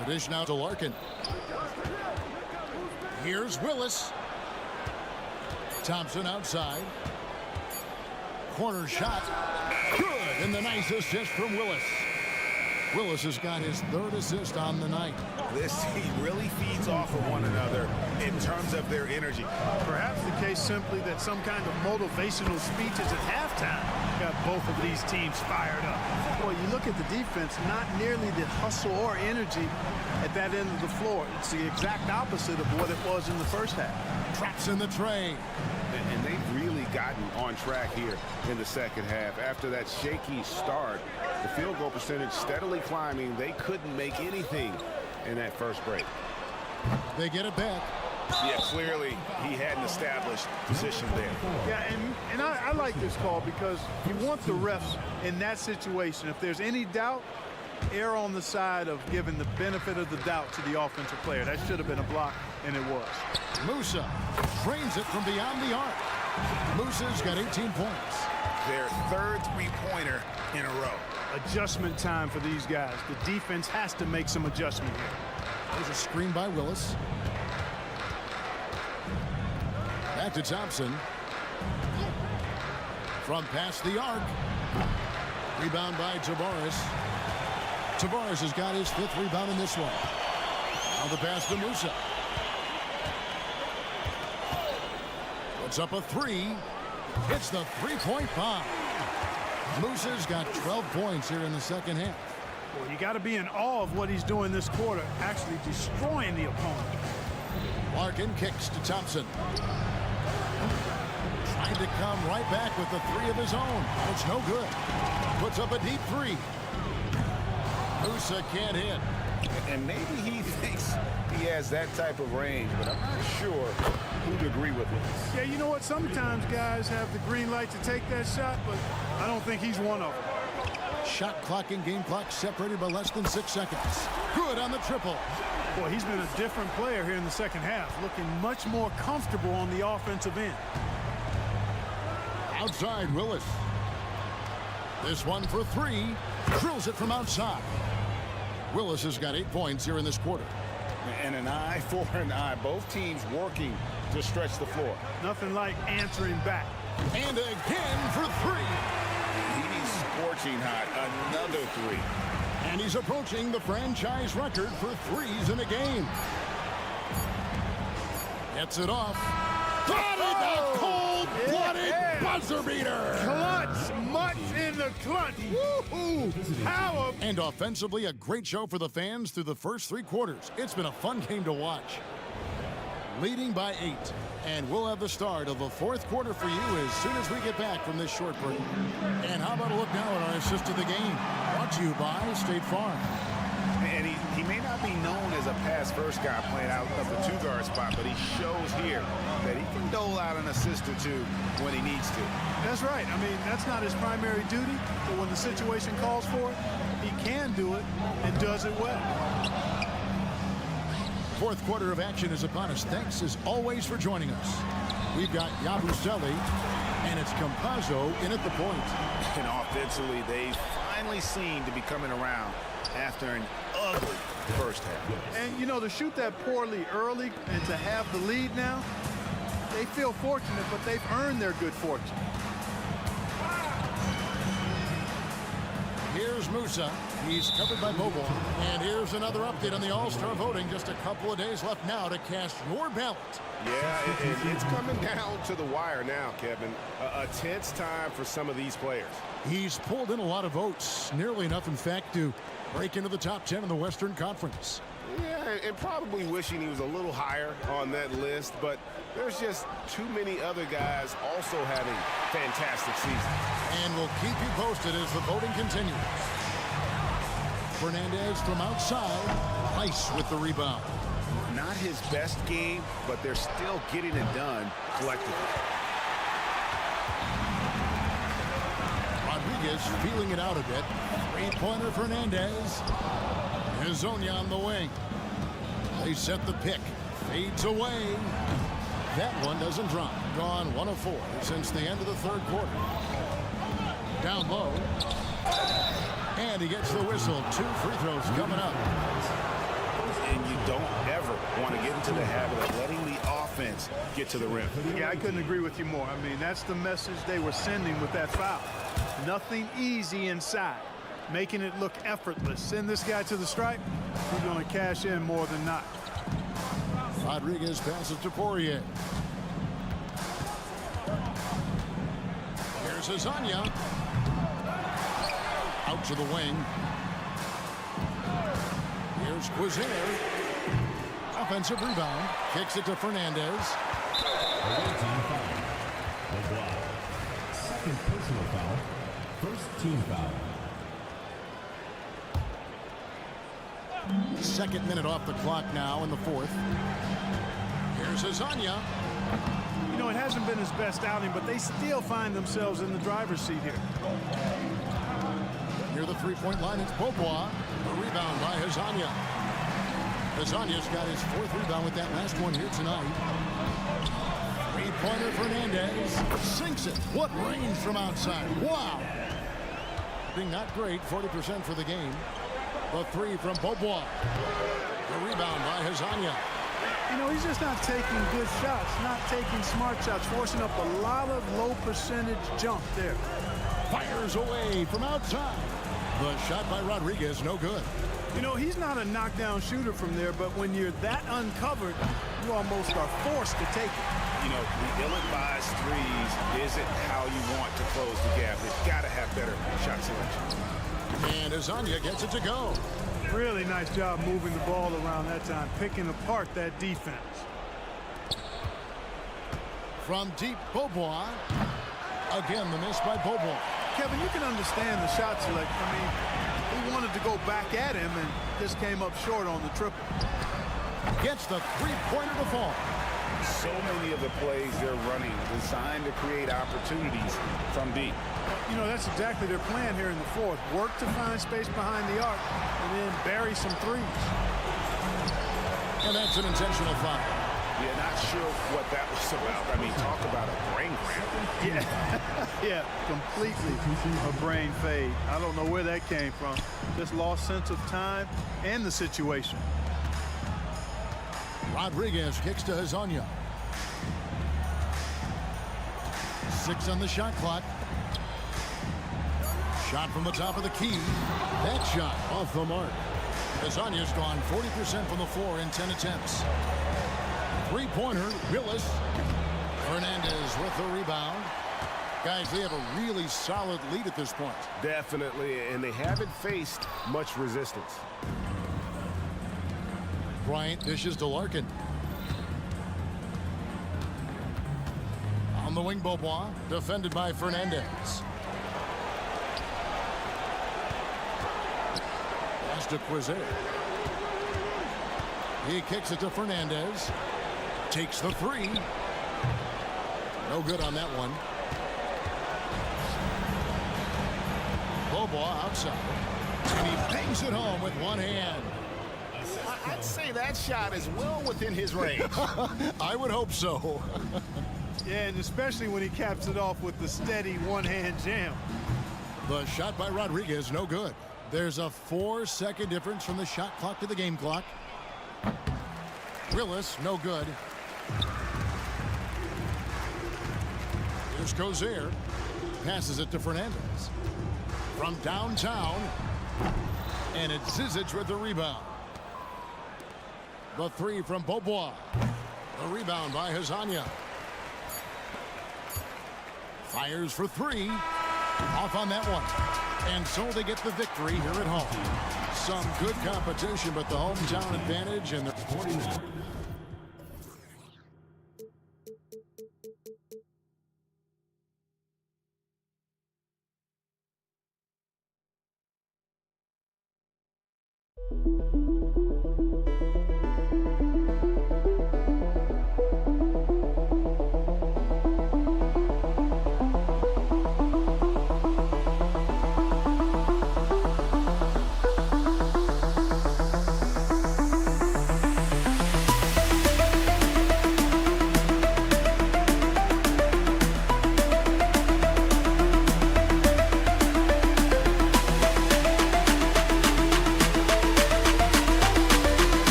The dish now to Larkin. Here's Willis. Thompson outside. Corner shot. Good. And the nice assist from Willis. Willis has got his 3rd assist on the night. This team really feeds off of one another in terms of their energy. Perhaps the case simply that some kind of motivational speeches at halftime got both of these teams fired up. Boy, you look at the defense, not nearly the hustle or energy at that end of the floor. It's the exact opposite of what it was in the first half. Traps in the tray. And they've really gotten on track here in the second half. After that shaky start, the field goal percentage steadily climbing. They couldn't make anything in that first break. They get it back. Yeah, clearly he had an established position there. Yeah, and I like this call because you want the refs in that situation. If there's any doubt, err on the side of giving the benefit of the doubt to the offensive player. That should have been a block, and it was. Musa trains it from beyond the arc. Musa's got 18 points. Their 3rd three-pointer in a row. Adjustment time for these guys. The defense has to make some adjustment here. There's a screen by Willis. Back to Thompson. From past the arc. Rebound by Tavares. Tavares has got his 5th rebound in this one. Now the pass to Musa. Puts up a 3. Hits the 3-point bomb. Musa's got 12 points here in the second half. Well, you got to be in awe of what he's doing this quarter, actually destroying the opponent. Larkin kicks to Thompson. Trying to come right back with the 3 of his own. It's no good. Puts up a deep 3. Musa can't hit. And maybe he thinks he has that type of range, but I'm not sure who'd agree with it. Yeah, you know what? Sometimes guys have the green light to take that shot, but I don't think he's one of them. Shot clock and game clock separated by less than 6 seconds. Good on the triple. Boy, he's been a different player here in the second half, looking much more comfortable on the offensive end. Outside, Willis. This one for 3. Drills it from outside. Willis has got 8 points here in this quarter. And an eye for an eye. Both teams working to stretch the floor. Nothing like answering back. And again for 3. He's scorching hot. Another 3. And he's approaching the franchise record for 3s in a game. Gets it off. Got it! A cold-blooded buzzer beater! Clutch! Much in the clutch! Woo-hoo! Power! And offensively, a great show for the fans through the first 3 quarters. It's been a fun game to watch. Leading by 8. And we'll have the start of the 4th quarter for you as soon as we get back from this short break. And how about a look now at our assist of the game? Brought to you by State Farm. And he may not be known as a pass-first guy playing out of the 2-guard spot, but he shows here that he can dole out an assist or 2 when he needs to. That's right. I mean, that's not his primary duty, but when the situation calls for it, he can do it and does it well. 4th quarter of action is upon us. Thanks, as always, for joining us. We've got Yabusele, and it's Campazzo in at the point. And offensively, they finally seem to be coming around after an ugly first half. And, you know, to shoot that poorly early and to have the lead now, they feel fortunate, but they've earned their good fortune. Here's Musa. He's covered by Bobo. And here's another update on the All-Star voting. Just a couple of days left now to cast your ballot. Yeah, it's coming down to the wire now, Kevin. A tense time for some of these players. He's pulled in a lot of votes. Nearly enough, in fact, to break into the top 10 in the Western Conference. Yeah, and probably wishing he was a little higher on that list, but there's just too many other guys also having fantastic seasons. And we'll keep you posted as the voting continues. Fernandez from outside. Nice with the rebound. Not his best game, but they're still getting it done collectively. Rodriguez feeling it out a bit. 3-pointer Fernandez. Hezonja on the wing. They set the pick. Fades away. That one doesn't drop. Gone 1 of 4 since the end of the 3rd quarter. Down low. And he gets the whistle. 2 free throws coming up. And you don't ever want to get into the habit of letting the offense get to the rim. Yeah, I couldn't agree with you more. I mean, that's the message they were sending with that foul. Nothing easy inside, making it look effortless. Send this guy to the stripe, he's going to cash in more than not. Rodriguez passes to Poirier. Here's Hezonja. Out to the wing. Here's Quizier. Offensive rebound. Kicks it to Fernandez. Second personal foul. First team foul. 2nd minute off the clock now in the 4th. Here's Hezonja. You know, it hasn't been his best outing, but they still find themselves in the driver's seat here. Near the 3-point line, it's Beaubois. The rebound by Hezonja. Hezonja's got his 4th rebound with that last one here tonight. 3-pointer Fernandez sinks it. What range from outside. Wow. Being not great, 40% for the game. The 3 from Beaubois. The rebound by Hezonja. You know, he's just not taking good shots, not taking smart shots, forcing up a lot of low percentage jump there. Fires away from outside. The shot by Rodriguez, no good. You know, he's not a knockdown shooter from there, but when you're that uncovered, you almost are forced to take it. You know, the ill-advised threes isn't how you want to close the gap. They've got to have better shot selection. And Hezonja gets it to go. Really nice job moving the ball around that time, picking apart that defense. From deep, Beaubois. Again, the miss by Beaubois. Kevin, you can understand the shot selection. I mean, he wanted to go back at him and just came up short on the triple. Gets the 3-pointer to fall. So many of the plays they're running designed to create opportunities from deep. You know, that's exactly their plan here in the fourth. Work to find space behind the arc and then bury some threes. And that's an intentional foul. Yeah, not sure what that was about. I mean, talk about a brain cramp. Yeah, yeah, completely a brain fade. I don't know where that came from. Just lost sense of time and the situation. Rodriguez kicks to Hezonja. 6 on the shot clock. Shot from the top of the key. That shot off the mark. Hezonja's gone 40% from the floor in 10 attempts. Three-pointer, Willis. Fernandez with the rebound. Guys, they have a really solid lead at this point. Definitely, and they haven't faced much resistance. Bryant dishes to Larkin. On the wing, Beaubois, defended by Fernandez. Pass to Quiser. He kicks it to Fernandez. Takes the three. No good on that one. Beaubois outside. And he bangs it home with one hand. I'd say that shot is well within his range. I would hope so. Yeah, and especially when he caps it off with the steady one-hand jam. The shot by Rodriguez, no good. There's a 4-second difference from the shot clock to the game clock. Willis, no good. Here's Quiser. Passes it to Fernandez. From downtown. And it's Zizic with the rebound. The three from Beaubois. The rebound by Hezonja. Fires for three. Off on that one. And so they get the victory here at home. Some good competition, but the hometown advantage and the 49.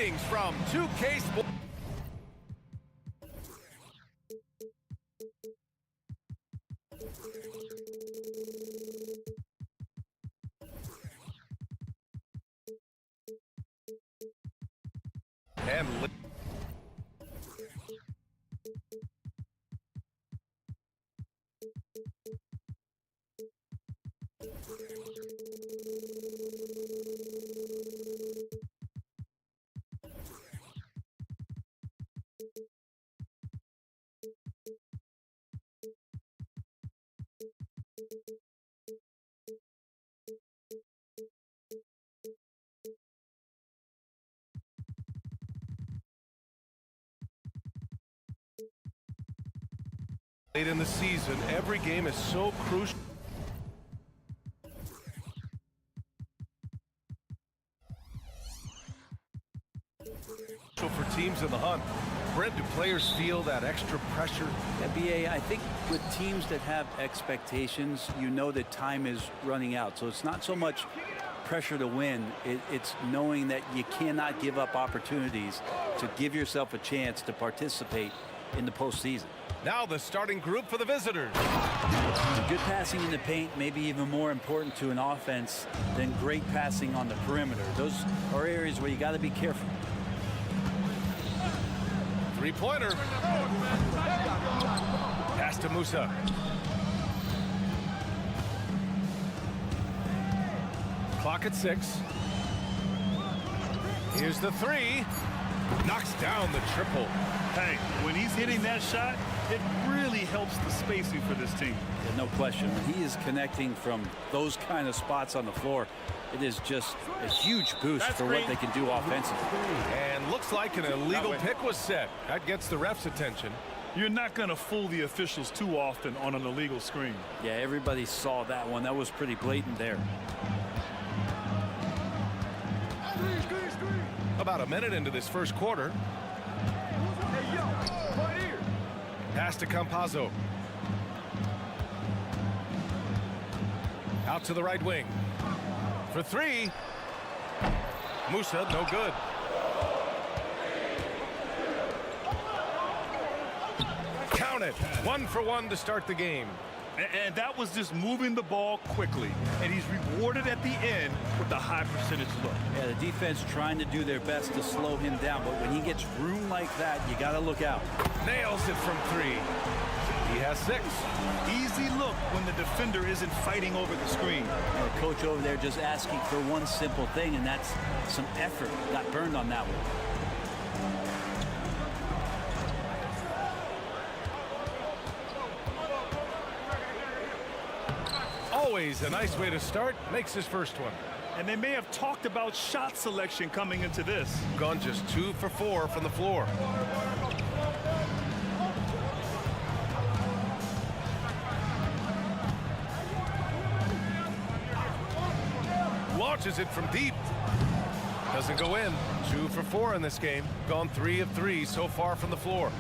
Greetings from 2K Sports. And late in the season, every game is so crucial. For teams in the hunt. Brent, do players feel that extra pressure? Yeah, BA, I think with teams that have expectations, you know that time is running out. So it's not so much pressure to win. It's knowing that you cannot give up opportunities to give yourself a chance to participate in the postseason. Now the starting group for the visitors. Good passing in the paint may be even more important to an offense than great passing on the perimeter. Those are areas where you got to be careful. Three-pointer. Pass to Musa. Clock at 6. Here's the three. Knocks down the triple. Hey, when he's hitting that shot, it really helps the spacing for this team. Yeah, no question. When he is connecting from those kind of spots on the floor, it is just a huge boost for what they can do offensively. And looks like an illegal pick was set. That gets the ref's attention. You're not going to fool the officials too often on an illegal screen. Yeah, everybody saw that one. That was pretty blatant there. About a minute into this first quarter. Pass to Campazzo. Out to the right wing. For three. Musa, no good. won it. 1 for 1 to start the game. And that was just moving the ball quickly. And he's rewarded at the end with a high percentage look. Yeah, the defense trying to do their best to slow him down, but when he gets room like that, you got to look out. Nails it from 3. He has 6. Easy look when the defender isn't fighting over the screen. And the coach over there just asking for one simple thing, and that's some effort. Got burned on that one. Always a nice way to start. Makes his first one. And they may have talked about shot selection coming into this. Gone just 2 for 4 from the floor. Launches it from deep. Doesn't go in. 2 for 4 in this game. Gone 3 of 3 so far from the floor.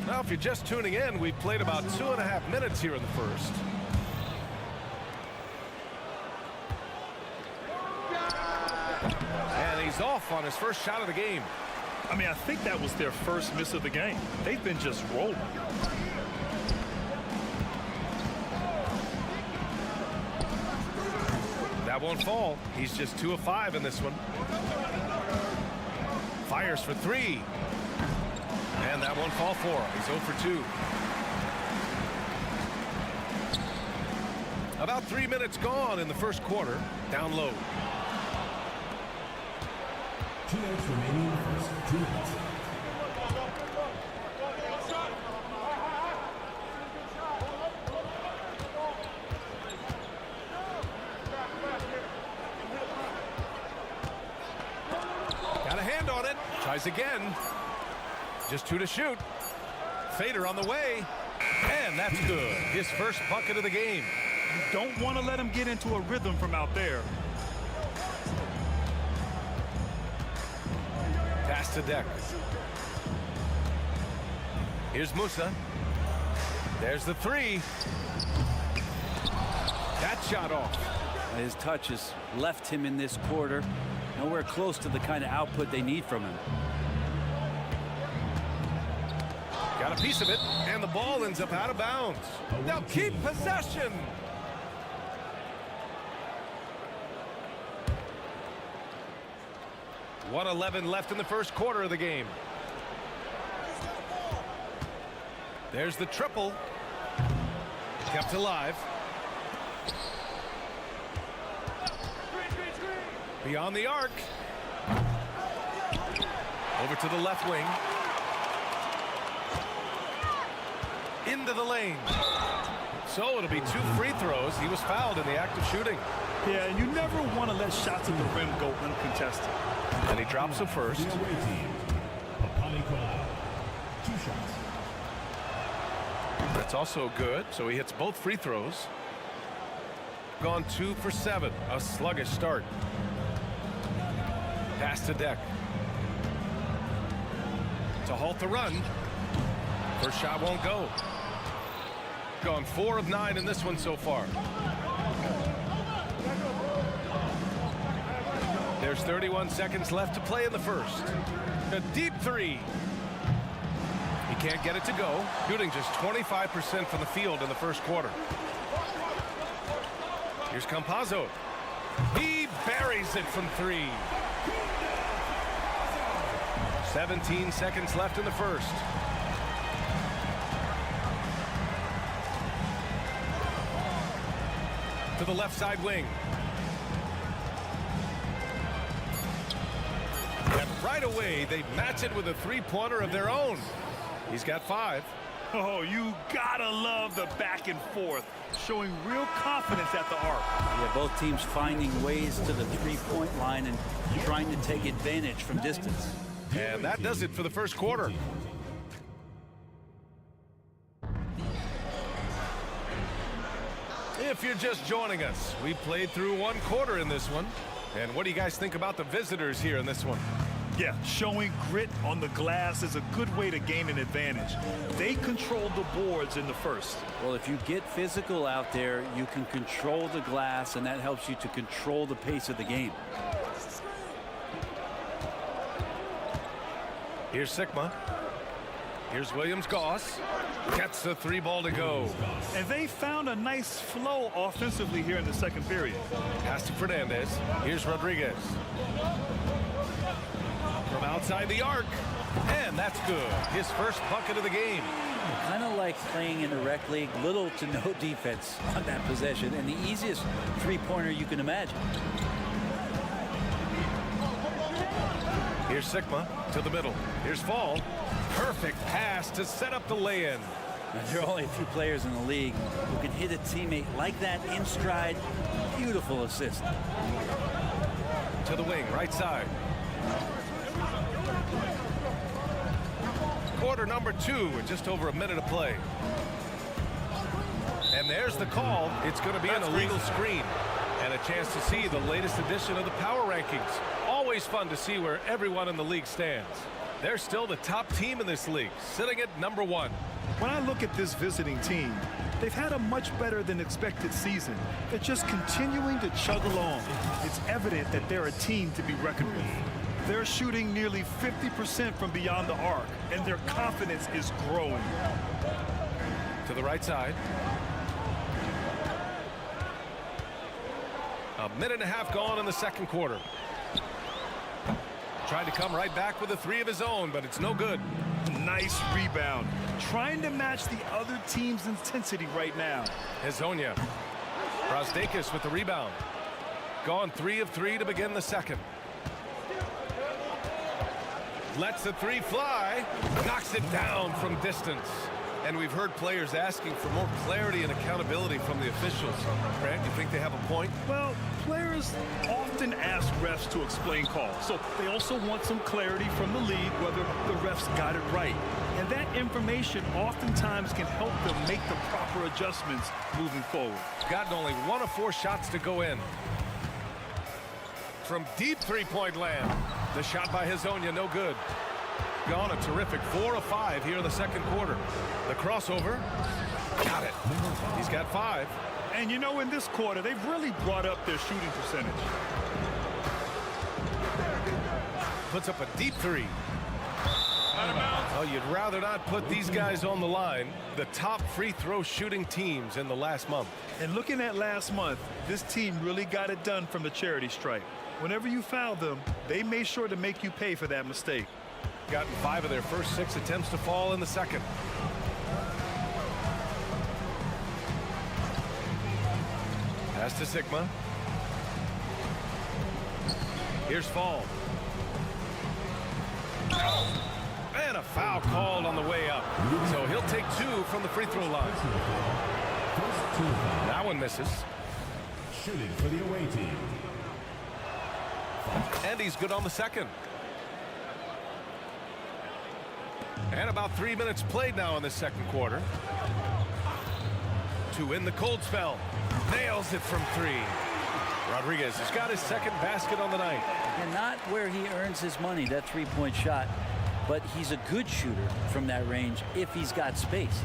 Now, if you're just tuning in, we've played about 2.5 minutes here in the first. And he's off on his first shot of the game. I mean, I think that was their first miss of the game. They've been just rolling. That won't fall. He's just 2 of 5 in this one. Fires for 3. And that won't fall for him. He's 0 for 2. About 3 minutes gone in the first quarter. Down low. 2 minutes remaining in the first. 2 minutes. Got a hand on it. Tries again. Just 2 to shoot. Fader on the way. And that's good. His first bucket of the game. You don't want to let him get into a rhythm from out there. Pass to Deck. Here's Musa. There's the 3. That shot off. His touch has left him in this quarter. Nowhere close to the kind of output they need from him. Got a piece of it, and the ball ends up out of bounds. They'll keep possession. .111 left in the first quarter of the game. There's the triple. Kept alive. Beyond the arc. Over to the left wing. Into the lane. So it'll be 2 free throws. He was fouled in the act of shooting. Yeah, you never want to let shots at the rim go uncontested. And he drops the first. The away team. 2 shots. That's also good. So he hits both free throws. Gone 2 for 7. A sluggish start. Pass to Deck. To halt the run. First shot won't go. Gone 4 of 9 in this one so far. There's 31 seconds left to play in the first. A deep 3. He can't get it to go. Shooting just 25% from the field in the first quarter. Here's Campazzo. He buries it from 3. 17 seconds left in the first. To the left side wing. And right away, they match it with a 3-pointer of their own. He's got 5. Oh, you gotta love the back and forth, showing real confidence at the arc. Yeah, both teams finding ways to the 3-point line and trying to take advantage from distance. And that does it for the first quarter. If you're just joining us, we played through 1 quarter in this one. And what do you guys think about the visitors here in this one? Yeah, showing grit on the glass is a good way to gain an advantage. They controlled the boards in the first. Well, if you get physical out there, you can control the glass, and that helps you to control the pace of the game. Here's Sigma. Here's Williams-Goss. Gets the 3 ball to go. And they found a nice flow offensively here in the second period. Pass to Fernandez. Here's Rodriguez. From outside the arc. And that's good. His first bucket of the game. Kind of like playing in the rec league. Little to no defense on that possession. And the easiest three-pointer you can imagine. Here's Sigma to the middle. Here's Fall. Perfect pass to set up the lay-in. There are only a few players in the league who can hit a teammate like that in stride. Beautiful assist. To the wing, right side. Quarter number 2 with just over a minute of play. And there's the call. It's going to be an illegal screen. And a chance to see the latest edition of the power rankings. Always fun to see where everyone in the league stands. They're still the top team in this league, sitting at number 1. When I look at this visiting team, they've had a much better than expected season. They're just continuing to chug along. It's evident that they're a team to be reckoned with. They're shooting nearly 50% from beyond the arc, and their confidence is growing. To the right side. A minute and a half gone in the second quarter. Tried to come right back with a 3 of his own, but it's no good. Nice rebound. Trying to match the other team's intensity right now. Hezonja. Brasdeikis with the rebound. Gone 3 of 3 to begin the second. Lets the 3 fly. Knocks it down from distance. And we've heard players asking for more clarity and accountability from the officials. Grant, you think they have a point? Well, players often ask refs to explain calls. So they also want some clarity from the league whether the refs got it right. And that information oftentimes can help them make the proper adjustments moving forward. Gotten only 1 of 4 shots to go in. From deep 3-point land. The shot by Hezonja, no good. Gone a terrific 4 of 5 here in the second quarter. The crossover. Got it. He's got 5. And you know, in this quarter, they've really brought up their shooting percentage. Puts up a deep 3. Oh, you'd rather not put these guys on the line. The top free throw shooting teams in the last month. And looking at last month, this team really got it done from the charity stripe. Whenever you foul them, they made sure to make you pay for that mistake. Gotten 5 of their first 6 attempts to fall in the second. Pass to Sigma. Here's Fall. And a foul called on the way up. So he'll take 2 from the free throw line. That one misses. Shooting for the away team. And he's good on the second. And about 3 minutes played now in the second quarter. To win the cold spell. Nails it from 3. Rodriguez has got his second basket on the night. And not where he earns his money, that 3-point shot. But he's a good shooter from that range if he's got space.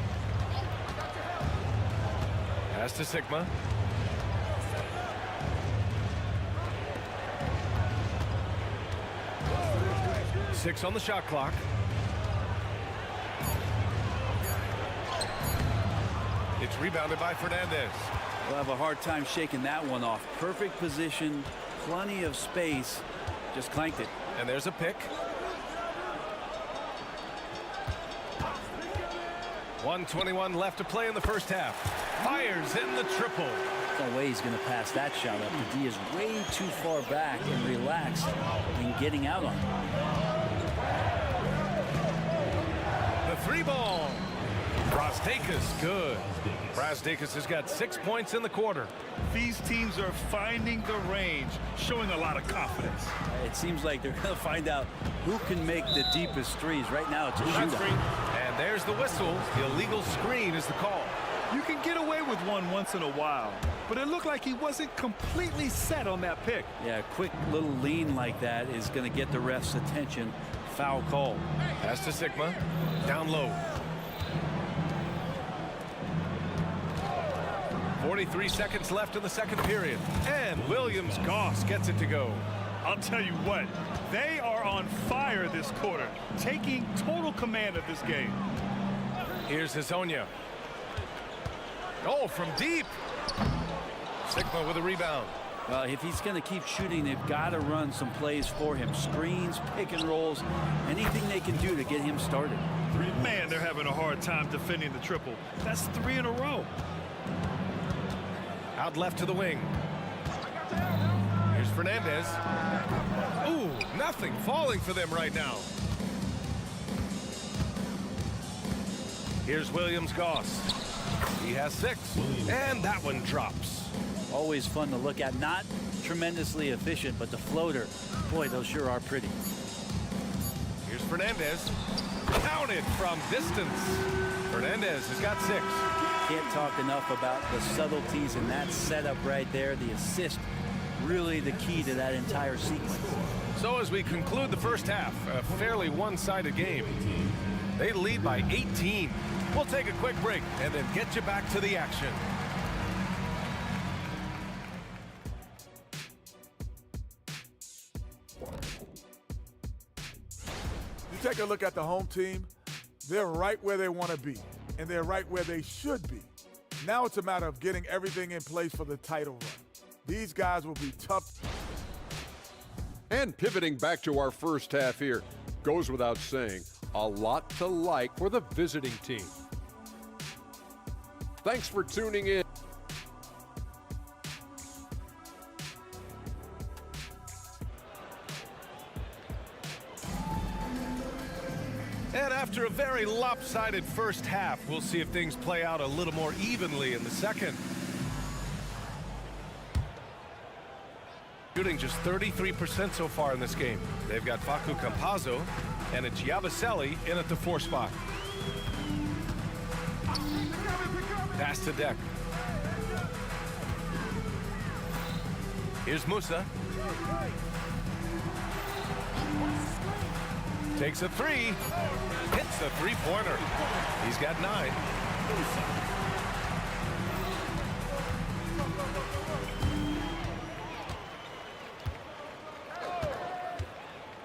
Pass to Sigma. Six on the shot clock. It's rebounded by Fernandez. We'll have a hard time shaking that one off. Perfect position, plenty of space. Just clanked it. And there's a pick. 1:21 left to play in the first half. Fires in the triple. No way he's going to pass that shot up. The D is way too far back and relaxed in getting out on it. The 3 ball. Brasdeikis, good. Brasdeikis has got 6 points in the quarter. These teams are finding the range, showing a lot of confidence. It seems like they're going to find out who can make the deepest threes. Right now, it's a shootout. And there's the whistle. The illegal screen is the call. You can get away with one once in a while, but it looked like he wasn't completely set on that pick. Yeah, a quick little lean like that is going to get the ref's attention. Foul call. Pass to Sigma. Down low. 43 seconds left in the second period. And Williams-Goss gets it to go. I'll tell you what, they are on fire this quarter, taking total command of this game. Here's Hezonja. Oh, from deep. Sigma with a rebound. Well, if he's going to keep shooting, they've got to run some plays for him. Screens, pick and rolls, anything they can do to get him started. Man, they're having a hard time defending the triple. That's 3 in a row. Out left to the wing. Here's Fernandez. Ooh, nothing falling for them right now. Here's Williams-Goss. He has 6, and that one drops. Always fun to look at. Not tremendously efficient, but the floater, boy, those sure are pretty. Here's Fernandez. Counted from distance. Fernandez has got 6. Can't talk enough about the subtleties in that setup right there. The assist, really the key to that entire sequence. So as we conclude the first half, a fairly one-sided game. They lead by 18. We'll take a quick break and then get you back to the action. You take a look at the home team, they're right where they want to be, and they're right where they should be. Now it's a matter of getting everything in place for the title run. These guys will be tough. And pivoting back to our first half here, goes without saying, a lot to like for the visiting team. Thanks for tuning in. And after a very lopsided first half, we'll see if things play out a little more evenly in the second. Shooting just 33% so far in this game. They've got Facu Campazzo and it's Yabusele in at the 4 spot. Pass to Deck. Here's Musa. Takes a 3. Hits the 3-pointer. He's got 9.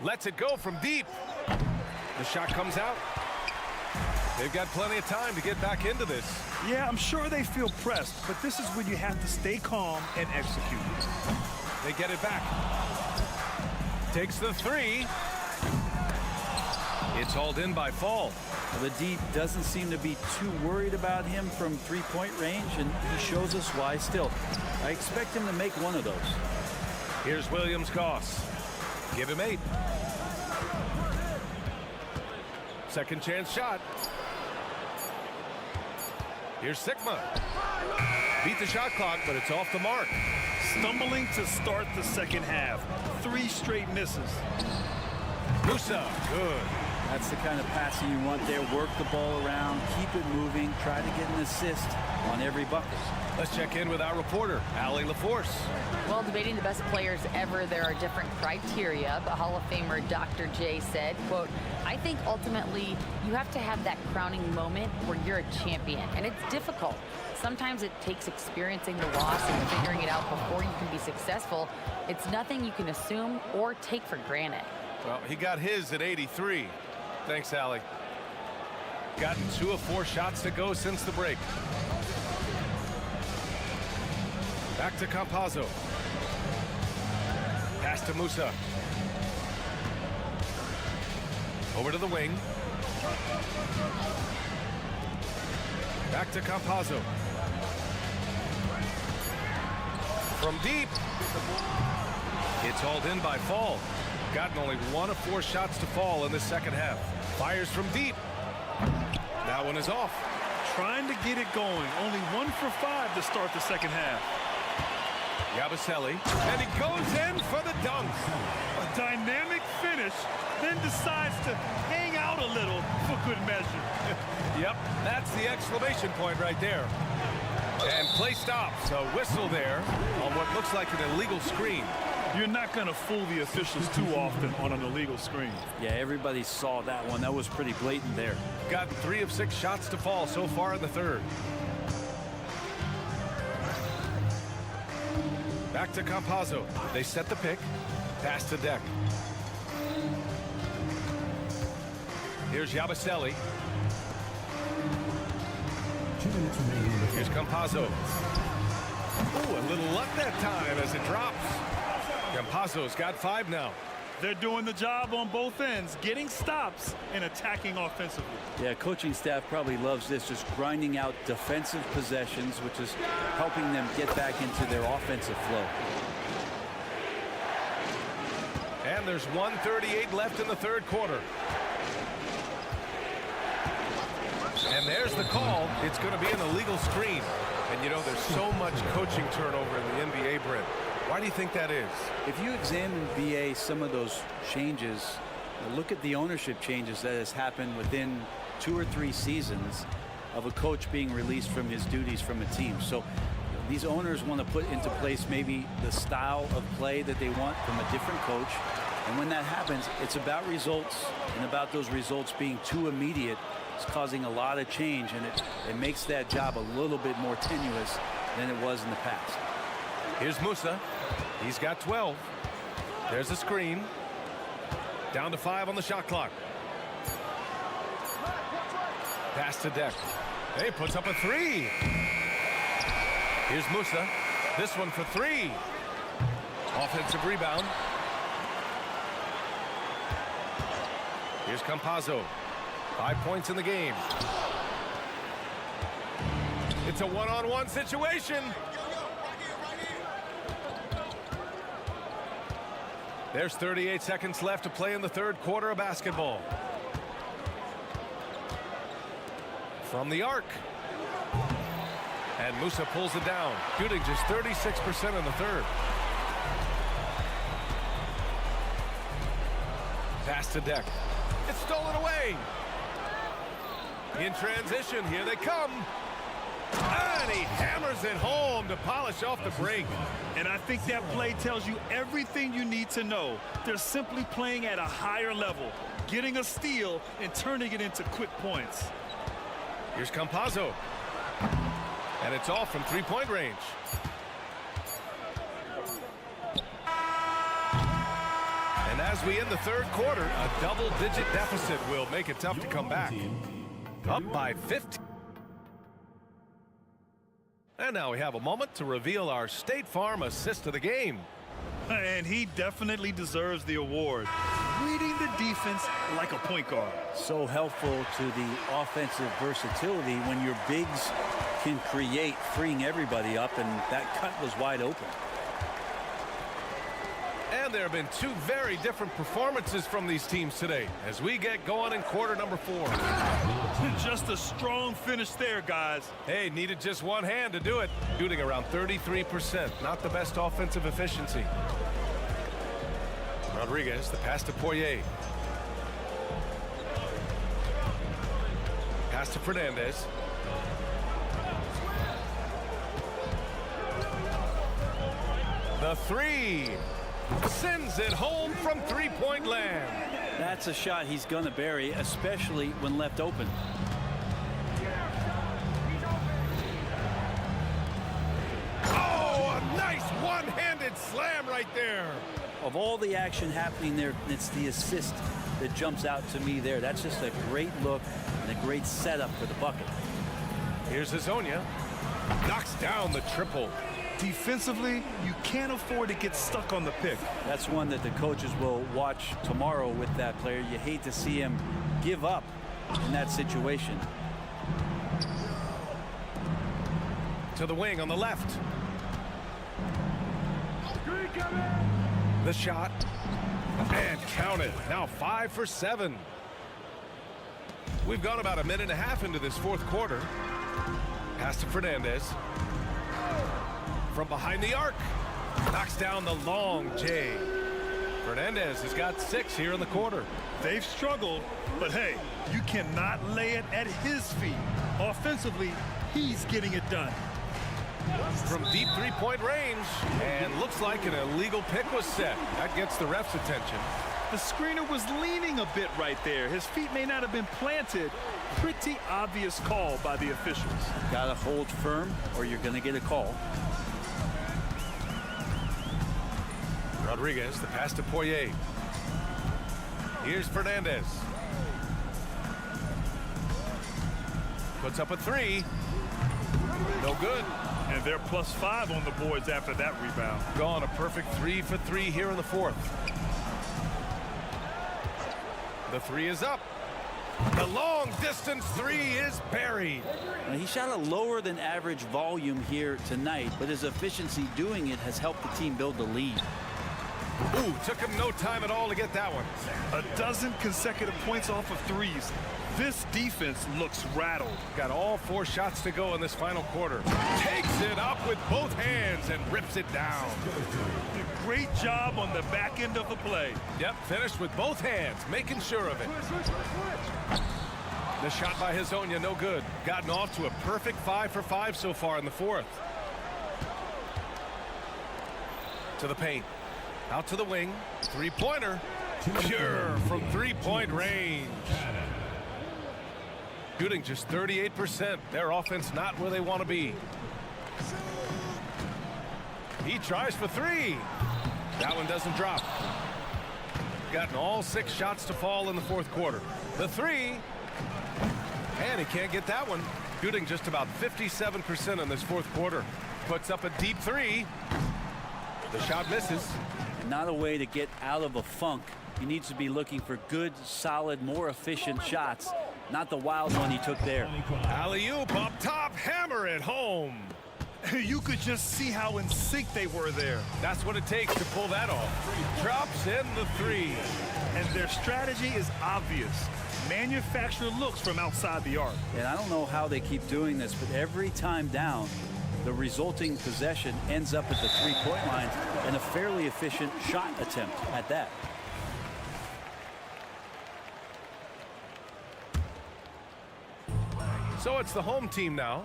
Lets it go from deep. The shot comes out. They've got plenty of time to get back into this. Yeah, I'm sure they feel pressed, but this is when you have to stay calm and execute. They get it back. Takes the 3. It's hauled in by Fall. Well, the D doesn't seem to be too worried about him from 3-point range, and he shows us why still. I expect him to make one of those. Here's Williams-Goss. Give him 8. Second chance shot. Here's Sigma. Beat the shot clock, but it's off the mark. Stumbling to start the second half. 3 straight misses. Musa, good. That's the kind of passing you want there. Work the ball around, keep it moving, try to get an assist on every bucket. Let's check in with our reporter, Allie LaForce. Well, debating the best players ever, there are different criteria, but Hall of Famer Dr. J said, quote, I think ultimately you have to have that crowning moment where you're a champion, and it's difficult. Sometimes it takes experiencing the loss and figuring it out before you can be successful. It's nothing you can assume or take for granted. Well, he got his at 83. Thanks, Allie. Gotten 2 of 4 shots to go since the break. Back to Campazzo. Pass to Musa. Over to the wing. Back to Campazzo. From deep. It's hauled in by Fall. Gotten only 1 of 4 shots to fall in the second half. Fires from deep. That one is off. Trying to get it going. Only 1 for 5 to start the second half. Yabusele, and he goes in for the dunk. A dynamic finish, then decides to hang out a little for good measure. Yep, that's the exclamation point right there. And play stops. A whistle there on what looks like an illegal screen. You're not going to fool the officials too often on an illegal screen. Yeah, everybody saw that one. That was pretty blatant there. Got 3 of 6 shots to fall so far in the third. Back to Campazzo. They set the pick. Pass to Deck. Here's Yabusele. 2 minutes remaining in the Here's Campazzo. Ooh, a little luck that time as it drops. Campazzo's got 5 now. They're doing the job on both ends, getting stops and attacking offensively. Yeah, coaching staff probably loves this, just grinding out defensive possessions, which is helping them get back into their offensive flow. And there's 1:38 left in the third quarter. And there's the call. It's going to be an illegal screen. And, you know, there's so much coaching turnover in the NBA, Brent. Why do you think that is? If you examine, BA, some of those changes, look at the ownership changes that has happened within 2 or 3 seasons of a coach being released from his duties from a team. So these owners want to put into place maybe the style of play that they want from a different coach. And when that happens, it's about results, and about those results being too immediate. It's causing a lot of change, and it makes that job a little bit more tenuous than it was in the past. Here's Musa. He's got 12. There's a screen. Down to 5 on the shot clock. Pass to Deck. He puts up a 3. Here's Musa. This one for 3. Offensive rebound. Here's Campazzo. 5 points in the game. It's a one-on-one situation. There's 38 seconds left to play in the third quarter of basketball. From the arc. And Musa pulls it down, shooting just 36% in the third. Pass to Deck. It's stolen away. In transition, here they come. And he hammers it home to polish off the break. And I think that play tells you everything you need to know. They're simply playing at a higher level, getting a steal and turning it into quick points. Here's Campazzo. And it's off from three-point range. And as we end the third quarter, a double-digit deficit will make it tough to come back. Up by 15. And now we have a moment to reveal our State Farm assist of the game. And he definitely deserves the award. Reading the defense like a point guard. So helpful to the offensive versatility when your bigs can create, freeing everybody up, and that cut was wide open. And there have been 2 very different performances from these teams today as we get going in quarter number 4. Just a strong finish there, guys. Hey, needed just one hand to do it. Shooting around 33%. Not the best offensive efficiency. Rodriguez, the pass to Poirier. Pass to Fernandez. The 3. Sends it home from three-point land. That's a shot he's going to bury, especially when left open. Oh, a nice one-handed slam right there. Of all the action happening there, it's the assist that jumps out to me there. That's just a great look and a great setup for the bucket. Here's Hazonia. Knocks down the triple. Defensively, you can't afford to get stuck on the pick. That's one that the coaches will watch tomorrow with that player. You hate to see him give up in that situation. To the wing on the left. The shot. And count it. Now 5 for 7. We've gone about a minute and a half into this fourth quarter. Pass to Fernandez. From behind the arc. Knocks down the long J. Fernandez has got 6 here in the quarter. They've struggled, but hey, you cannot lay it at his feet. Offensively, he's getting it done. From deep three-point range, and looks like an illegal pick was set. That gets the ref's attention. The screener was leaning a bit right there. His feet may not have been planted. Pretty obvious call by the officials. Got to hold firm or you're going to get a call. Rodriguez, the pass to Poirier. Here's Fernandez. Puts up a three. No good. And they're +5 on the boards after that rebound. Gone a perfect 3 for 3 here in the fourth. The three is up. The long distance three is buried. Now, he shot a lower than average volume here tonight, but his efficiency doing it has helped the team build the lead. Ooh, took him no time at all to get that one. A dozen consecutive points off of threes. This defense looks rattled. Got all 4 shots to go in this final quarter. Takes it up with both hands and rips it down. Great job on the back end of the play. Yep, finished with both hands, making sure of it. The shot by Hezonja, no good. Gotten off to a perfect 5 for 5 so far in the fourth. To the paint. Out to the wing. Three-pointer. Pure from three-point range. Shooting just 38%. Their offense not where they want to be. He tries for 3. That one doesn't drop. Gotten all 6 shots to fall in the fourth quarter. The 3. And he can't get that one. Shooting just about 57% in this fourth quarter. Puts up a deep 3. The shot misses. Not a way to get out of a funk. He needs to be looking for good, solid, more efficient shots. Not the wild one he took there. Alley-oop up top, hammer it home. You could just see how in sync they were there. That's what it takes to pull that off. Drops in the 3. And their strategy is obvious. Manufacture looks from outside the arc. And I don't know how they keep doing this, but every time down, the resulting possession ends up at the three-point line and a fairly efficient shot attempt at that. So it's the home team now.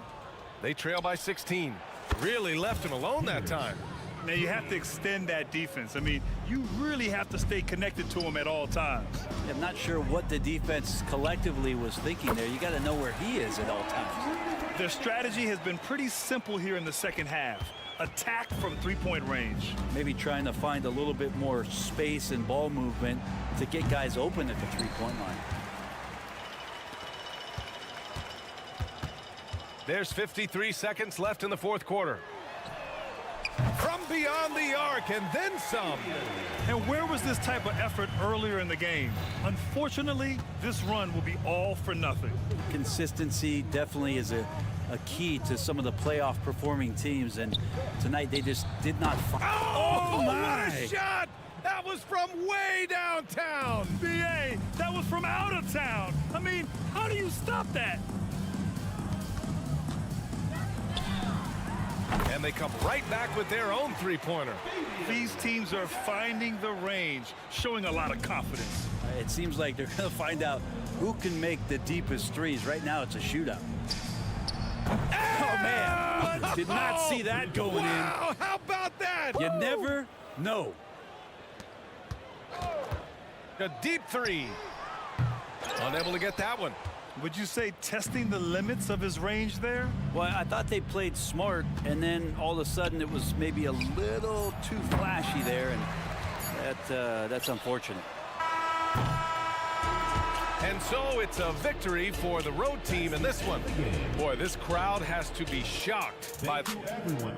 They trail by 16. Really left him alone that time. Now you have to extend that defense. I mean, you really have to stay connected to him at all times. I'm not sure what the defense collectively was thinking there. You got to know where he is at all times. Their strategy has been pretty simple here in the second half. Attack from three-point range. Maybe trying to find a little bit more space and ball movement to get guys open at the three-point line. There's 53 seconds left in the fourth quarter. From beyond the arc and then some. And where was this type of effort earlier in the game? Unfortunately, this run will be all for nothing. Consistency definitely is a key to some of the playoff performing teams, and tonight they just did not find. Oh my! What a shot! That was from way downtown. BA, that was from out of town. I mean, how do you stop that? And they come right back with their own three-pointer. These teams are finding the range, showing a lot of confidence. It seems like they're going to find out who can make the deepest threes. Right now, it's a shootout. Oh, man. Did not see that going in. Wow, how about that? You never know. A deep 3. Unable to get that one. Would you say testing the limits of his range there? Well, I thought they played smart, and then all of a sudden it was maybe a little too flashy there, and that's unfortunate. And so it's a victory for the road team in this one. Boy, this crowd has to be shocked by everyone.